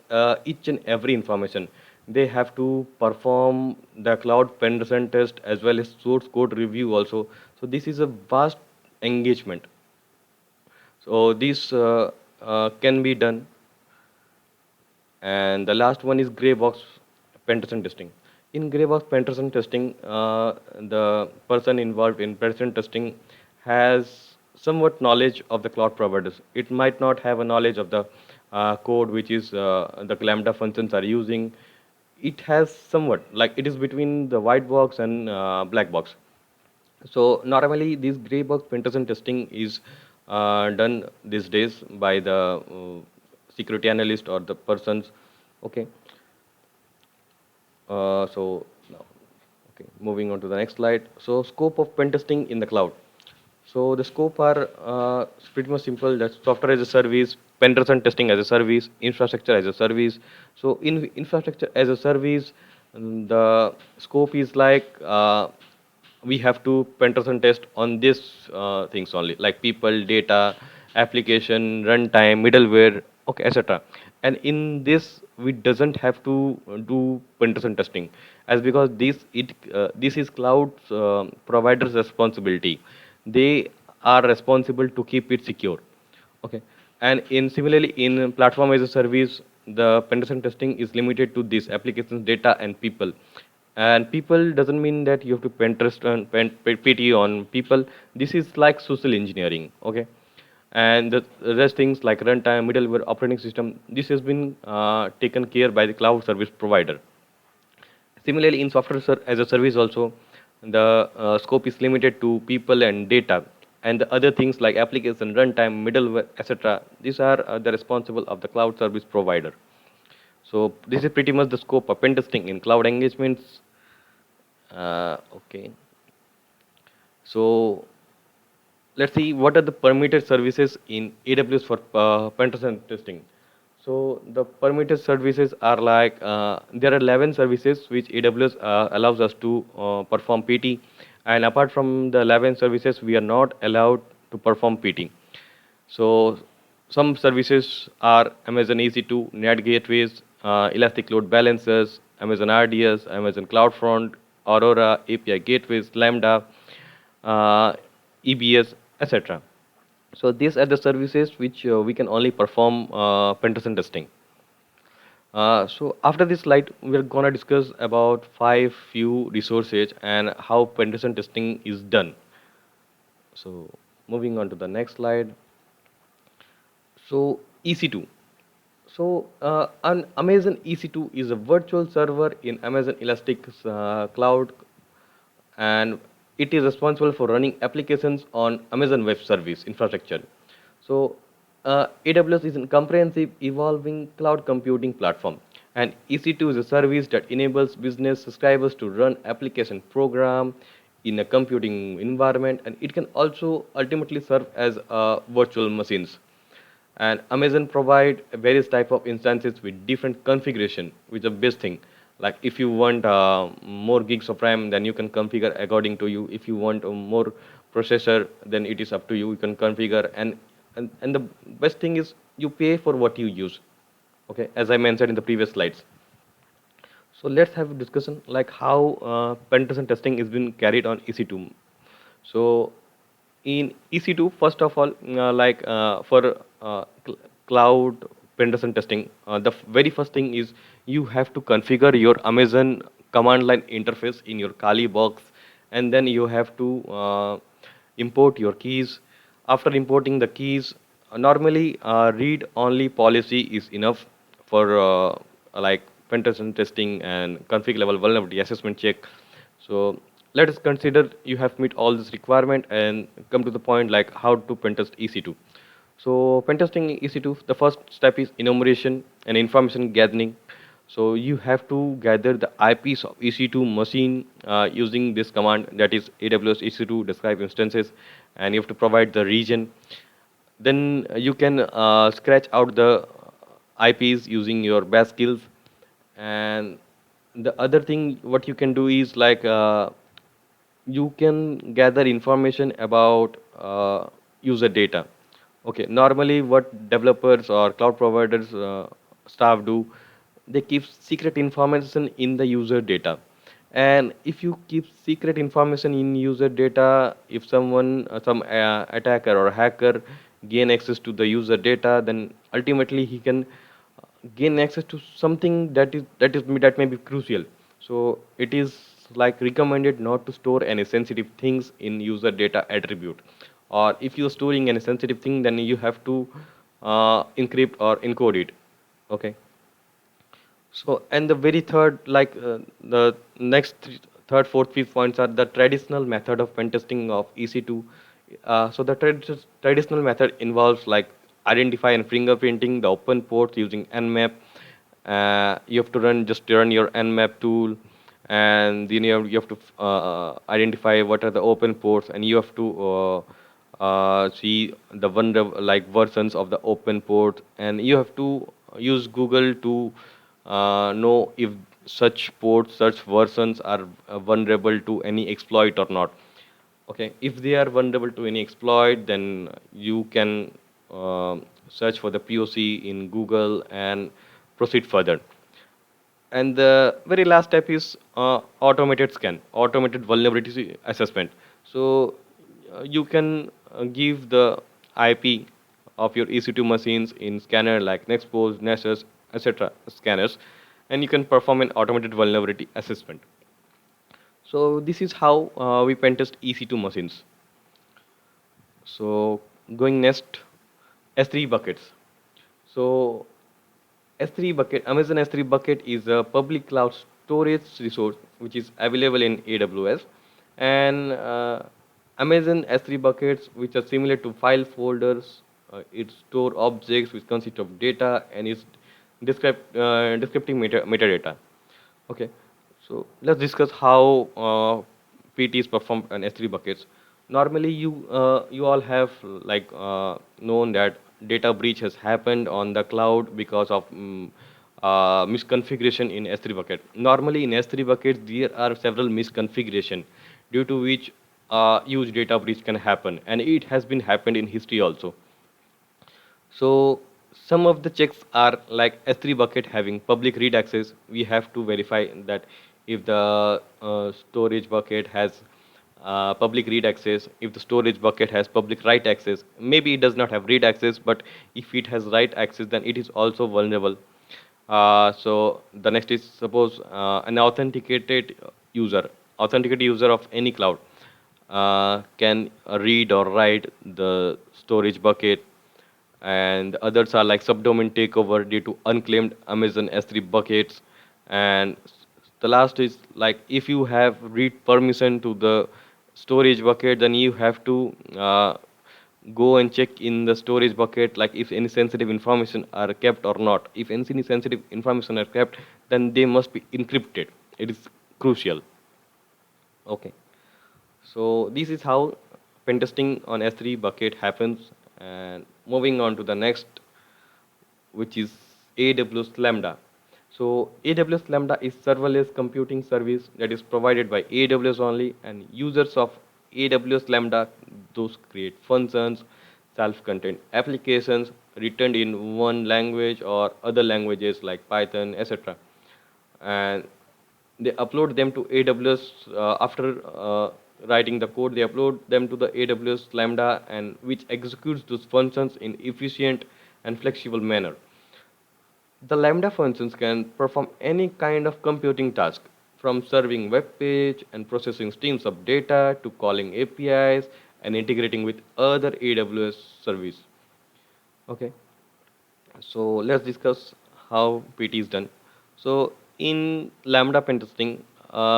each and every information. They have to perform the cloud penetration test as well as source code review also. So this is a vast engagement. So this can be done. And the last one is gray box penetration testing. In gray box penetration testing, the person involved in penetration testing has somewhat knowledge of the cloud providers. It might not have a knowledge of the code which is the Lambda functions are using. It has somewhat, like it is between the white box and black box. So normally this gray box penetration testing is done these days by the security analyst or the persons. Okay. So now, okay, moving on to the next slide. So scope of pen testing in the cloud. So the scope are pretty much simple. That's software as a service, penetration testing as a service, infrastructure as a service. So in infrastructure as a service, the scope is like we have to penetration test on these things only, like people, data, application, runtime, middleware, okay, etc. And in this, we doesn't have to do penetration testing, as because this is cloud providers' responsibility. They are responsible to keep it secure. Okay, and in similarly in platform as a service, the penetration testing is limited to these applications, data, and people. And people doesn't mean that you have to pen test and PT on people. This is like social engineering. Okay, and the rest things like runtime, middleware, operating system. This has been taken care by the cloud service provider. Similarly, in software as a service also, the scope is limited to people and data, and the other things like application, runtime, middleware, etc. These are the responsible of the cloud service provider. So this is pretty much the scope of pen testing in cloud engagements. Okay. So let's see what are the permitted services in AWS for penetration testing. So the permitted services are like there are 11 services which AWS allows us to perform PT, and apart from the 11 services, we are not allowed to perform PT. So some services are Amazon EC2, NAT gateways, Elastic Load Balancers, Amazon RDS, Amazon CloudFront, Aurora, API gateways, Lambda, EBS, etc. So these are the services which we can only perform penetration testing. So after this slide, we're gonna discuss about 5 few resources and how penetration testing is done. So moving on to the next slide. So EC2. So an Amazon EC2 is a virtual server in Amazon Elastic Cloud, and it is responsible for running applications on Amazon Web Service infrastructure. So AWS is a comprehensive evolving cloud computing platform, and EC2 is a service that enables business subscribers to run application program in a computing environment, and it can also ultimately serve as virtual machines. And Amazon provide various type of instances with different configuration, which is the best thing. Like if you want more gigs of RAM, then you can configure according to you. If you want more processor, then it is up to you. You can configure, and the best thing is you pay for what you use. Okay, as I mentioned in the previous slides. So let's have a discussion like how penetration testing is being carried on EC2. So In EC2, first of all, for cloud penetration testing, the very first thing is you have to configure your Amazon command line interface in your Kali box, and then you have to import your keys. After importing the keys, normally read only policy is enough for like penetration testing and config level vulnerability assessment check. So let us consider you have met all this requirement and come to the point like how to pentest EC2. So pentesting EC2, the first step is enumeration and information gathering. So you have to gather the IPs of EC2 machine using this command, that is AWS EC2 describe instances, and you have to provide the region. Then you can scratch out the IPs using your bash skills. And the other thing what you can do is you can gather information about user data. Okay, normally what developers or cloud providers staff do, they keep secret information in the user data. And if you keep secret information in user data, if some attacker or hacker gain access to the user data, then ultimately he can gain access to something that may be crucial. So it is like recommended not to store any sensitive things in user data attribute, or if you're storing any sensitive thing, then you have to encrypt or encode it. Okay. So, and the very third, the next third, fourth, fifth points are the traditional method of pen testing of EC2. So the traditional method involves like identify and fingerprinting the open ports using Nmap. You have to run your Nmap tool, and then you have to identify what are the open ports, and you have to see the vulnerable like versions of the open port, and you have to use Google to know if such ports, such versions are vulnerable to any exploit or not. Okay, if they are vulnerable to any exploit, then you can search for the POC in Google and proceed further. And the very last step is automated scan, automated vulnerability assessment. So you can give the IP of your EC2 machines in scanner like Nexpose, Nessus, etc. scanners, and you can perform an automated vulnerability assessment. So this is how we pen test EC2 machines. So going next, S3 buckets. So S3 bucket, Amazon S3 bucket is a public cloud storage resource which is available in AWS, and Amazon S3 buckets, which are similar to file folders, it store objects which consist of data and is descriptive metadata. Okay, so let's discuss how PT is performed on S3 buckets. Normally, you all have known that data breach has happened on the cloud because of misconfiguration in S3 bucket. Normally, in S3 buckets, there are several misconfiguration due to which huge data breach can happen, and it has been happened in history also. So some of the checks are like S3 bucket having public read access. We have to verify that if the storage bucket has public read access, if the storage bucket has public write access. Maybe it does not have read access, but if it has write access, then it is also vulnerable. So the next is suppose an authenticated user of any cloud can read or write the storage bucket, and others are like subdomain takeover due to unclaimed Amazon S3 buckets. And the last is like if you have read permission to the storage bucket, then you have to go and check in the storage bucket like if any sensitive information are kept or not. If any sensitive information are kept, then they must be encrypted. It is crucial. Okay, so this is how pen testing on S3 bucket happens. And moving on to the next, which is AWS Lambda. So AWS Lambda is serverless computing service that is provided by AWS only, and users of AWS Lambda, those create functions, self-contained applications written in one language or other languages like Python, etc. And they upload them to AWS after writing the code, they upload them to the AWS Lambda, and which executes those functions in efficient and flexible manner. The Lambda functions can perform any kind of computing task, from serving web page and processing streams of data to calling APIs and integrating with other AWS service. Okay, so let's discuss how PT is done. So in Lambda pen testing,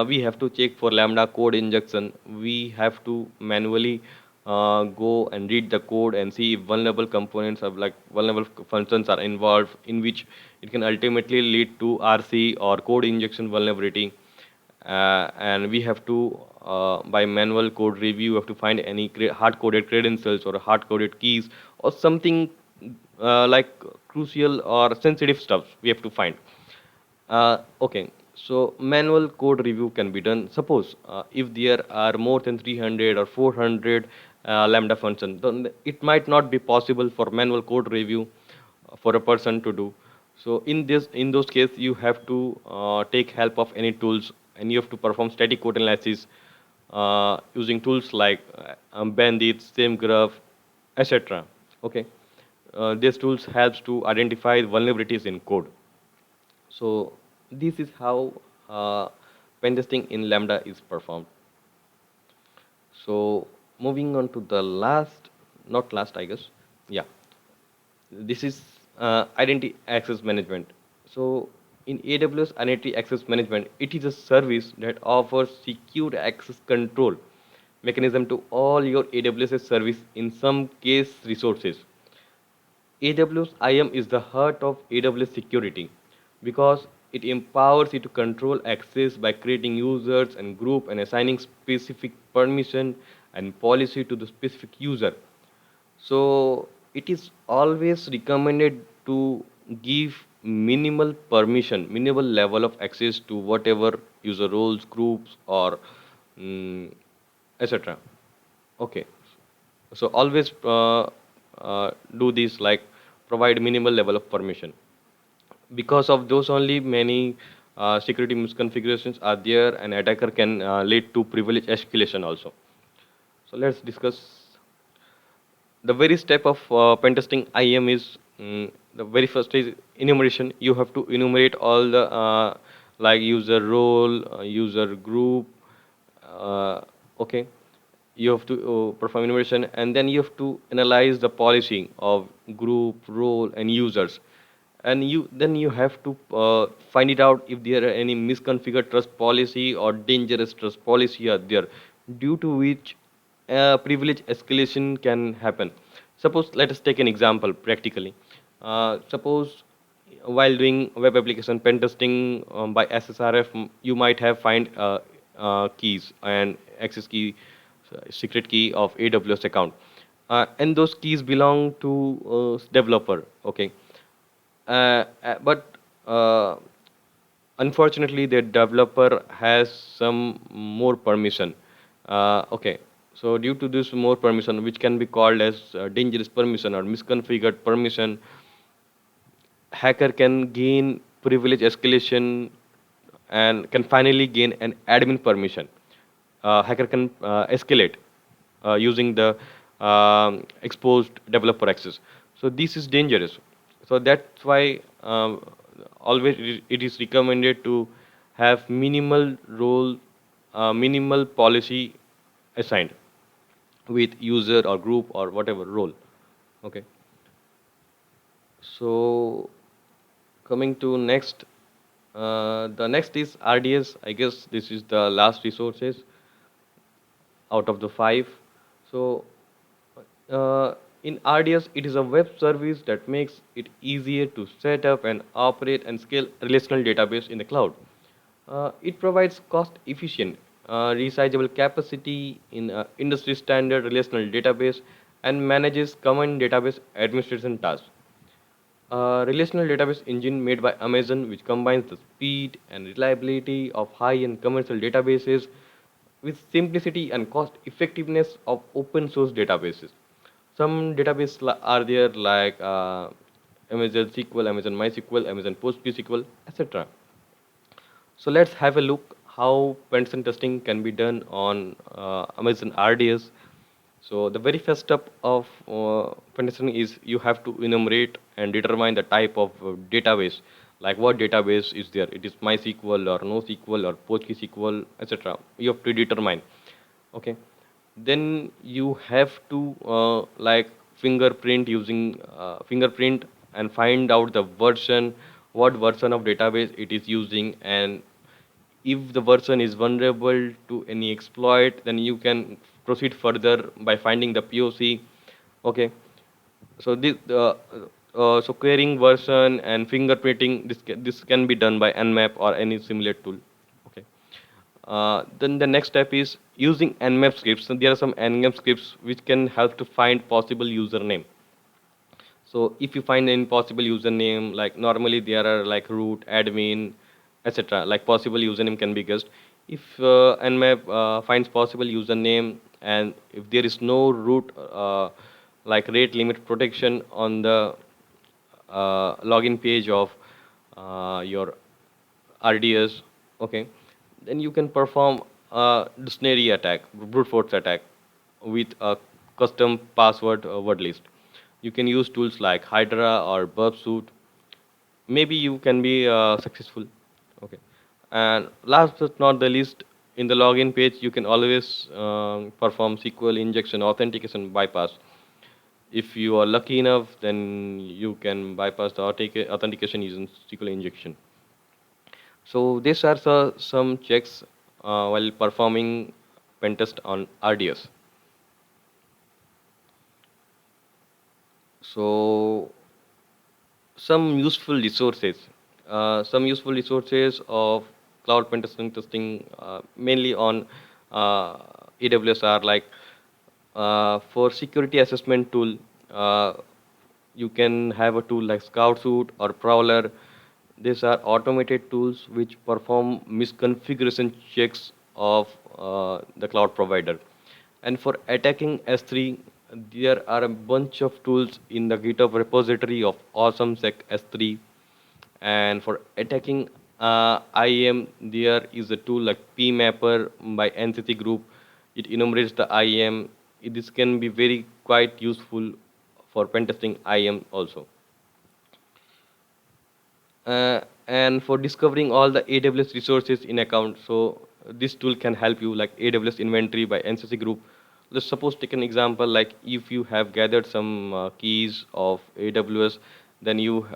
we have to check for Lambda code injection. We have to manually go and read the code and see if vulnerable components of like vulnerable functions are involved, in which it can ultimately lead to RC or code injection vulnerability. And we have to by manual code review, we have to find any hard-coded credentials or hard-coded keys or something like crucial or sensitive stuff we have to find. Okay, so manual code review can be done. Suppose if there are more than 300 or 400 Lambda functions, then it might not be possible for manual code review for a person to do. So in those cases, you have to take help of any tools, and you have to perform static code analysis using tools like Bandit, SameGraph, etc. Okay, these tools helps to identify vulnerabilities in code. So this is how pen testing in Lambda is performed. So moving on to the last, not last, I guess. Yeah, this is identity access management. So in AWS identity access management, it is a service that offers secure access control mechanism to all your AWS service in some case resources. AWS IAM is the heart of AWS security because it empowers you to control access by creating users and group and assigning specific permission and policy to the specific user. So it is always recommended to give minimal permission, minimal level of access to whatever user roles, groups, or etc. Okay, so always do this, like provide minimal level of permission. Because of those only many security misconfigurations are there, and attacker can lead to privilege escalation also. So let's discuss the very step of pen testing IAM is the very first is enumeration. You have to enumerate all the like user role, user group. Okay, you have to perform enumeration, and then you have to analyze the policy of group, role, and users, and you have to find it out if there are any misconfigured trust policy or dangerous trust policy are there, due to which privilege escalation can happen. Suppose, let us take an example practically. Suppose while doing web application pen testing by SSRF, you might have find keys and access key, secret key of AWS account, and those keys belong to developer. Okay, but unfortunately the developer has some more permission. Okay, so due to this more permission, which can be called as dangerous permission or misconfigured permission, hacker can gain privilege escalation and can finally gain an admin permission. Hacker can escalate using the exposed developer access. So this is dangerous. So that's why always it is recommended to have minimal role, minimal policy assigned with user or group or whatever role. Okay. So coming to next, the next is RDS. I guess this is the last resources out of the 5. So in RDS, it is a web service that makes it easier to set up and operate and scale relational database in the cloud. It provides cost-efficient, resizable capacity in industry standard relational database and manages common database administration tasks. Relational database engine made by Amazon, which combines the speed and reliability of high-end commercial databases with simplicity and cost effectiveness of open source databases. Some databases are there like Amazon SQL, Amazon MySQL, Amazon PostgreSQL, etc. So let's have a look how penetration testing can be done on Amazon RDS. So the very first step of penetration is you have to enumerate and determine the type of database, like what database is there. It is MySQL or NoSQL or PostgreSQL, etc. You have to determine. Okay. Then you have to like fingerprint using fingerprint and find out the version, what version of database it is using, and if the version is vulnerable to any exploit, then you can proceed further by finding the POC. Okay, so so querying version and fingerprinting, this can be done by Nmap or any similar tool. Okay. Then the next step is using Nmap scripts. So there are some Nmap scripts which can help to find possible username. So if you find any possible username, like normally there are like root, admin, etc. Like possible username can be guessed. If Nmap finds possible username, and if there is no root like rate limit protection on the login page of your RDS, okay, then you can perform a dictionary attack, brute force attack with a custom password word list. You can use tools like Hydra or Burpsuit. Maybe you can be successful. Okay. And last but not the least, in the login page, you can always perform SQL injection authentication bypass. If you are lucky enough, then you can bypass the authentication using SQL injection. So these are some checks while performing pen test on RDS. So some useful resources, of cloud pen testing, mainly on AWS are like for security assessment tool. You can have a tool like ScoutSuite or Prowler. These are automated tools which perform misconfiguration checks of the cloud provider. And for attacking S3, there are a bunch of tools in the GitHub repository of AwesomeSec S3. And for attacking IAM, there is a tool like PMapper by NCC Group. It enumerates the IAM. This can be very quite useful for pen testing IAM also. And for discovering all the AWS resources in account, so this tool can help you, like AWS Inventory by NCC Group. Let's suppose take an example, like if you have gathered some keys of AWS, then you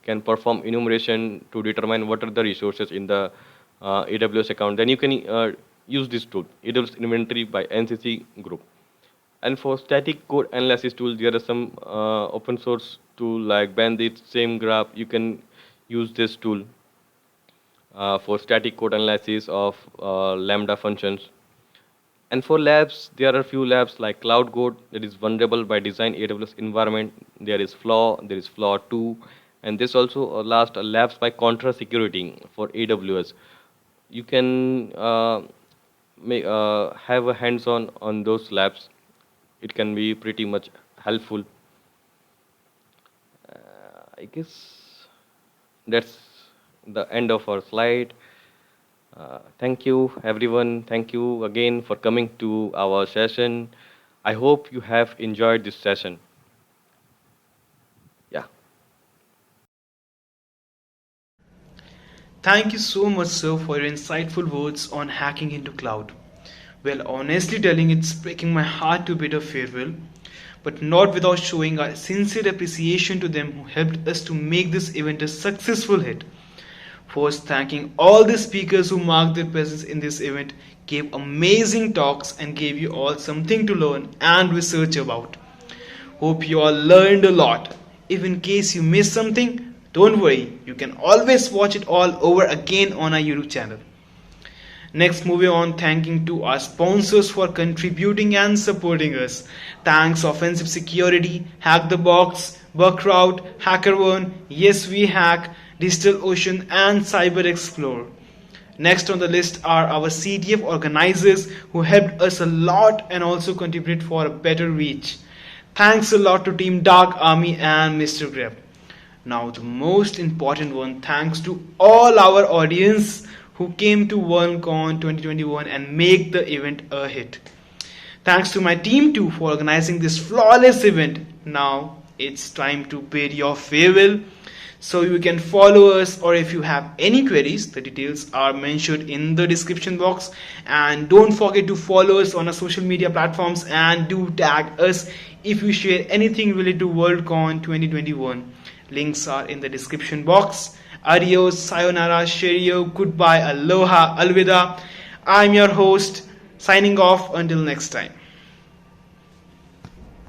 can perform enumeration to determine what are the resources in the AWS account. Then you can use this tool, AWS Inventory by NCC Group. And for static code analysis tool, there are some open source tool like Bandit, SameGraph. You can use this tool for static code analysis of Lambda functions. And for labs, there are a few labs like Cloud Code that is vulnerable by design AWS environment. There is Flaw 2, and this also last labs by Contra Security for AWS. You can have a hands-on on those labs. It can be pretty much helpful. I guess that's the end of our slide. Thank you, everyone. Thank you again for coming to our session. I hope you have enjoyed this session. Yeah. Thank you so much, sir, for your insightful words on hacking into cloud. Well, honestly telling, it's breaking my heart to bid a farewell, but not without showing our sincere appreciation to them who helped us to make this event a successful hit. First, thanking all the speakers who marked their presence in this event, gave amazing talks, and gave you all something to learn and research about. Hope you all learned a lot. If in case you missed something, don't worry, you can always watch it all over again on our YouTube channel. Next, moving on, thanking to our sponsors for contributing and supporting us. Thanks Offensive Security, Hack the Box, Buckroute, HackerOne, Yes We Hack, DigitalOcean, and Cyber Explorer. Next on the list are our CTF organizers who helped us a lot and also contributed for a better reach. Thanks a lot to Team Dark Army and Mr. Greb. Now the most important one, thanks to all our audience who came to Vulncon 2021 and make the event a hit. Thanks to my team too for organizing this flawless event. Now it's time to bid your farewell. So you can follow us, or if you have any queries, the details are mentioned in the description box. And don't forget to follow us on our social media platforms and do tag us if you share anything related to Worldcon 2021. Links are in the description box. Adios, sayonara, cheerio, goodbye, aloha, alvida. I'm your host, signing off until next time.